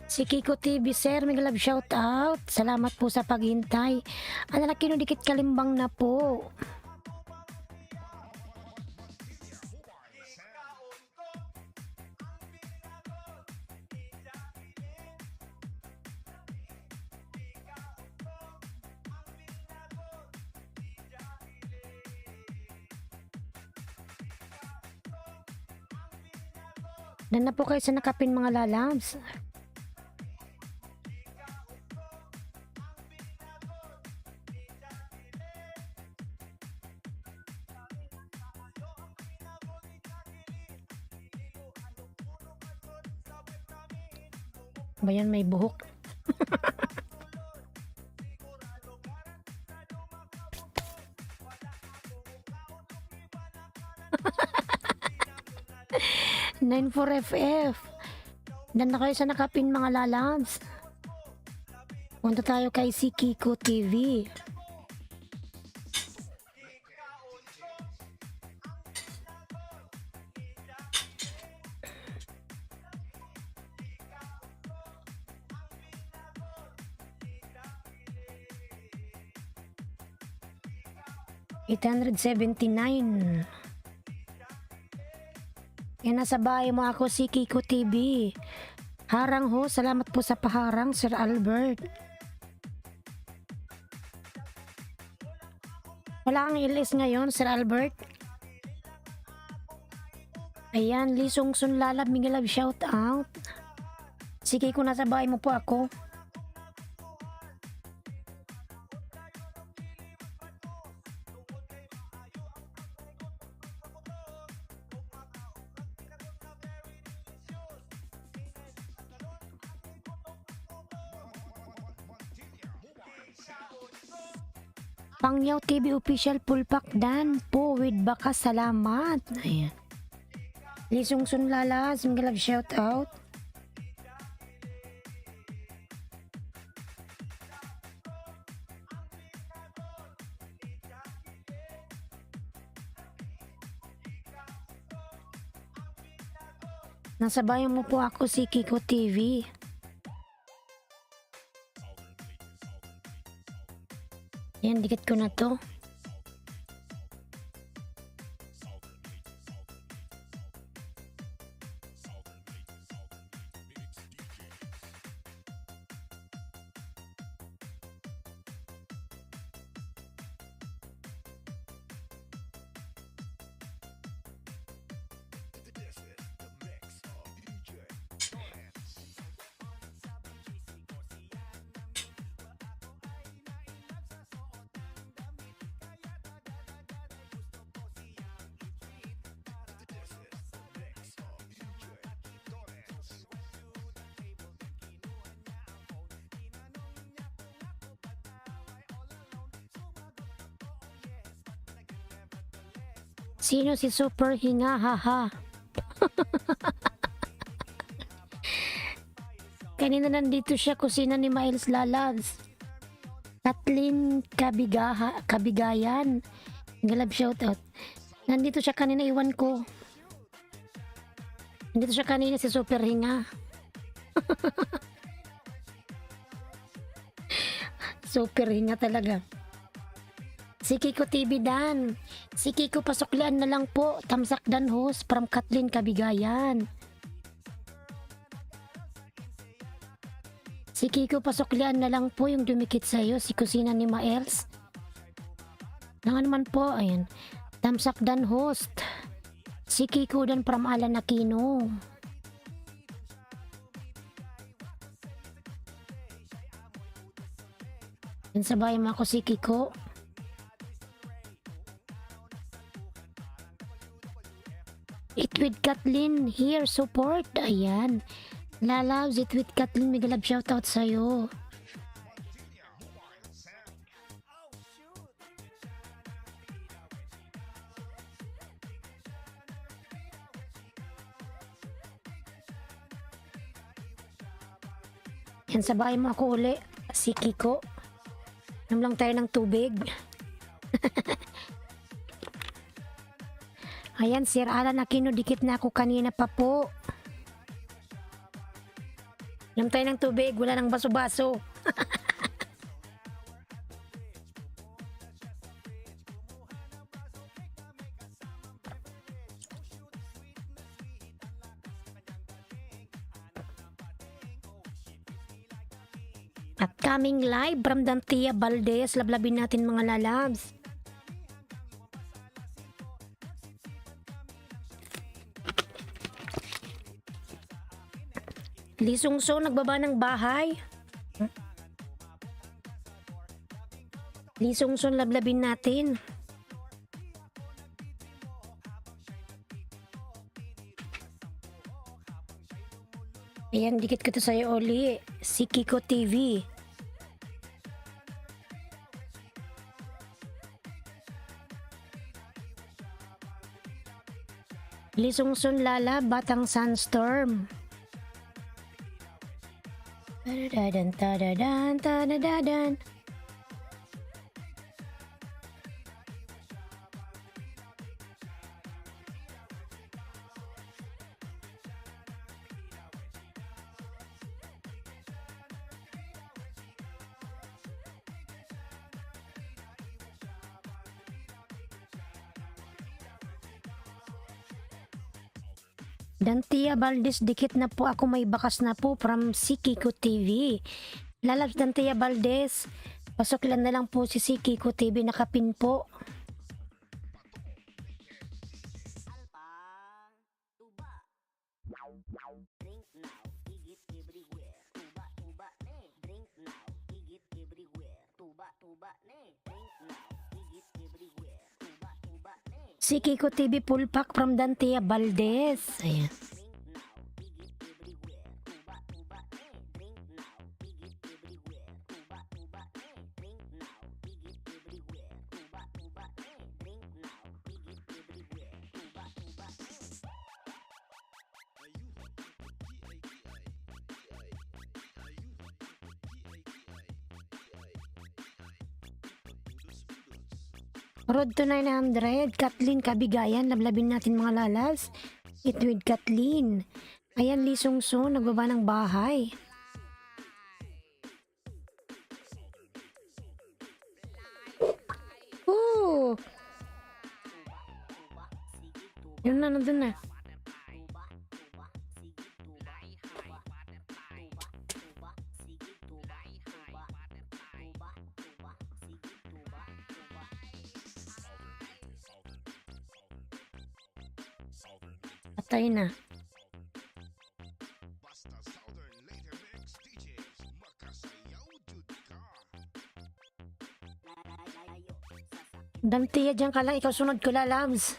Si Kiko TV, sir, may love shout out. Salamat po sa paghintay. Ano na kinudikit kalimbang na po. Dan na po kayo sa nakapin mga lalabs. Ba yan, may buhok. Nine for FF. Dan na kayo sa nakapin mga lalabs. Punta tayo kay si Kiko TV. $879. Yan, nasa bahay mo ako si Kiko TV. Harang ho, salamat po sa paharang, Sir Albert. Wala kang ilis ngayon, Sir Albert. Ayan, Lisong Sunlalab, Miguel, shout out. Sige, kung nasa bahay mo po ako. Pangyaw TV official full pack dan po with baka salamat. Ayan. Lisong Sunlalas, Miguel, shout out. Nasa bayan mo po ako si Kiko TV. Yan, dikit ko na to. Sino si Super Hinga, haha? Kanina nandito siya, kusina ni Miles Lalabs. Kathleen Kabigayan. Galab shoutout. Nandito siya kanina, iwan ko. Nandito siya kanina si Super Hinga. Super Hinga talaga. Si Kiko TV Dan. Si Kiko pasuklian na lang po. Tamsak Dan host from Kathleen Kabigayan. Si Kiko pasuklian na lang po yung dumikit sa'yo. Si kusina ni Maels. Nga naman po. Ayan. Tamsak Dan host. Si Kiko Dan from Alan Aquino. Yan sa bahay mo ako si Kiko. It with Kathleen here support. Ayan. Lalabs, it with Kathleen. Mega love shoutout sa'yo. Yan sa bahay mo ako uli. Si Kiko. Inom lang tayo ng tubig. Ayan, Sir Alan Aquino, dikit na ako kanina pa po. Inom tayo ng tubig, wala nang baso-baso. At coming live from Dantia Valdez, lablabin natin mga lalabs. Lisungso, nagbaba ng bahay. Lisungso, lablabin natin. Ayan, dikit ko to sa'yo uli. Si Kiko TV. Lisungsun Lala, Batang Sandstorm. Tadadadan, tadadan, tadadadan. Dantia Valdez, dikit na po ako, may bakas na po from Sikiko TV. Lalabs Dantia Valdez, pasok lang na lang po si Sikiko TV, nakapin po. Sikiko TV full pack from Dantia Valdez. Ayan. Road to 900, Kathleen Kabigayan, lablabin natin mga lalas. Eat with Kathleen. Ayan, Lisungso, nagbaba ng bahay. Ooh! Yun na, nandun na. Patay na. Basta Southern Later Mix DJs, makasayaw jud ka. Dantia dyan ka lang, ikaw sunod ko lalabs.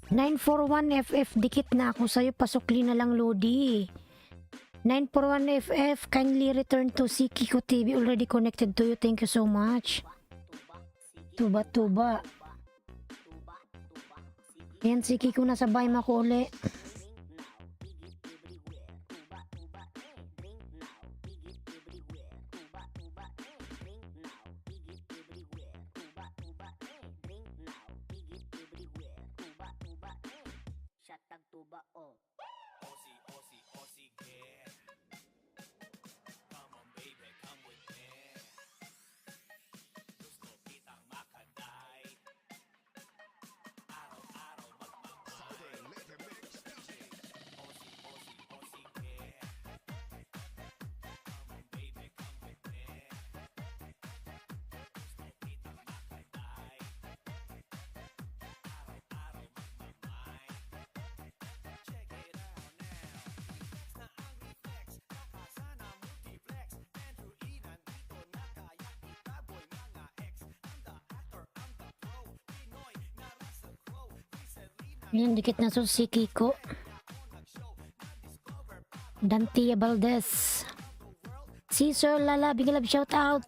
"941FF, dikit na ako sa'yo, pasukli na lang Lodi." 941FF, kindly return to Sikiko TV, already connected to you, thank you so much. Tuba. Ayan, Sikiko, nasa bahay mo ako uli. Southern Later Mix DJs. Ayan, dikit na so Sikiko. Dantia Valdez. Caesar Lala, big love shout out.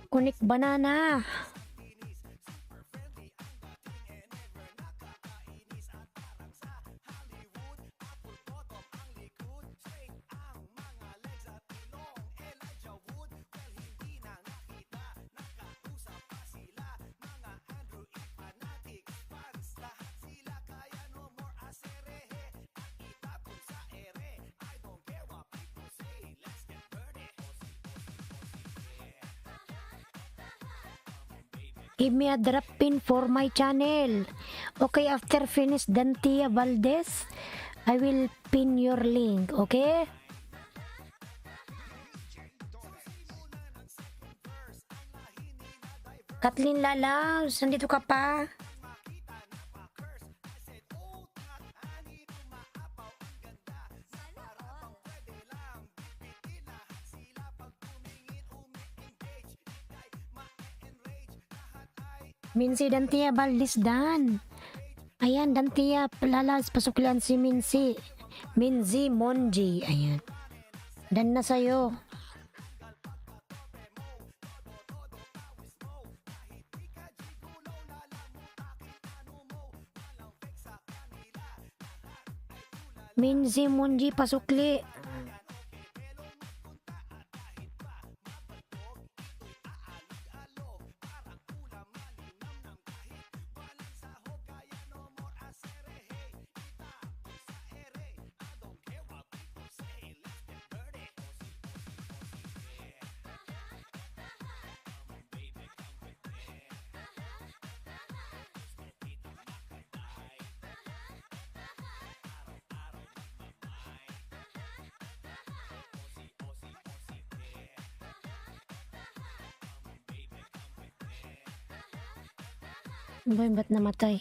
Kunik Banana. Give me a drop pin for my channel. Okay, after finish Dantia Valdez, I will pin your link, okay? Kathleen Lala, nandito ka pa? Minsi Dantia Valdez Dan. Ayan, Dantia Lalas, pasuklan si Minsi. Minzi Monji. Ayan. Dan na sa'yo. Minzi Monji pasukli. Boy, ba't namatay?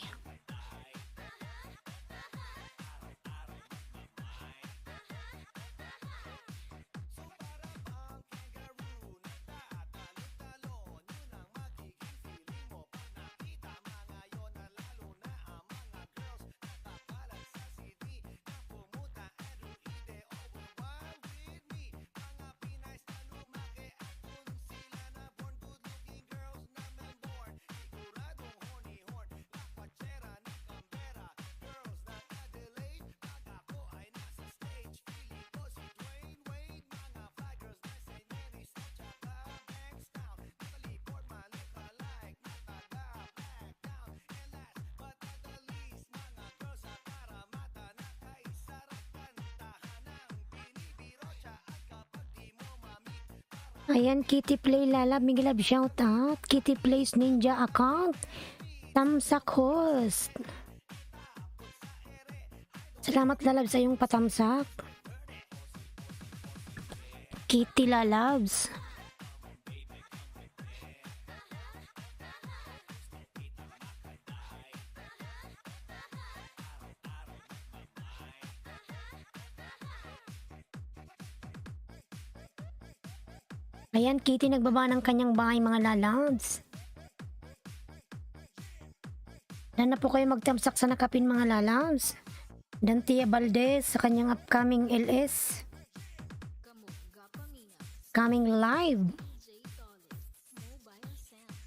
Ayan, Kitty Play Lalab, Miguel shout out. Kitty Plays Ninja account. Tamsak host. Salamat Lalab sa iyong patamsak. Kitty Lalabs. Ayan, Kitty nagbaba ng kanyang bahay mga lalabs. Na po kayo magtamsak sa nakapin mga lalabs. Dantia Valdez sa kanyang upcoming LS. Kamu Gapamina Coming live. DJ Toles Mobile Sound.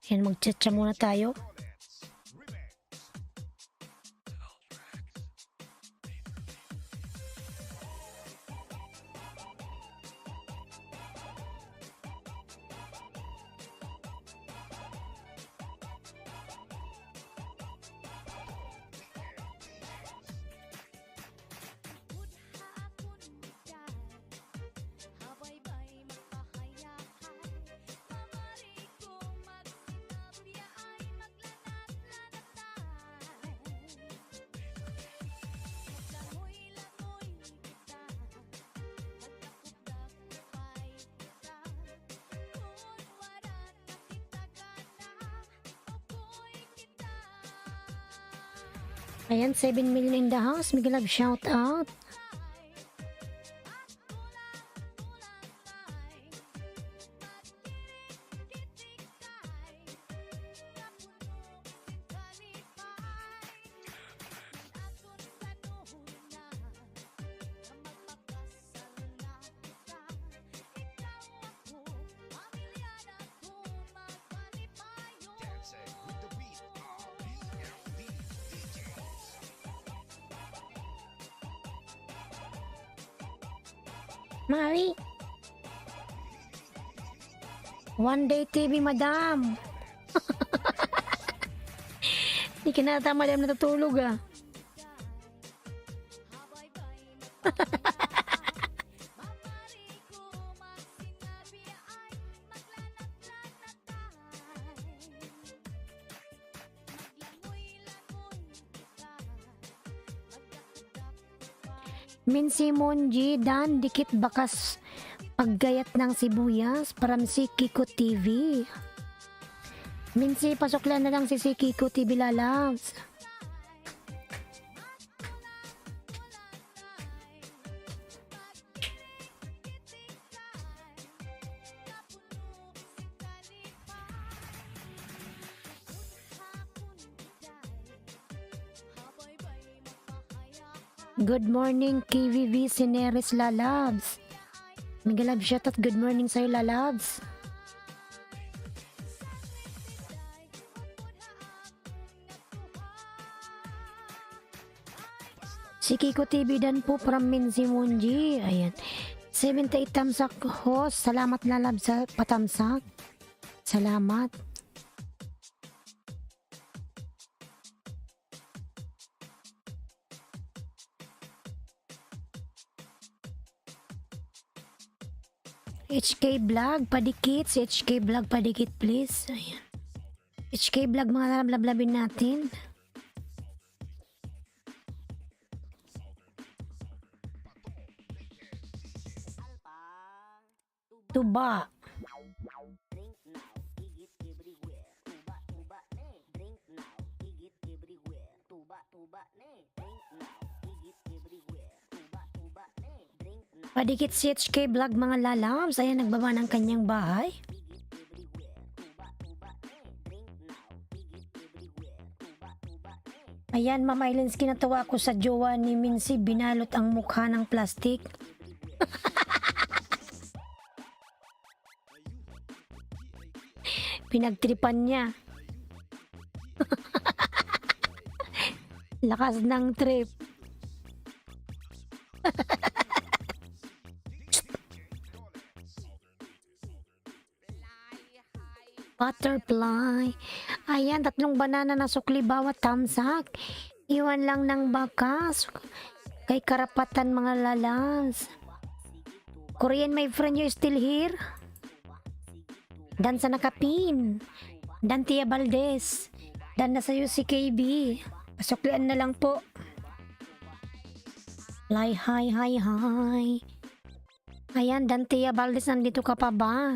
Yan, mag-chat muna tayo. Ayan, 7 million in the house. Miguel Love, shout out. Dancing with the beat of BLD DJs. Mari. One Day TV, madam. Hindi ka nata, madam, natutulog ah. Minsi Monji Dan dikit bakas paggayat ng sibuyas para si Kiko TV. Minsi, pasoklan na lang si Kiko TV Lalabs. Good morning, KVV Sineris Lalabs. Mega love shout at good morning sa'yo, Lalabs. Si Kiko TV dan po from Minsi Munji. Ayan. 78 tamsak host. Salamat Lalabs sa patamsak. Salamat. HK Vlog, padikit. Si HK Vlog, padikit please. Ayan. HK Vlog, mga lablabin natin. Tuba. Padikit si HK Vlog mga lalabs. Ayan, nagbaba ng kanyang bahay. Ayan, Ma'am Aileen, kinatawa ko sa jowa ni Minsi. Binalot ang mukha ng plastic. Pinagtripan niya. Lakas ng trip. Butterfly. Ayan, 3 banana na sukli bawat tamsak. Iwan lang ng bakas. Kay karapatan mga lalabs. Korean, my friend, you still here? Dan sa nakapin. Dan Tia Valdez. Dan na sa'yo si KB. Pasuklian na lang po. Hi, hi, hi, hi. Ayan, Dan Tia Valdez, nandito ka pa ba?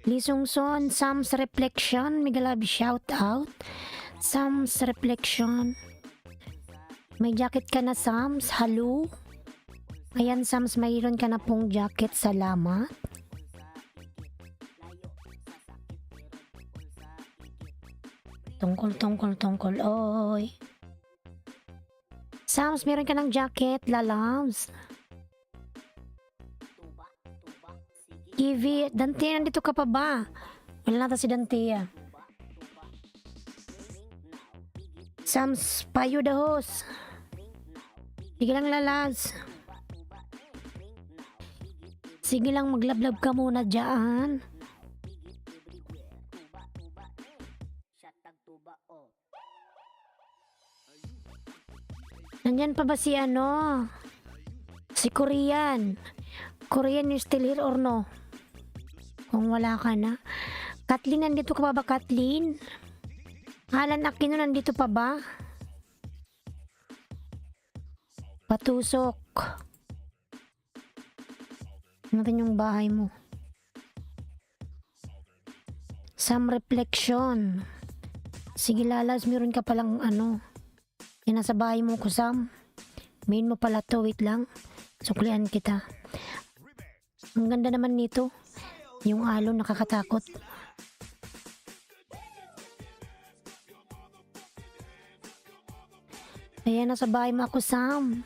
Lisungson, Sam's Reflection. Mega love shout out. Sam's Reflection. May jacket ka na, Sams? Hello? Ayan, Sams, mayroon ka na pong jacket. Salamat. Tungkol, oy. Sams, meron ka ng jacket, lalabs. Kiwi, Dantia, nandito ka pa ba? Wala nata si Dantia. Sams, payo the host. Sige lang, lalabs. Sige lang, maglablab ka muna dyan. Nandyan pa ba si ano? Si Korean. Korean, you still here or no? Kung wala ka na. Kathleen, nandito ka pa ba, Kathleen? Alan Aquino, nandito pa ba? Patusok. Natin yung bahay mo. Some reflection. Sige, lalas, meron ka palang ano. Yan nasa bahay mo ko, Sam. Main mo pala to, wait lang. Suklian kita. Ang ganda naman nito. Yung alon, nakakatakot. Ayan, nasa bahay mo ako, Sam.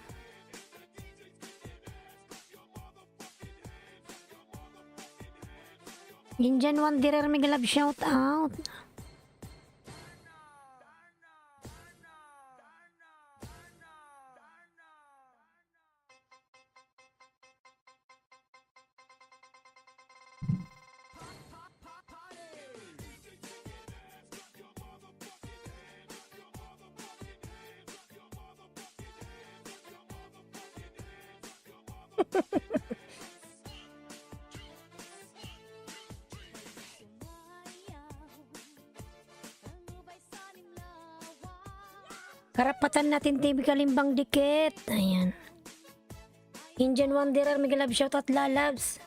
Indian Wanderer, mega love shout out. Karapatan natin TV Kalimbang dikit. Ayan. Indian Wanderer, mega love shout out, lalabs.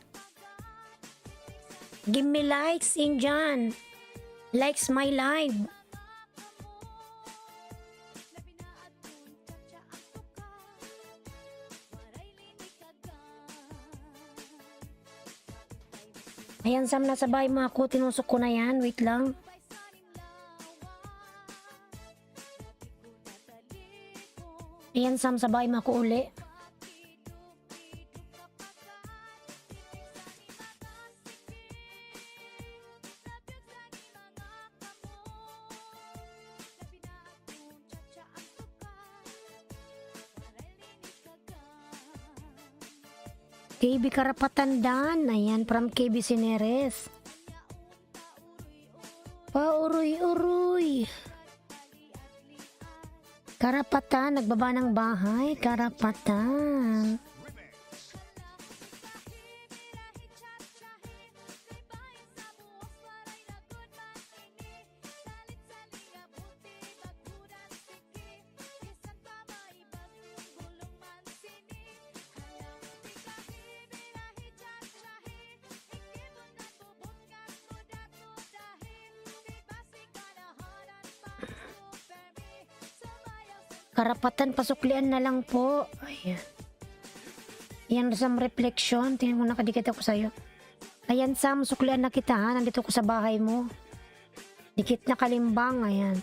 Give me likes, Injan. Likes my live. Ayan, Sam, nasa bahay mo ako. Tinusok ko na yan. Wait lang. Ayan, Sam, sa bahay mo ako uli. KB Karapatan Dan. Ayan, from KB Sineres. Pauruy-uruy. Karapatan, nagbaba ng bahay. Karapatan. Karapatan, pasuklian na lang po. Ayan. Yan, Sam, reflection. Tingnan mo, nakadikit ako sa'yo. Ayan, Sam, suklian na kita, ha? Nandito ko sa bahay mo. Dikit na kalimbang, ayan.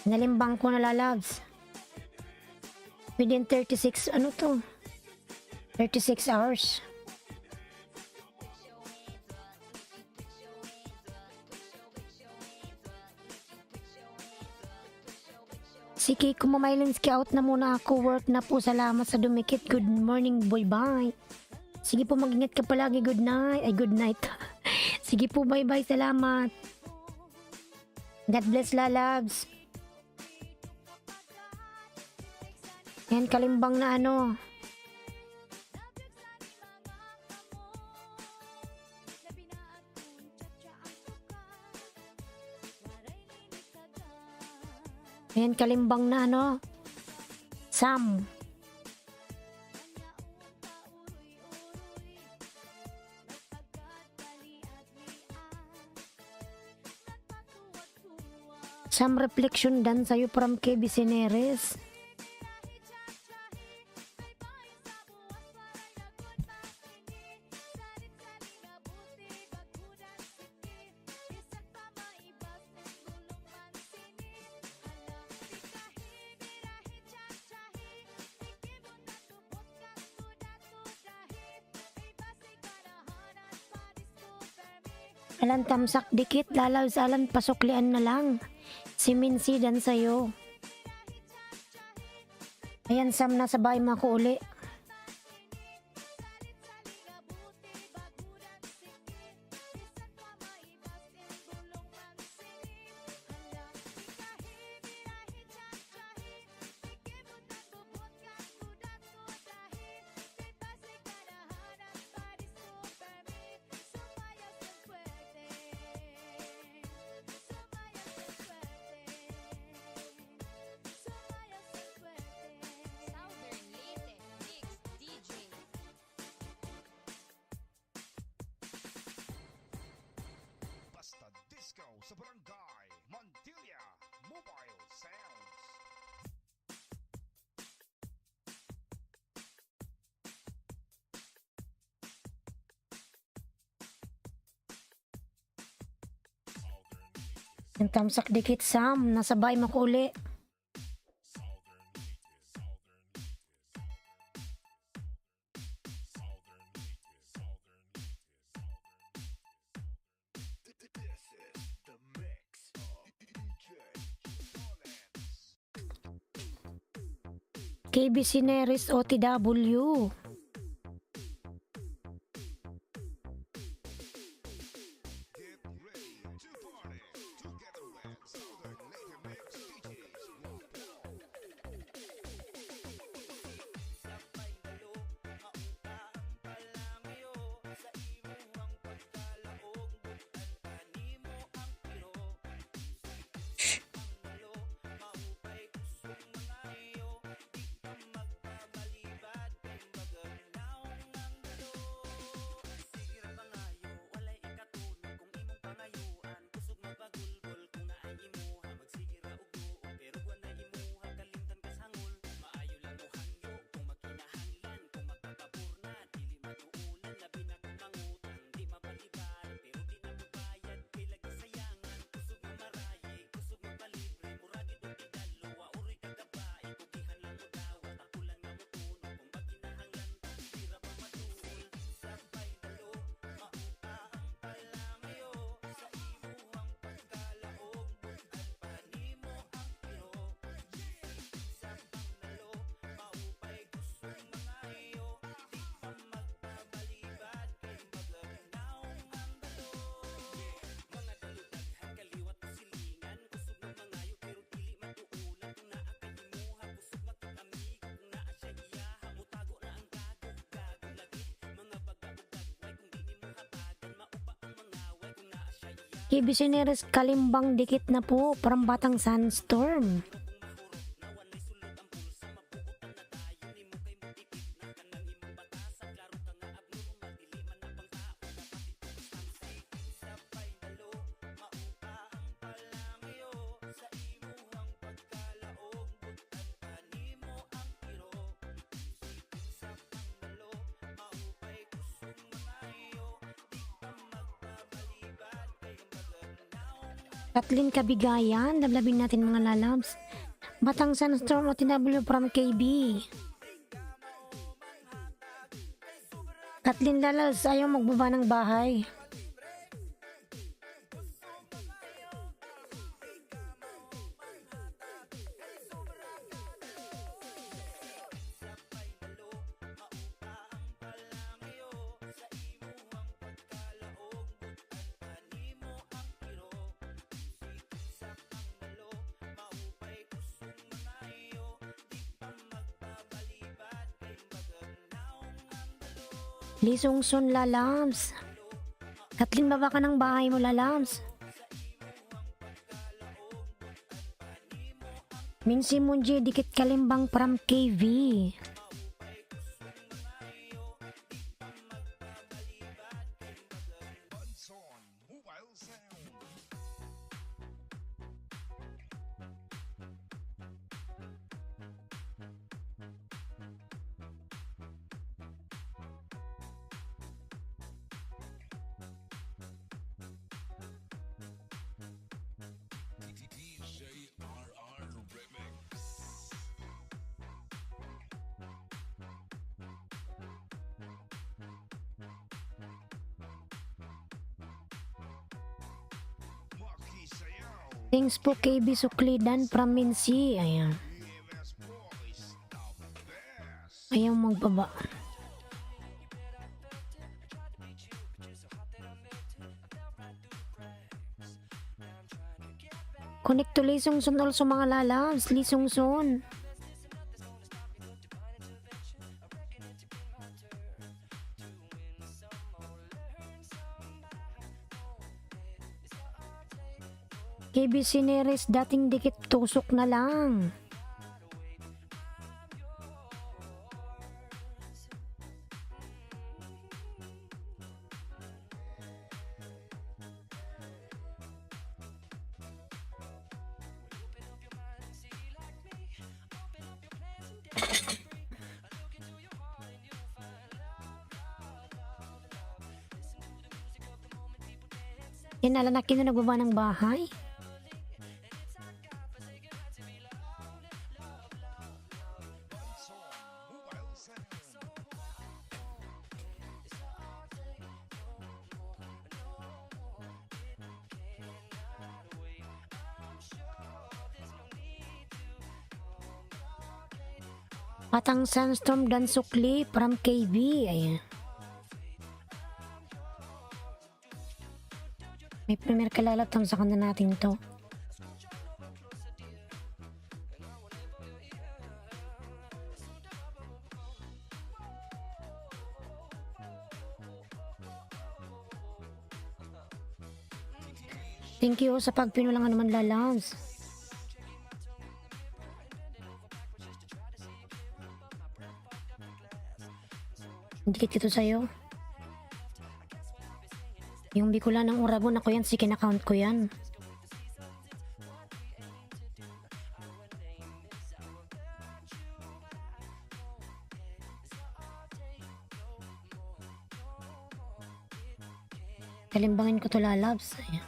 Nalimbang ko na, lalabs. Within 36, ano to? 36 hours. Sige, kumamailinsky out na muna ako. Work na po. Salamat sa dumikit. Good morning, boy. Bye. Sige po, mag-ingat ka palagi. Good night. Ay, good night. Sige po, bye-bye. Salamat. God bless, lalabs. Yan, kalimbang na ano. Ayan, kalimbang na ano. Sam. Sam, reflection dan sa'yo from KB Sineres. Alan, tamsak dikit, lalaw sa alan, pasuklian na lang. Si Mincy dan sa'yo. Ayan, Sam, nasa bahay mo ako uli. Southern Leyte Mix DJ. Basta Disco sa Barangay Montilla Mobile Sounds. Yung tamsak dikit, Sam, nasa bahay mo ako uli. KB Sineres OTW. Get ready to party together with Southern Leyte Mix DJs. Ibisineres Kalimbang dikit na po from Batang Sandstorm. Kathleen Kabigayan, lablabin natin mga lalabs. Batang Sandstorm o TW from KB. Kathleen Lalabs, ayaw magbaba ng bahay. Lisongson Lalabs. Kathleen, baba ka ng bahay mo Lalabs. Minsi Munji, dikit Kalimbang from KV. Bunson Mobile Sound. DJ RR Remix. Maki Sayaw. Thanks po KB Suklidan from Minsi. Ayan. EMS Boys, the best. Ayaw magbaba. Connect to Lisongson also mga lalabs. Lisongson. KB Sineres, dating dikit tusok na lang. Yan, nalalaki na nagbaba ng bahay. Bunson Mobile Sound. Batang Sandstorm dan Sukli from KB. Ayan. May premier kalalatang sa kanya natin to. Thank you sa pagpinulangan naman lalabs. Dikit ito sa'yo. Yung Bicolan ng Uragon, ako yan, second account ko yan. Kalimbangin ko to lalabs. Ayan.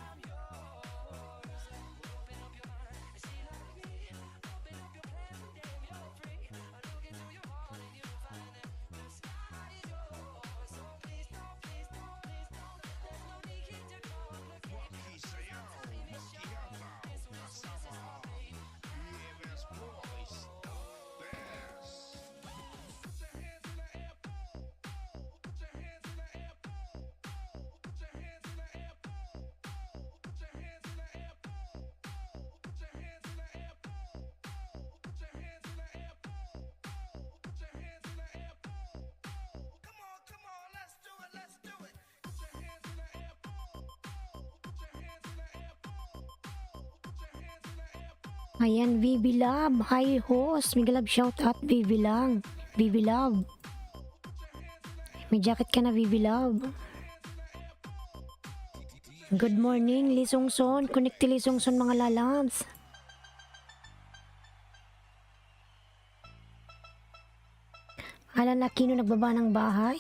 Maki Sayaw. Maki Hataw. Kasama EMS Boys, the best. Put your hands in the air, put your hands in the air, put your hands in the air, Ayan, Vivi Love. Hi, host. Mega love shout out, Vivi lang. Vivi Love. May jacket ka na, Vivi Love. Good morning, Lisongson. Connect to Lisongson, mga lalabs. Alan Aquino nagbaba ng bahay.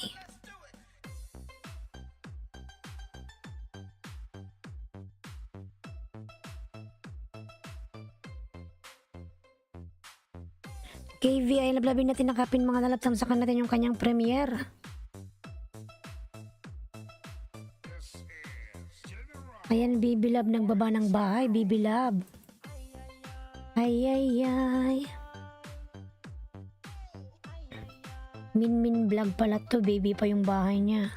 KV ay lablabin natin nakapin mga lalab, tamsakan natin yung kanyang premiere. Ayan, Bibi Love nagbaba ng bahay, Bibi Love. Ay ay ay. Min vlog pala to, baby pa yung bahay niya.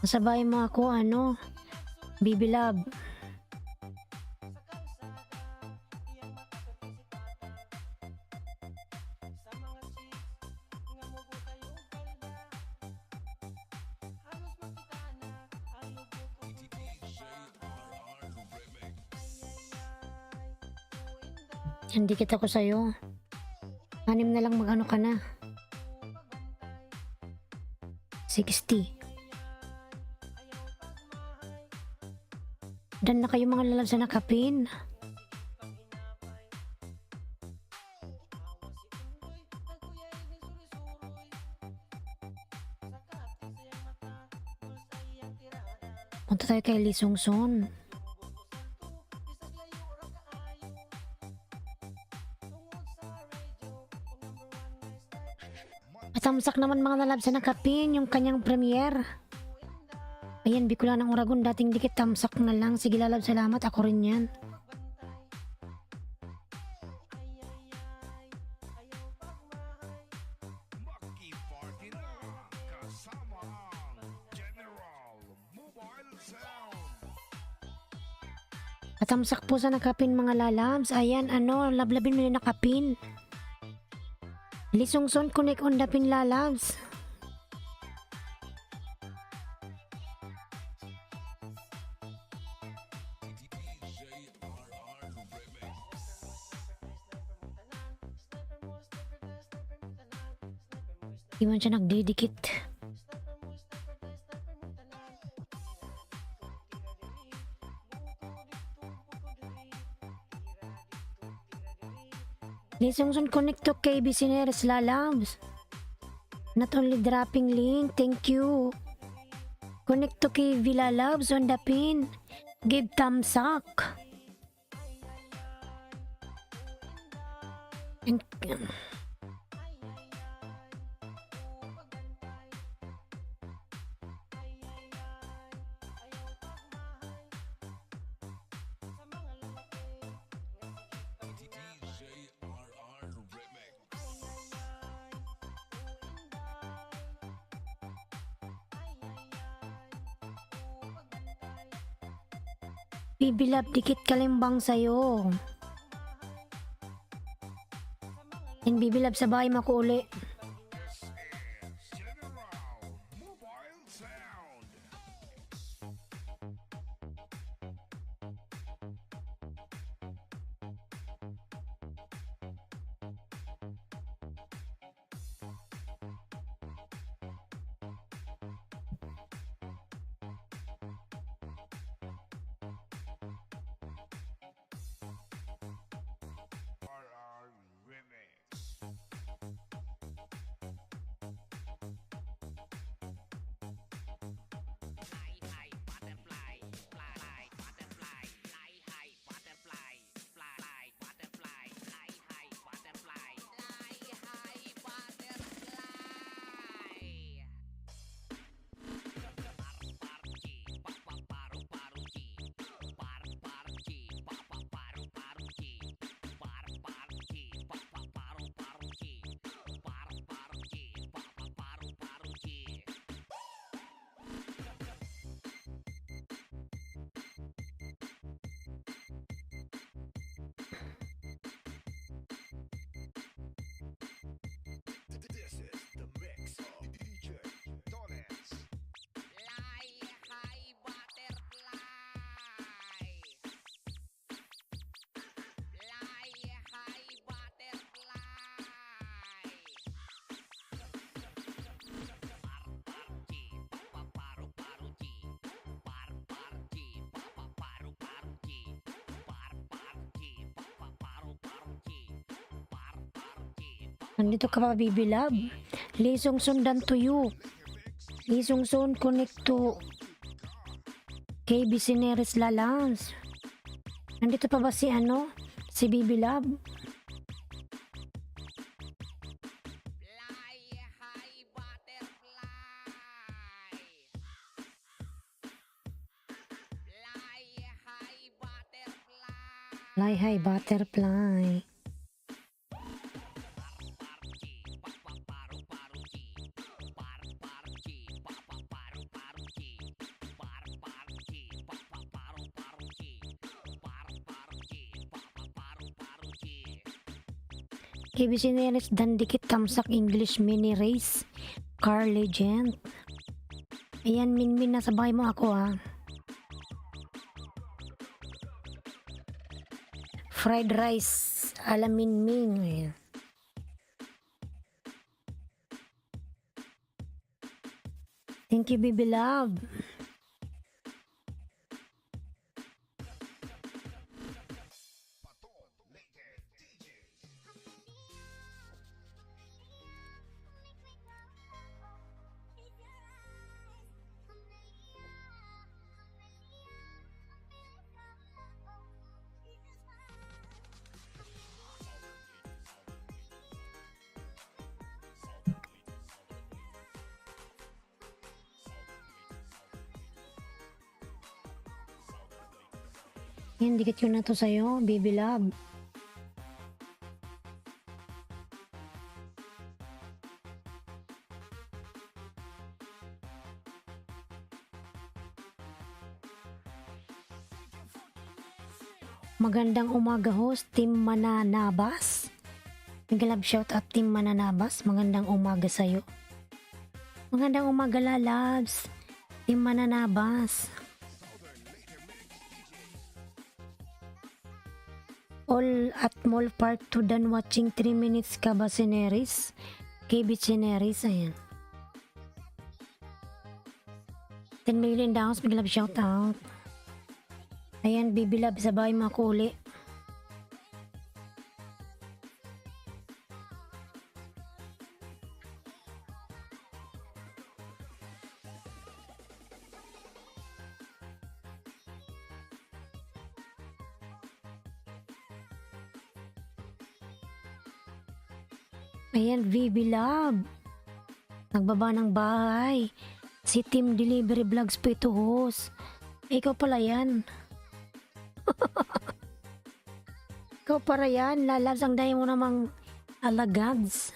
Sabay mo ako, ano, Bibi Love. Hindi kita ko sa'yo. 6 na lang magano ka na. 60. Dan na kayo mga lalab sa nakapin. Punta tayo kay Lisongson. Patamsak naman mga lalab sa nakapin yung kanyang premiere. Ayan, Bicolan ng Uragon, dating dikit, tamsak na lang. Sige lalab, salamat, ako rin yan. Makiparty na kasama ang General Mobile Sound. Patamsak po sa nakapin mga lalabs. Ayan, ano, lablabin mo yung nakapin. Lisongson, connect on the pin lalabs. Di man siya nagdidikit. Lisongson, connect to KBC Neres lalabs. Not only dropping link, thank you. Connect to KV lalabs on the pin. Give thumbs up. And, Bibilab, dikit kalimbang sa'yo. And Bibilab, sa bahay mo ko uli. General Mobile Sound. RR Remix. Nandito ka pa, Bibi Love. Lisong sundan to you. Lisong son connect to KB Cineres Lalans. Nandito pa ba si ano? Si Bibi Love? Fly high butterfly. Fly high butterfly. Fly high butterfly. KB Cineres dan dikit tamsak English mini race. Car legend. Ayan, Minmin, nasa bahay mo ako ah. Fried rice ala Minmin. Ayan. Thank you, Bibi Love. Yan, dikit yun na to sa'yo, Bibi Love. Magandang umaga, host, Team Mananabas. Nag-love shout out, Team Mananabas. Magandang umaga sa'yo. Magandang umaga, lalabs. Team Mananabas. All at Mall Part 2 done watching 3 minutes ka ba, Cineris? KB Cineris, ayan. 10 million downs, big love shout out. Ayan, Bibi Love, sabay mo ako uli. Ayan, Bibi Love. Nagbaba ng bahay. Si Team Delivery Vlogs po ito, host. Ikaw pala yan. Ikaw para yan, lalabs ang dahil mo namang alagads.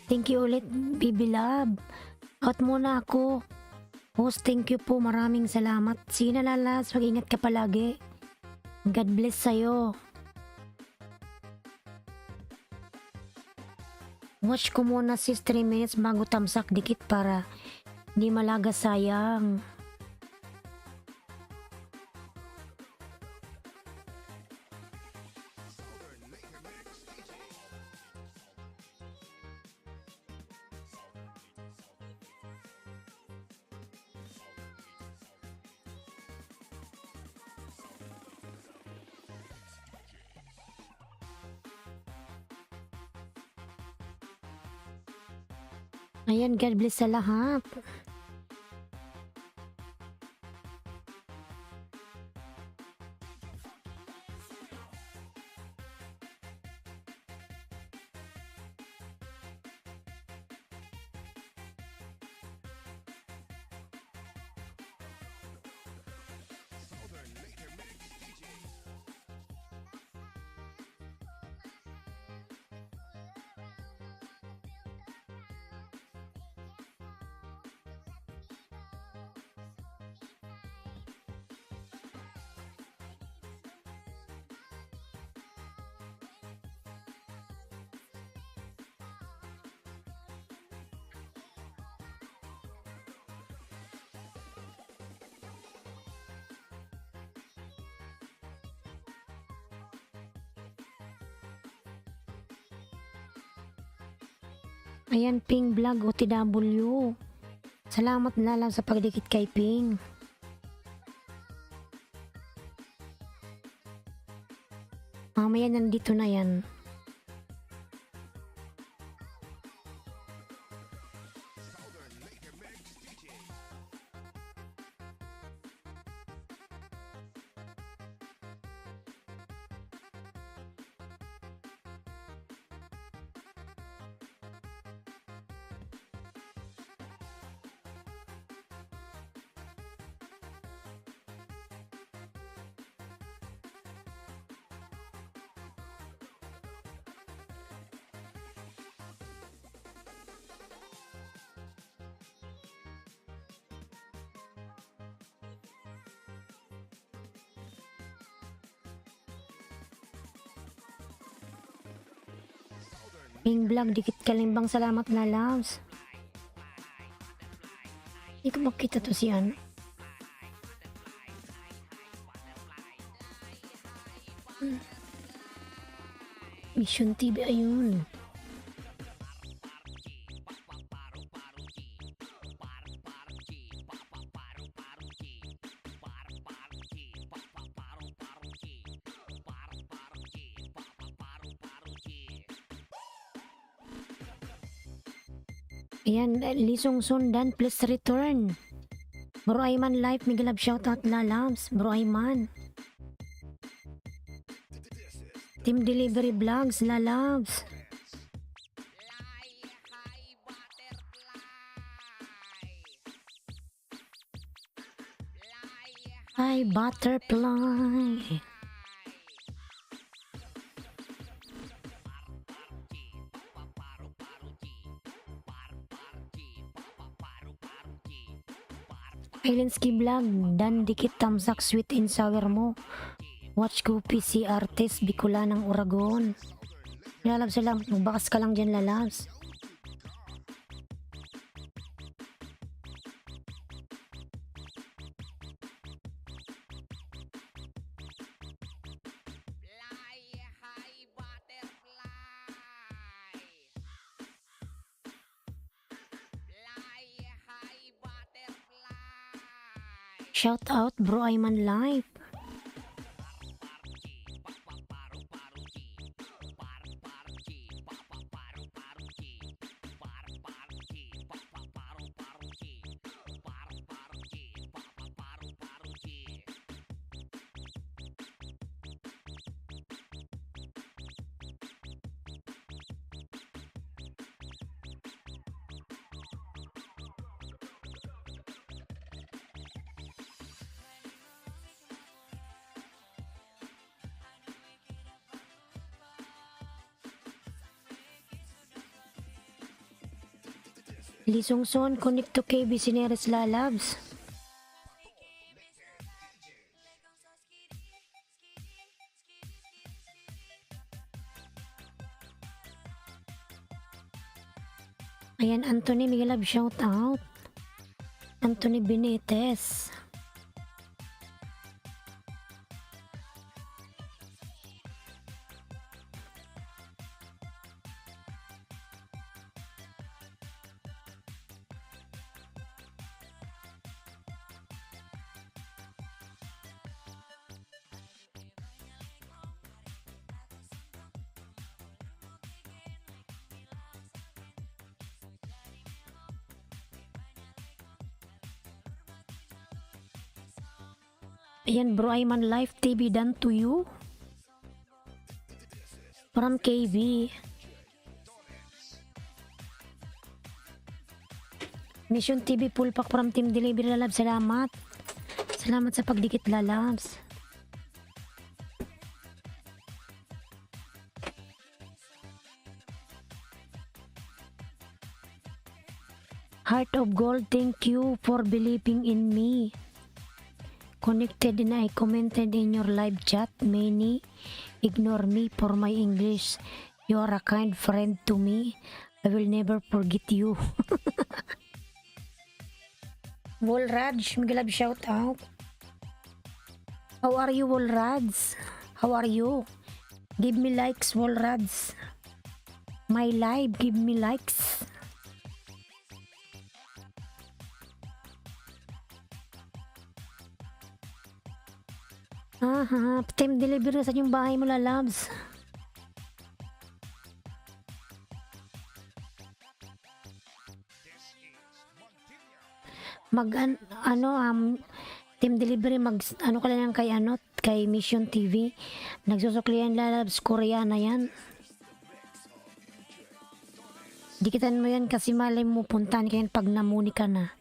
Thank you ulit, Bibi Love. Out muna ako. Host, thank you po. Maraming salamat. Sige na, lalabs. Mag-ingat ka palagi. God bless sa'yo. Watch ko muna si 3 minutes bago tamsak dikit para di malaga sayang. Ayan, God bless sa lahat. Ayan, Ping Vlog OTW. Salamat na lang sa pagdikit kay Ping. Mamaya nandito na yan. Southern Later Mix DJs. Ping vlog, dikit kalimbang, salamat na loves. Hindi ko makita to si ano. Mission TV, ayun. Ayan, Lisong Sundan, please return. Bro Ayman Live, Miguel Love, shoutout na loves. Bro Ayman. Team Delivery Vlogs, la loves. Hi, Butterfly. Islandsky Vlog, dan dikit tamsak sweet and sour mo. Watch ko PC Artist, Bicolanang Oragon. Lalabs lang, magbakas ka lang dyan lalabs. Shout out Bro Ayman Live. Lisongson, connect to KB Sineres Lalabs. Ayan, Anthony Miguel Love, shout out. Anthony Benitez. Ayan, Bro Ayman Live TV done to you from KB. Mission TV full pack from Team Delivery Lalabs. Salamat. Salamat sa pagdikit lalabs. Heart of Gold, thank you for believing in me. Connected and I commented in your live chat. Many ignore me for my English. You are a kind friend to me. I will never forget you. Wolraj, Miguel Love, shout out. How are you, Wolraj? How are you? Give me likes, Wolraj. My live, give me likes. Aha, team delivery sa yung bahay mo, lalabs. Team delivery ano ka lang yan kay kay Mission TV. Nagsusuklian, lalabs, Koreana yan. Dikitan mo yan kasi malay mo puntahan ka yan pag namuni ka na.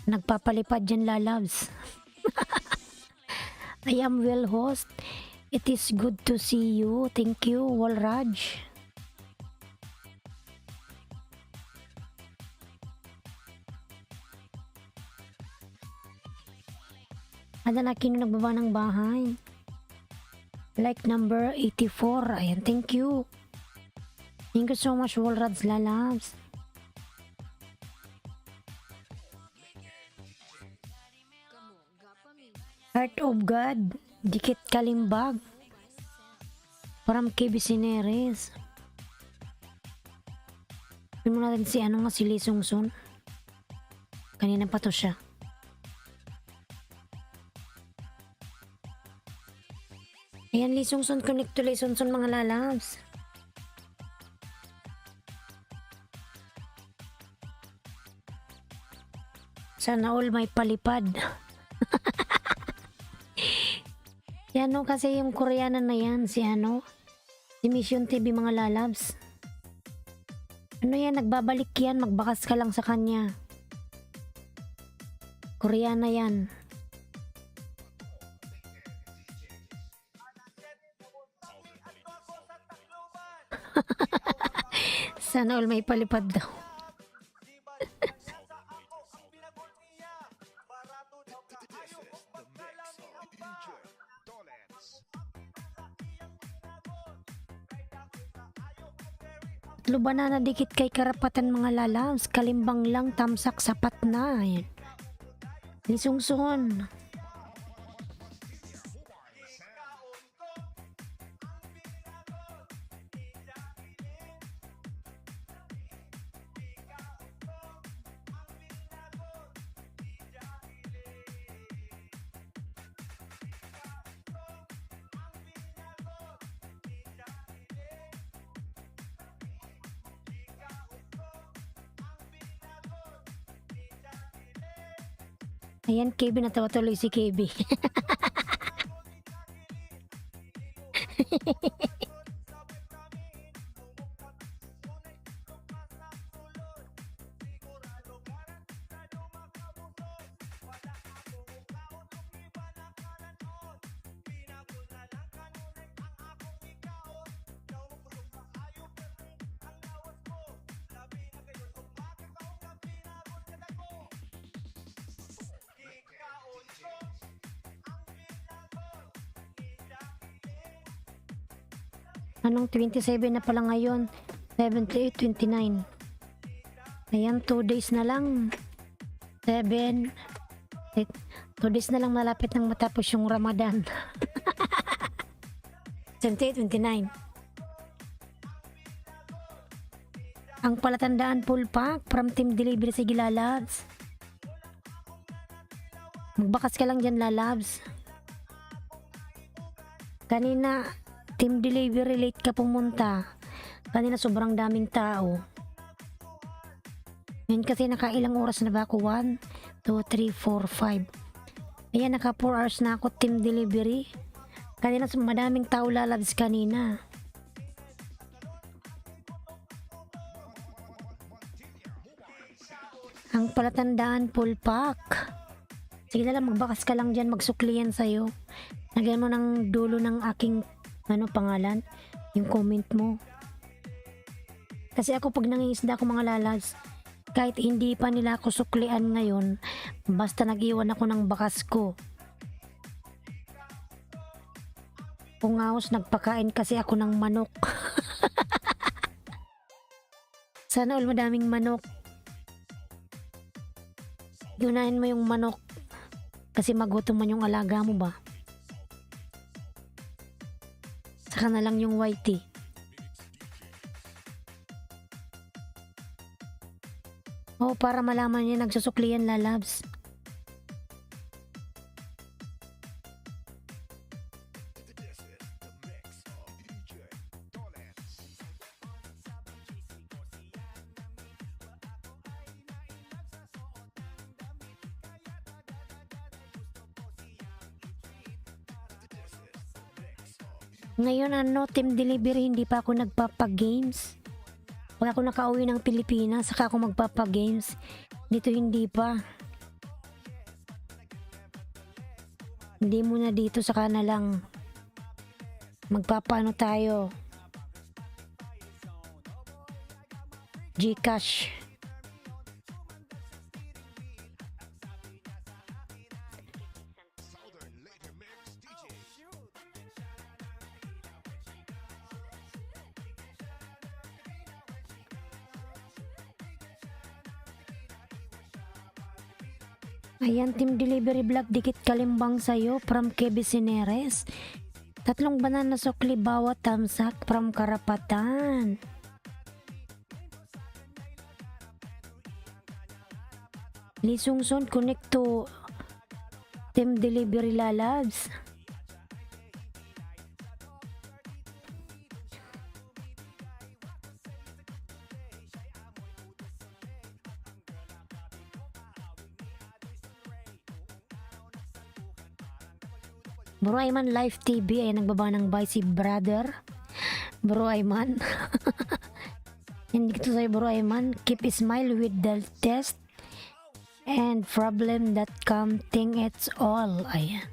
Nagpapalipad dyan, lalabs. I am well host. It is good to see you. Thank you, Walraj. Ada na kino nagbaba ng bahay. Like number 84. Ayan, thank you. Thank you so much, Walraj, lalabs. Heart of God, Dikit Kalimbag, from KB Sineres. Tignan mo natin si si Lee Sung Sun. Kanina pa to siya. Ayan, Lee Sung Sun, connect to Lee Sung Sun, mga lalabs. Sana all may palipad. Yan kasi yung Koreana na yan, si Mission TV, mga lalabs. Yan, nagbabalik yan, magbakas ka lang sa kanya. Koreana yan. Sana all may palipad daw. Luba na dikit kay karapatan, mga lalabs. Kalimbang lang, tamsak, sapat na. Ayan. Lisungsun. Ayan, KB, natawa tuloy si KB. Anong 27 na pala ngayon? 78, 29. Ayan, 2 days na lang. 7, 2 days na lang malapit nang matapos yung Ramadan. 78, 29. Ang palatandaan, full pack from team delivery sa Lalabs. Magbakas ka lang dyan, Lalabs. Kanina team delivery late ka pumunta. Kanina sobrang daming tao. Ngayon kasi nakailang oras na ba ako? 1, 2, 3, 4, 5. Ayan, naka 4 hours na ako team delivery. Kanina madaming tao, Lalabs, kanina. Ang palatandaan, full pack. Sige na lang, magbakas ka lang dyan, magsuklian sa'yo. Lagyan mo ng dulo ng aking pangalan, yung comment mo. Kasi ako pag nangingisda ako, mga Lalabs, kahit hindi pa nila ako suklian ngayon, basta nag-iwan ako ng bakas ko. Pungawos, nagpakain kasi ako ng manok. Sana all madaming manok. Gunahin mo yung manok kasi magutom man yung alaga mo ba. Saka na lang yung whitey. Oh, para malaman niya nagsusuklian, Lalabs. Ngayon team delivery, hindi pa ako nagpapagames. Pag ako nakauwi ng Pilipinas, saka ako magpapagames. Dito hindi pa. Hindi muna dito, saka na lang magpapaano tayo. Gcash. Southern Later Mix DJs. Ayan, team delivery vlog, dikit kalimbang sa'yo from KB Sineres. 3 banana sukli bawat tamsak from Karapatan. Lisungson connect to team delivery lalabs. Bro Ayman Live TV ay nagbaba ng buy si brother Bro Ayman. Hindi ko sa'yo Bro Ayman, keep smile with the test and problem that come think it's all. Ayan.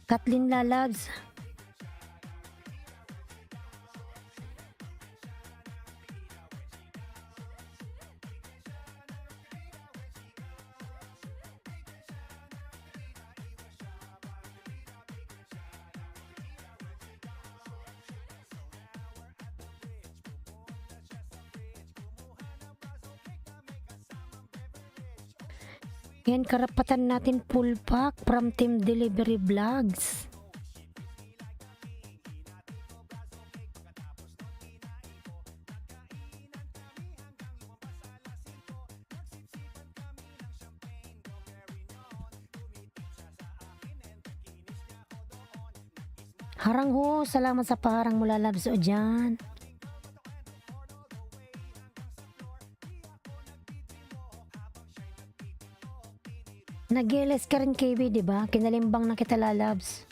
Kathleen Lalabs. Yan, karapatan natin full pack from Team Delivery Vlogs. Harang ho, salamat sa paharang mula labs o dyan. Nag-LS ka rin KB, diba? Kinalimbang na kita lalabs.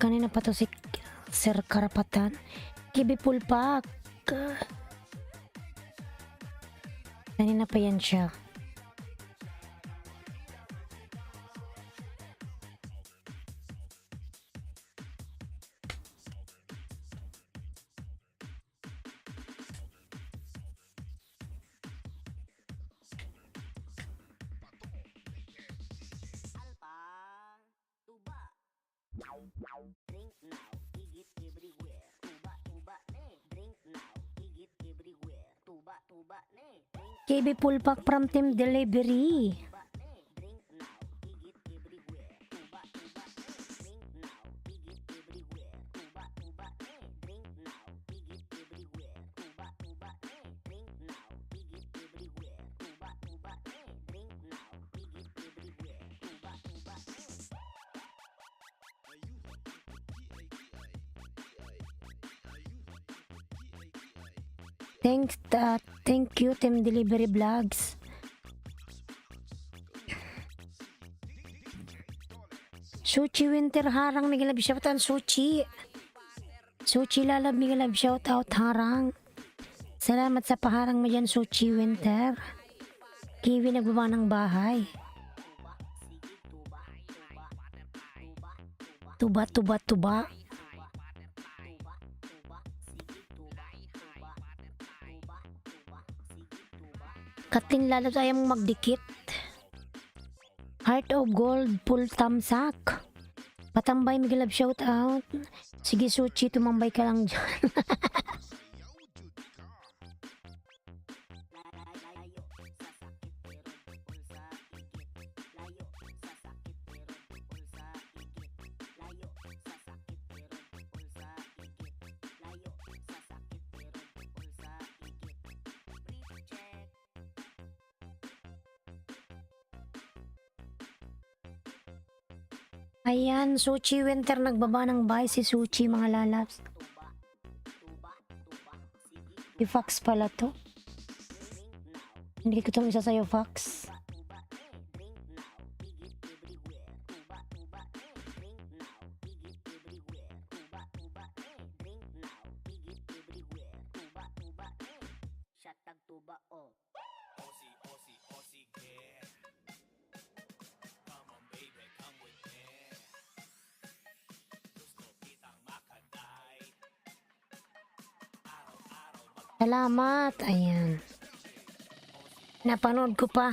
Kanina pa to si Sir Karapatan. KB full pack. Kanina pa yan siya. Drink now, igit everywhere. Tuba, tuba, ne. Drink now, igit everywhere. Tuba, tuba, ne. Drink, KB full pack from Team Delivery. tuba, ne. Drink now, igit everywhere. Tuba, tuba, ne. Drink now, igit everywhere. Tuba, tuba, ne. Drink now, igit everywhere. Tuba, tuba, ne. Drink now, igit everywhere. Tuba, tuba, ne. Drink now, igit everywhere. Tuba, tuba, ne. Thank you Team Delivery Vlogs. Suchi Winter Harang, may love shout out Suchi. Suchi Lalab, may love shout out Harang. Salamat sa paharang mo dyan Suchi Winter. Kiwi nagbaba ng bahay. Tuba, tuba, tuba. Kathleen Lalabs, ayaw mong magdikit. Heart of Gold, full tamsak. Patambay, may love shout out. Sige Suchi, tumambay ka lang dyan. Layo Ayan, Suchi Winter nagbaba ng bahay si Suchi mga lalabs. Si Fox pala to. Hindi ko itong isa sa'yo, Fox. Shatag tuba oh. Salamat. Ayan. Napanood ko pa.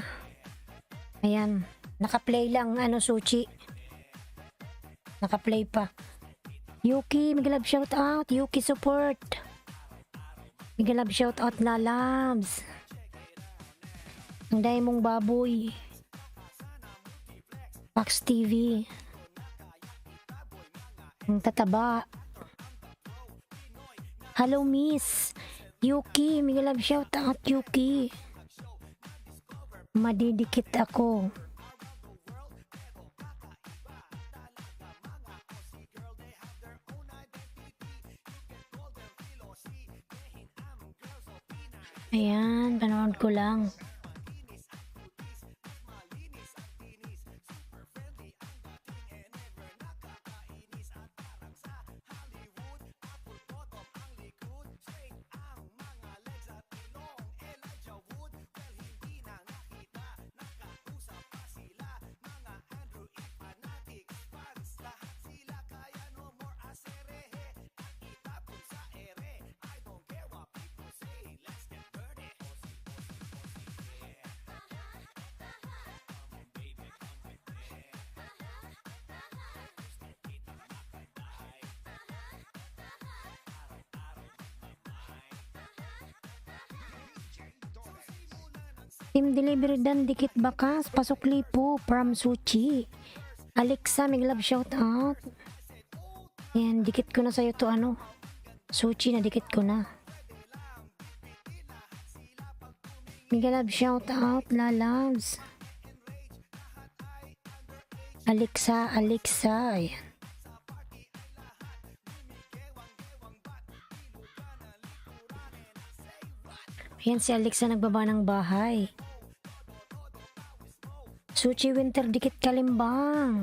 Ayan. Nakaplay lang. Ano, Suchi. Nakaplay pa. Yuki, Migalab shout out. Yuki support. Migalab shout out lalabs. Ang dahil mong baboy. Fox TV. Ang tataba. Hello, Miss. Yuki, Migalab shout out, Yuki. Madidikit ako. Ayan, panood ko lang. Team delivery dan dikit bakas pasok lipo from Suchi. Alexa, Migalab shout out. Yan, dikit ko na sa'yo to ano. Suchi na dikit ko na. Migalab shout out, lalabs. Alexa, Alexa. Ayan. Ayan si Alexa nagbaba ng bahay. Suchi Winter dikit kalimbang.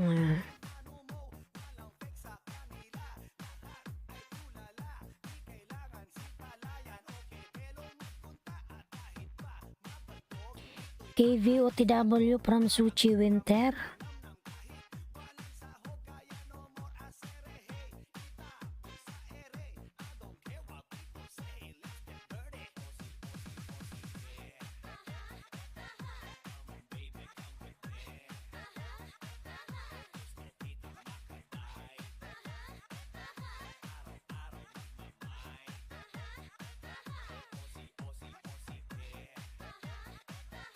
KV OTW from Suchi Winter.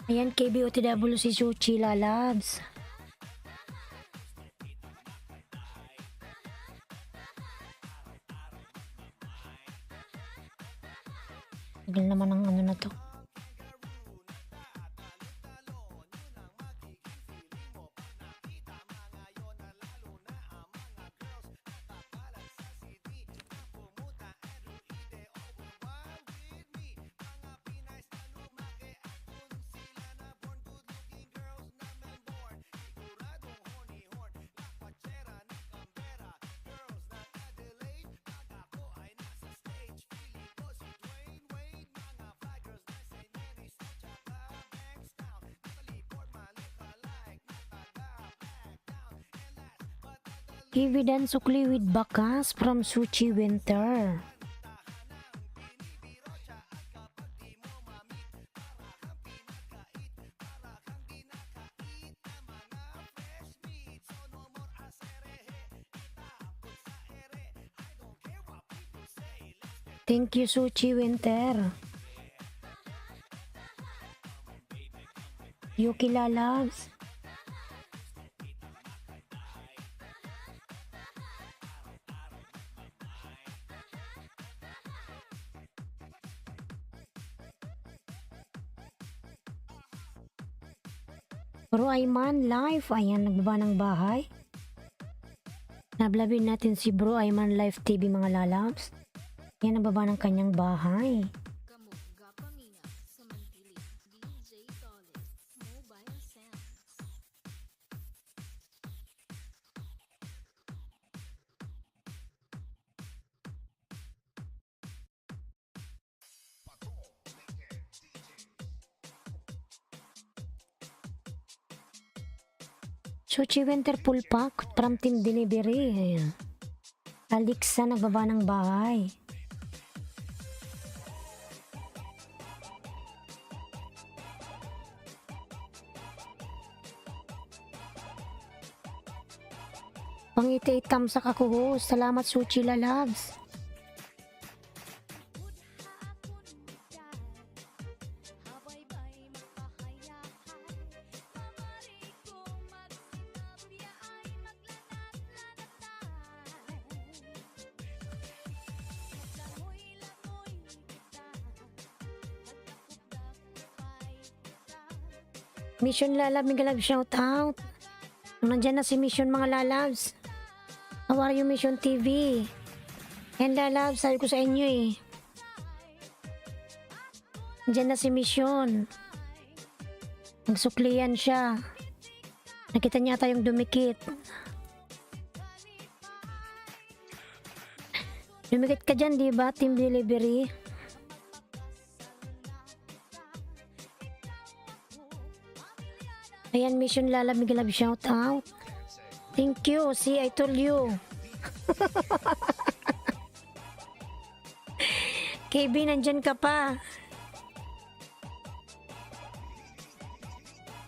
Ayan, KBOTW si Suchi lalabs. Tagal naman ang ano na to. Kividan sukli with bakas from Suchi Winter. Thank you, Suchi Winter. Yuki lalabs. Pero Ayman live, ayan nagbaba ng bahay. Nablabin natin si Bro Ayman Live TV mga lalabs. Yan ang baba ng kanyang bahay. Kamuga Paminga, Samantilit, DJ Tolet, Mobile Sounds. Suchi Winter Full Pack from Team Delivery. Ayan. Alexa nagbaba ng bahay. Pangiti tamsak ako ho. Salamat Suchi Lalabs. Mission Lalab, Migalab, shout out. Nandyan na si Mission mga lalabs. How are you Mission TV? Yan lalabs, sabi ko sa inyo eh. Nandyan na si Mission. Nagsuklian siya. Nakita niya ata yung dumikit. Dumikit ka dyan, di ba? Team Delivery. Ayan, Mission Lalab, Migalab, shout out. Thank you. See, I told you. KB, nandyan ka pa.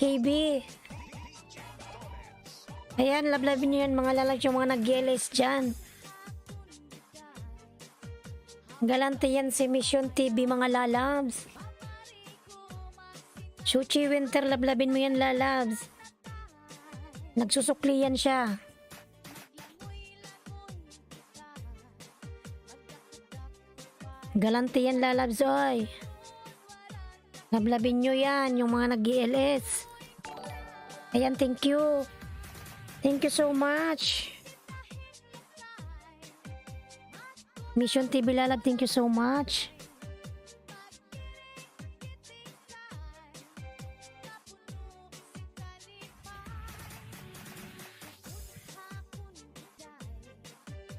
KB. Ayan, lablabin nyo yan mga lalabs, yung mga nag-GLS dyan. Galante yan si Mission TV mga lalabs. Suchi Winter, lablabin mo yan lalabs. Nagsusuklian siya. Galante yan lalabs oy. Lablabin nyo yan yung mga nag-GLS. Ayan, thank you. Thank you so much. Mission TV lalab, thank you so much.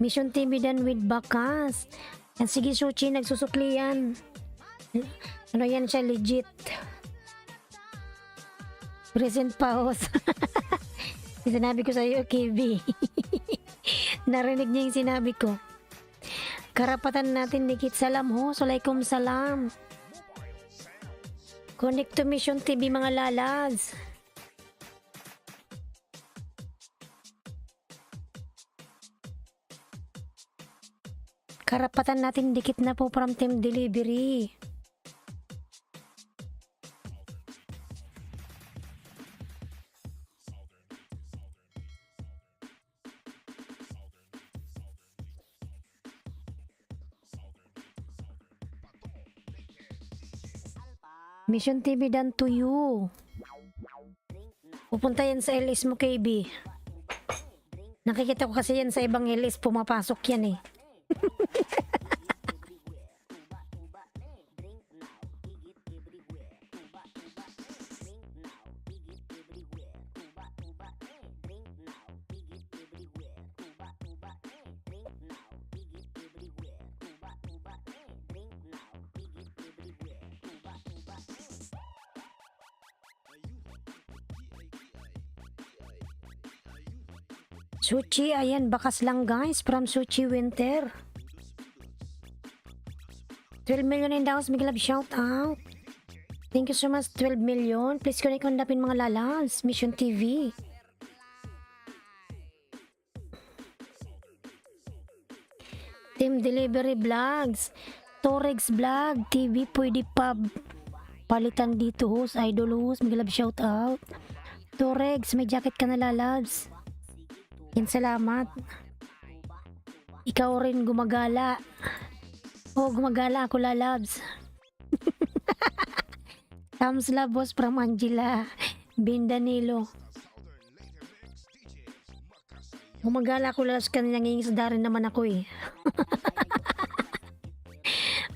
Mission TV done with Bakas. Yan, sige Suchi, nagsusukli yan. Ano yan siya, legit. Present pause. Sinabi ko sa iyo, KB. Narinig niya yung sinabi ko. Karapatan natin dikit salam ho. Salaikum salam. Connect to Mission TV mga lalas. Karapatan natin dikit na po from Team Delivery. Mission TV done to you. Pupunta yan sa LS mo, KB. Nakikita ko kasi yan sa ibang LS, pumapasok yan eh. Suchi, ayan, bakas lang guys from Suchi Winter. 12 million in downloads, big love shout out. Thank you so much, 12 million. Please connect on dapin mga lalas, Mission TV. Team Delivery Vlogs, Torex Vlog, TV, pwede pub. Palitan dito host, idol host, big love shout out. Torex, may jacket ka na lalabs. Yan, salamat. Ikaw rin gumagala. Oh, gumagala ako lalabs. Thumbs love boss from Angela Bindanilo. Southern Later Mix DJs Makasayaw Gumagala ako lalas kanina, nangingisda rin naman ako eh.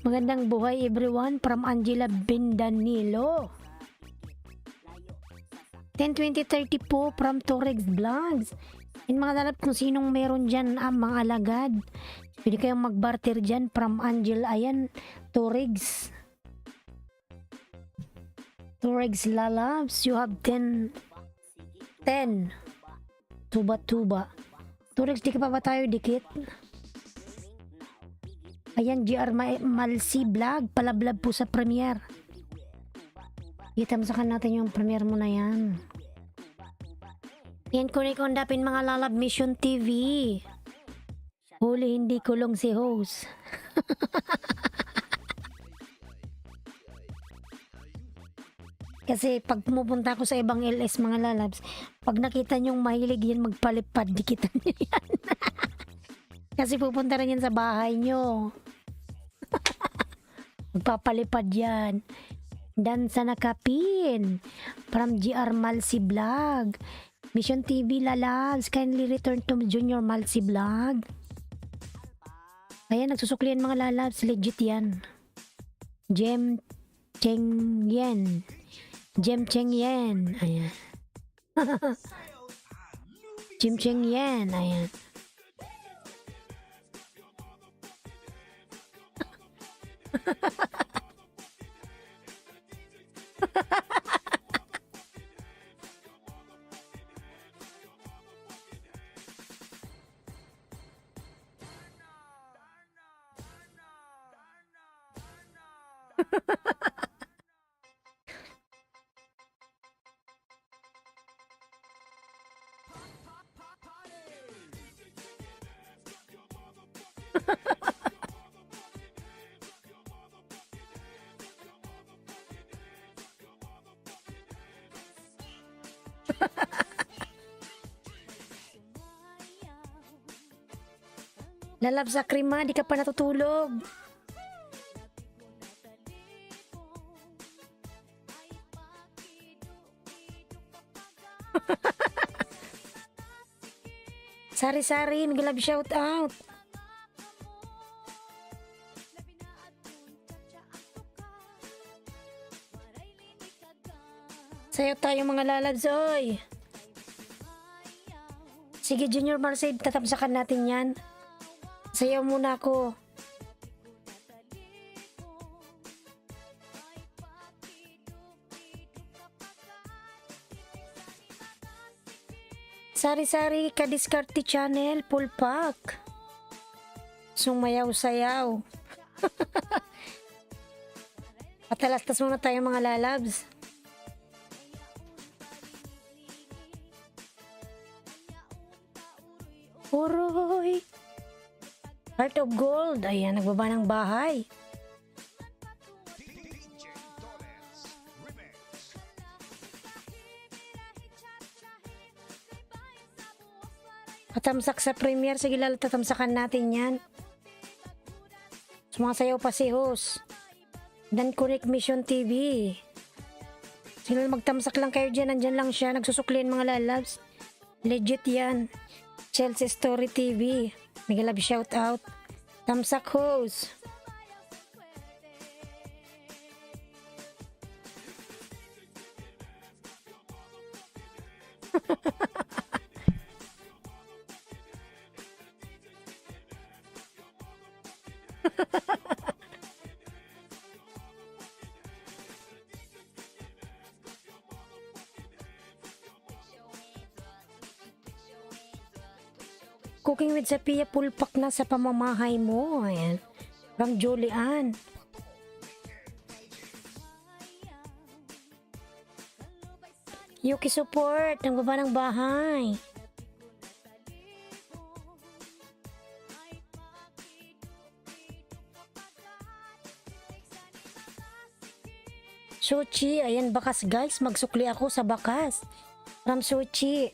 Magandang buhay everyone from Angela Bendanilo. 10-20-30 po from Torex Vlogs. Yung mga lalap kung sinong meron dyan, mga alagad. Pwede kayong mag-barter dyan from Angel, ayan, Torex. Torex lalabs, you have 10. Tuba. Torex, di ka pa ba tayo dikit? Ayan, GR Malsi Vlog, palablab po sa premiere. Itamsakan natin yung premiere mo na yan. Yan, kunikondapin mga lalab Mission TV. Huli hindi kulong si host. Kasi pag pumupunta ako sa ibang LS mga lalabs, pag nakita nyong mahilig yan magpalipad, dikitan nyo yan. Kasi pupunta rin yan sa bahay nyo. Magpapalipad yan. Dansa na kapin. From GR Malsi Vlog. Mission TV lalabs, kindly return to Junior Malsi Vlog. Ayan, nagsusuklian mga lalabs. Legit yan. Jem Cheng Yen. Ayan. Jim Cheng Yen. Ayan. Lalab sa krima, di ka pa natutulog. Sari-sari, mag-love shout out. Sayo tayo mga lalabs, oy. Sige, Junior Marcel, tatapsakan natin yan. Sayaw muna ako. Sari-sari ka-discarte channel, full pack. Sumayaw-sayaw. Patalastas muna tayo mga lalabs. Oroy. Heart of Gold. Ayan, nagbaba ng bahay. DJ Torres Remix. Tatamsak sa premiere. Sige, tatamsakan natin yan. Sumasayaw pa si host. Dan Connect Mission TV. Sige, magtamsak lang kayo dyan. Nandyan lang siya. Nagsusuklin mga lalabs. Legit yan. Chelsea Story TV. Mega love shout out. Tamsak host. Cooking with Sophia, full pack na sa pamamahay mo. Ayan. From Julian. Yuki support. Ang baba ng bahay. Suchi. Ayan, bakas guys. Magsukli ako sa bakas. From Suchi.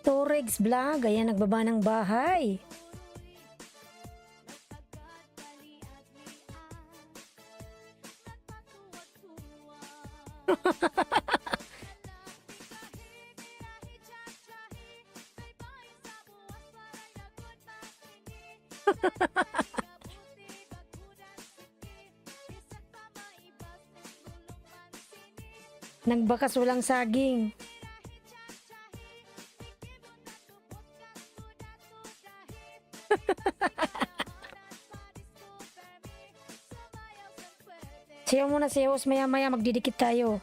Torex Vlog, ayan, nagbaba ng bahay. Nagbakas walang saging. Sayaw muna, sayaw. Maya-maya magdidikit tayo.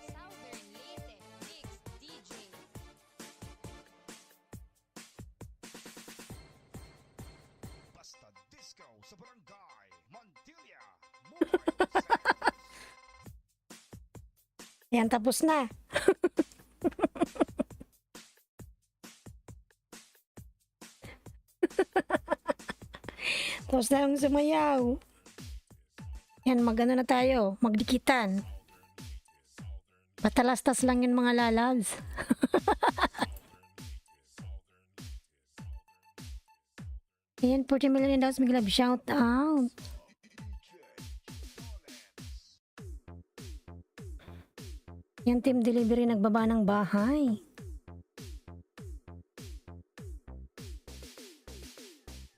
Southern Leyte Mix DJ. Basta Disco sa Barangay Montilla. Mobile Sound. Yan, tapos na. Tapos na ang sumayaw. Yan, magano na tayo. Magdikitan. Patalastas lang yun mga lalabs. Ayan, 40 million daw. May love shout out. Yan, team delivery nagbaba ng bahay.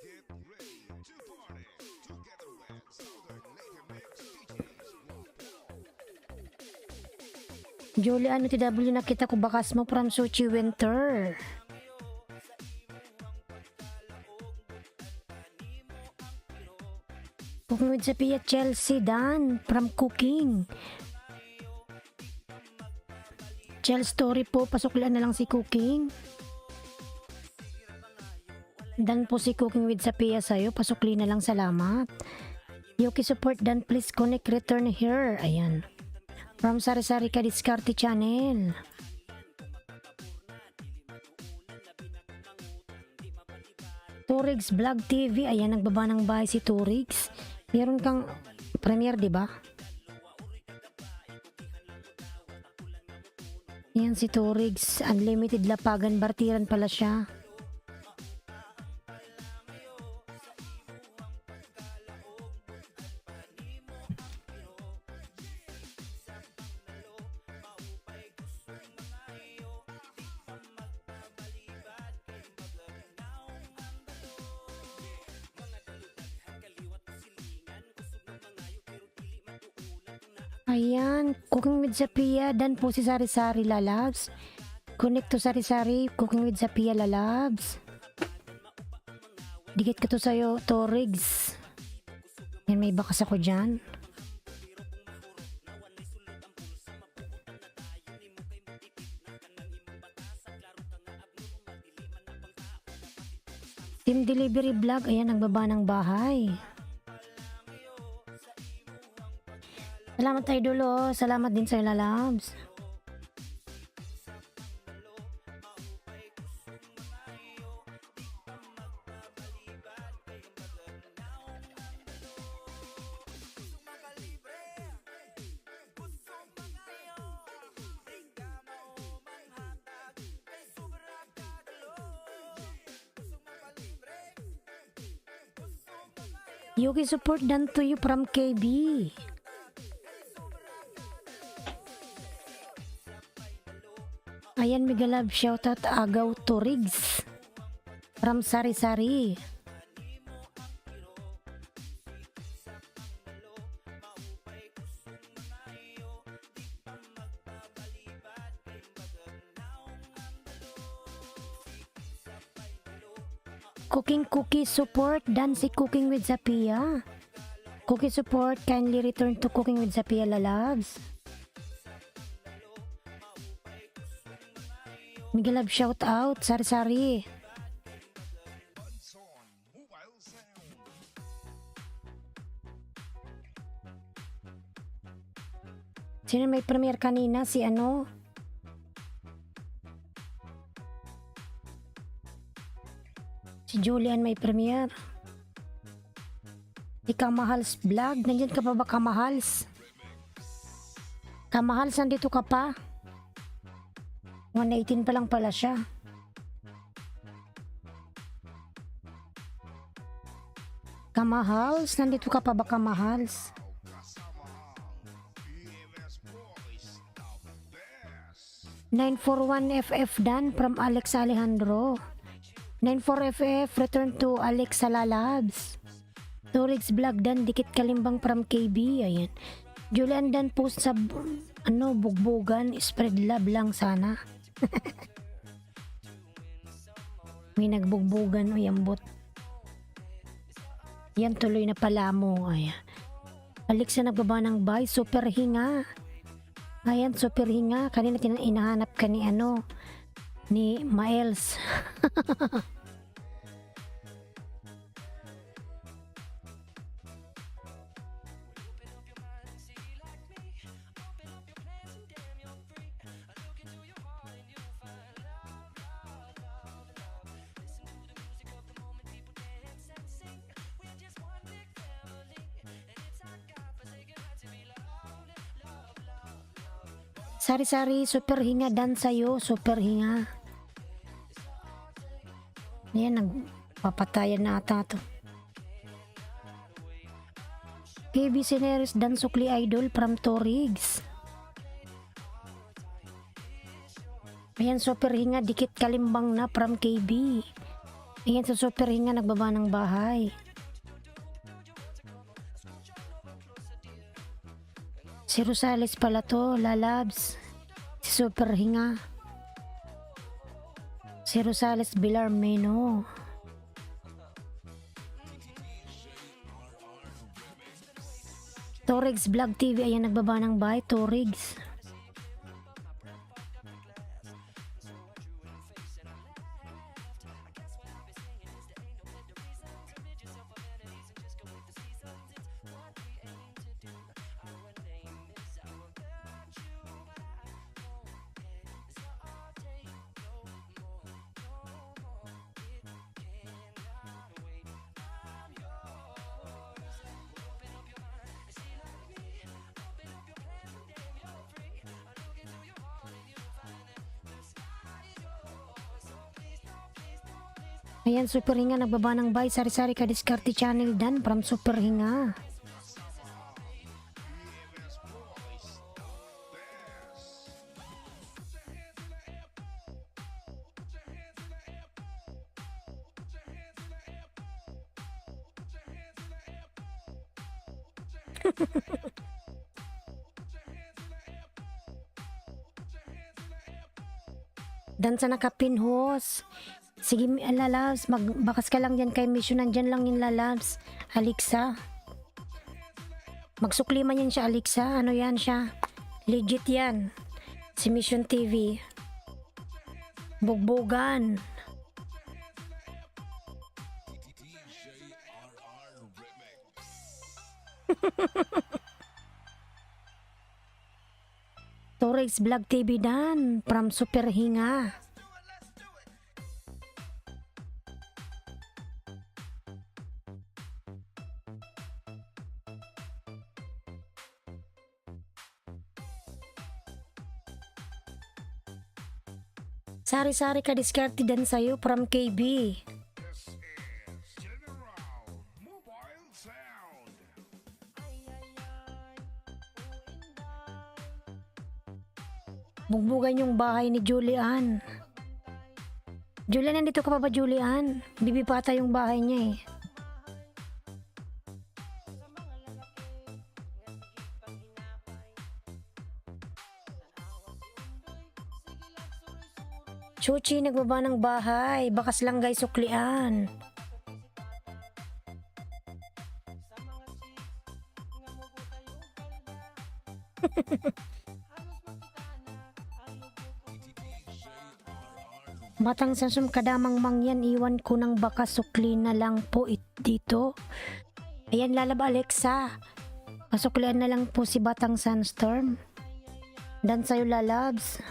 Get ready to party together with Southern Later Mix DJs. Julie, ano TW nakita ko bakas mo from Sochi Winter. Cooking with Sophia Chelsea Dan from Cooking. Chel story po, pasuklan na lang si Cooking. Dan po si Cooking with Sophia sa'yo, pasukli na lang, salamat. Yuki support Dan, please connect return here. Ayan. From Sari Sari Ka Diskarte Channel. Turigs Vlog TV. Ayan, nagbaba ng bahay si Turigs. Meron kang premiere, di ba? Yan si Turigs. Unlimited lapagan. Bartiran pala siya. Ayan, Cooking with Sophia, Dan po si Sari Sari Lalabs. Connect to Sari Sari, Cooking with Sophia Lalabs. Dikit ko to sa'yo, Torigs. Yan, may bakas ako dyan. Team Delivery Vlog, ayan, nagbaba ng bahay. Salamat Idol, oh. Salamat din sa Lalabs. Yuki support done to you from KB. Ayan, mega love shoutout Agaw Turigs from Sari Sari. Cooking Cookie support done si Cooking with Sophia. Cookie support, kindly return to Cooking with Sophia Lalabs. Mega love shout out Sari Sari. Bunson Mobile Sound. Sino may premiere kanina? Si ano? Si Julian may premiere. Si Kamahals Vlog. Nandyan ka pa ba, Kamahals? Kamahals, nandito ka pa? 118 pa lang pala siya. Kamahals, nandito ka pa ba, Kamahals? 941FF Dan from Alex Alejandro. 94FF return to Alex Salalabs. Torix Vlog Dan dikit kalimbang from KB. Ayan. Julian Dan post sa bugbugan, spread love lang sana. May nagbugbugan o yambot. Yan tuloy na pala mo. Ayan. Alexa nagbaba ng bay, super hinga. Ayan, super hinga. Kanina inahanap ka ni ni Miles. Sari-sari, super hinga Dan sa'yo, super hinga. Ayan, nagpapatayan na ata to. KB Sineris Dan Sukli Idol from Torigs. Ayan, super hinga, dikit kalimbang na from KB. Ayan, sa super hinga, nagbaba ng bahay. Si Rosales pala to, Lalabs. Si super hinga. Si Rosales Bilarmeno. Torigs Vlog TV, ayan nagbaba ng bahay, Torigs. Ayan, super hinga, nagbaba ng bay, sari-sari ka diskarte channel Dan from super hinga. Dan sa nakapinhos. Sige, Lalabs, magbakas ka lang dyan kay Mission. Nandyan lang yung Lalabs. Alexa. Magsukli man yan siya, Alexa. Ano yan siya? Legit yan. Si Mission TV. Bugbugan. Torex Vlog TV Dan from Super Hinga. Sari-sari ka diskarte Dan sa'yo from KB. This is General Mobile Sound. Bugbugan yung bahay ni Julian. Julian, nandito ka pa ba, Julian? Bibipata yung bahay niya eh. Chuchi, nagbaba ng bahay. Bakas lang guys, suklian. Batang Sansum kadamang mangyan, iwan ko ng bakas, sukli na lang po dito. Ayan, Lalab Alexa. Pasuklian na lang po si Batang Sunstorm. Dan sa'yo, lalabs.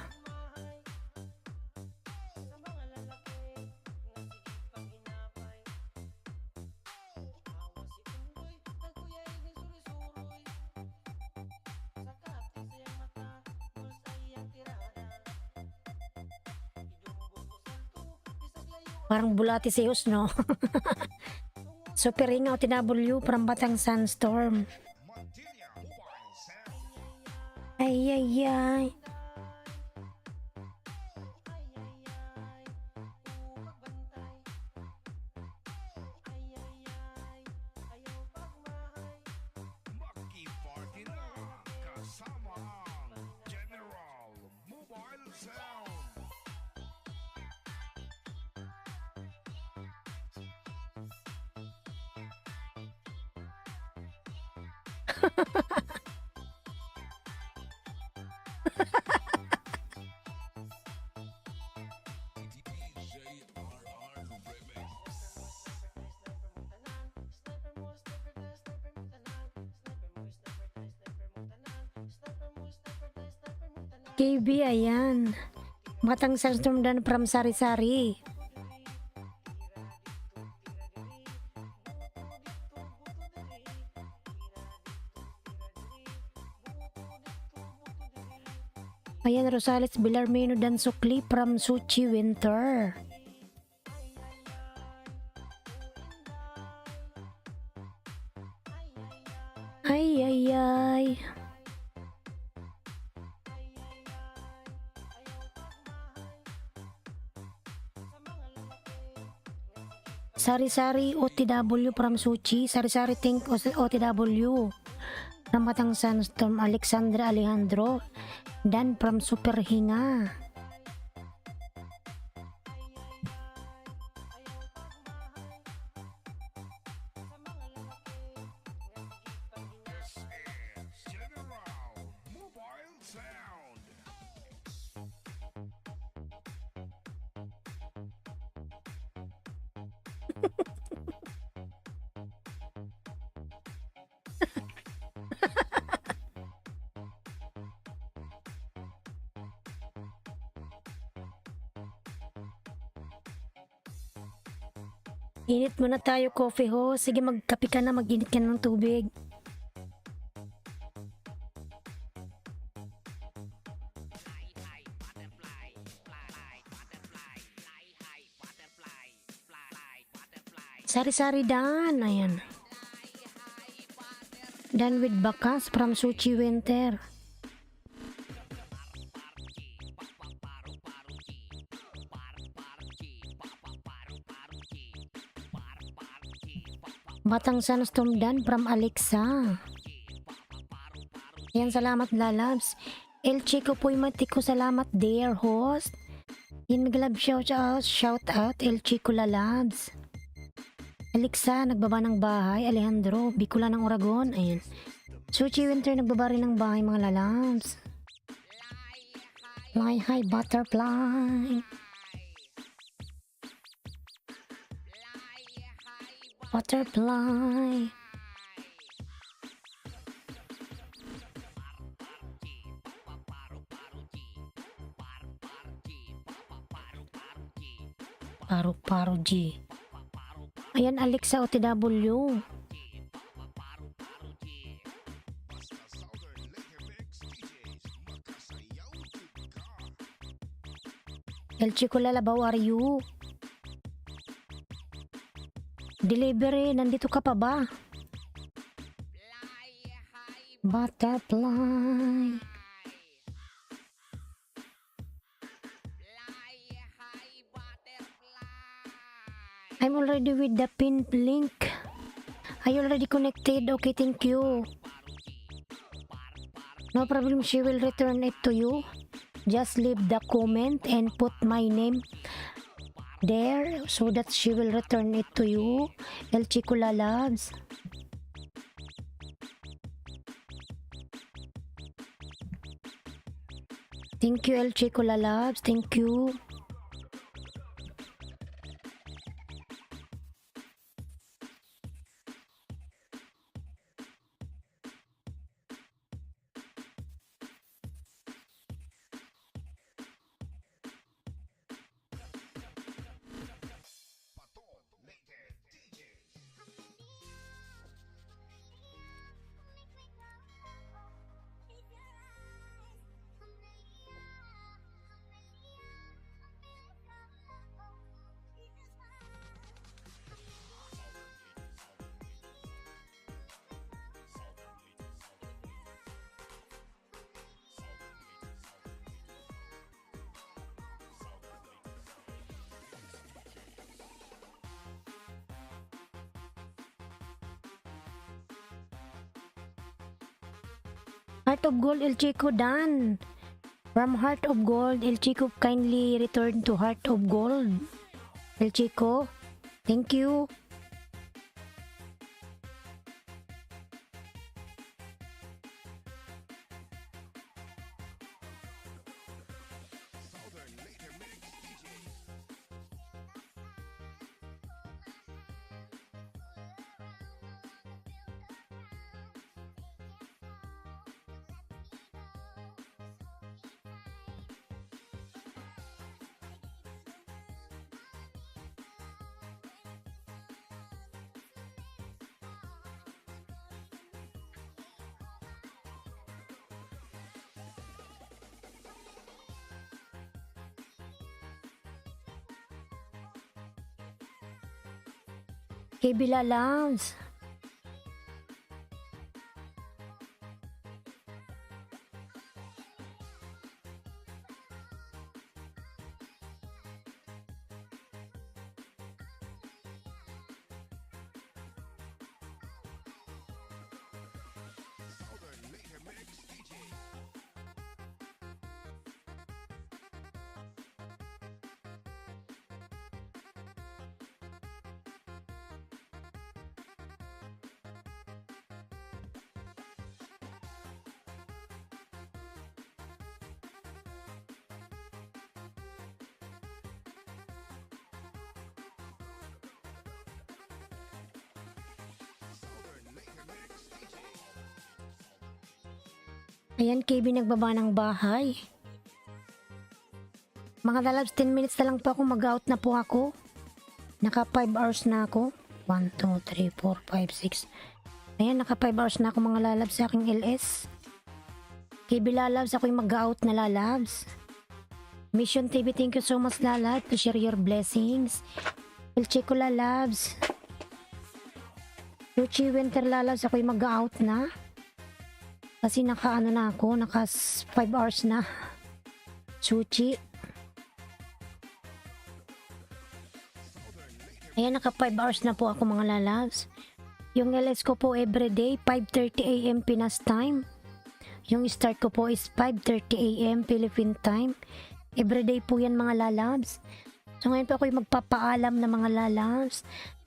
Parang bulati si Hus, no? Super Hinga o TW from Batang Sandstorm. Montilla Mobile Sound. Ay, ay, ay. Maki Party na kasama ang General Mobile Sound. KB, ayan. Batang Sandstorm dan from Sari-Sari. Ayan, Rosales Villarmino dan Sukli from Suchi Winter. Ay, ay, ay. Sari-Sari OTW from Suchi. Sari-Sari Think OTW. Namatang Sandstorm Alexandra Alejandro. Dan from Super Hinga. This is General Mobile Sound. Init muna tayo, coffee ho. Sige, magkape ka na, mag-init ka na ng tubig. Sari-sari dan, ayan. Dan with Bakas from Suchi Winter. Batang Sandstorm dan from Alexa. Ayan, salamat lalabs. El Chico Puy Matiko, salamat dear host. Yan, mag-love shout out El Chico lalabs. Alexa, nagbaba ng bahay. Alejandro, Bicula ng Oragon. Ayan. Suchi Winter, nagbaba rin ng bahay mga lalabs. Fly high butterfly. Butterfly. Paru-paru G. Ayan, Alexa OTW. Basta Southern Lake MX DJs makasayaw jud ka. El Chico Lalabaw, are you? Delivery, nandito ka pa ba? Butterfly. I'm already with the pin link. Are you already connected? Okay, thank you. No problem, she will return it to you. Just leave the comment and put my name there so that she will return it to you. El Chico Lalabs. Thank you, El Chico Lalabs. Thank you. Heart of Gold, El Chico, done. From Heart of Gold, El Chico, kindly return to Heart of Gold. El Chico, thank you. Southern Later Mix DJ. Kay Bila Loves. Southern Later Mix DJ. Southern Later Mix DJ. Ayan, KB nagbaba ng bahay. Mga lalabs, 10 minutes na lang po ako, mag-out na po ako. Naka 5 hours na ako. 1, 2, 3, 4, 5, 6. Ayan, naka 5 hours na ako mga lalabs sa aking LS. KB lalabs, ako'y mag-out na lalabs. Mission TV, thank you so much lalabs. To share your blessings. El Chico lalabs. Luchi Winter lalabs, ako'y mag-out na. Kasi naka na ako, naka 5 hours na. Suchi. Ayan, naka 5 hours na po ako mga lalabs. Yung LS ko po everyday, 5:30 AM Pinas time. Yung start ko po is 5:30 AM Philippine time. Everyday po yan mga lalabs. So ngayon po ako'y magpapaalam na mga lalabs.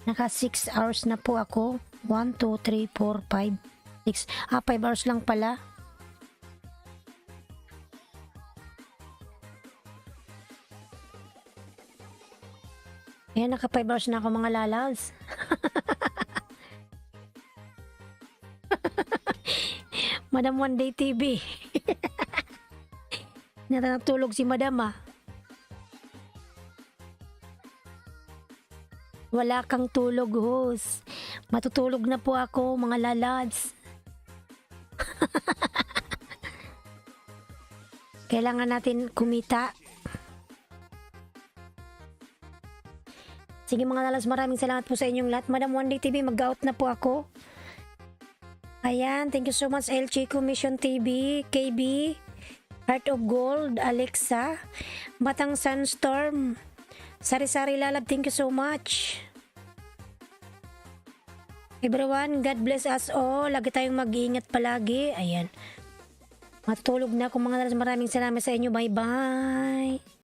Naka 6 hours na po ako. 1, 2, 3, 4, 5, 6. 5 hours lang pala. Ayan, naka 5 hours na ako mga lalabs. Madam One Day TV. Natutulog si Madam ah. Wala kang tulog, host. Matutulog na po ako, mga lalabs. Kailangan natin kumita. Sige mga lalabs, maraming salamat po sa inyong lahat. Madam One Day TV, mag-out na po ako. Ayan, thank you so much El Chico, Mission TV, KB, Heart of Gold, Alexa, Batang Sunstorm, Sari-Sari Lalab, thank you so much. Everyone, God bless us all. Lagi tayong mag-iingat palagi. Ayan. Matulog na ako mga lalabs. Maraming salamat sa inyo. Bye-bye.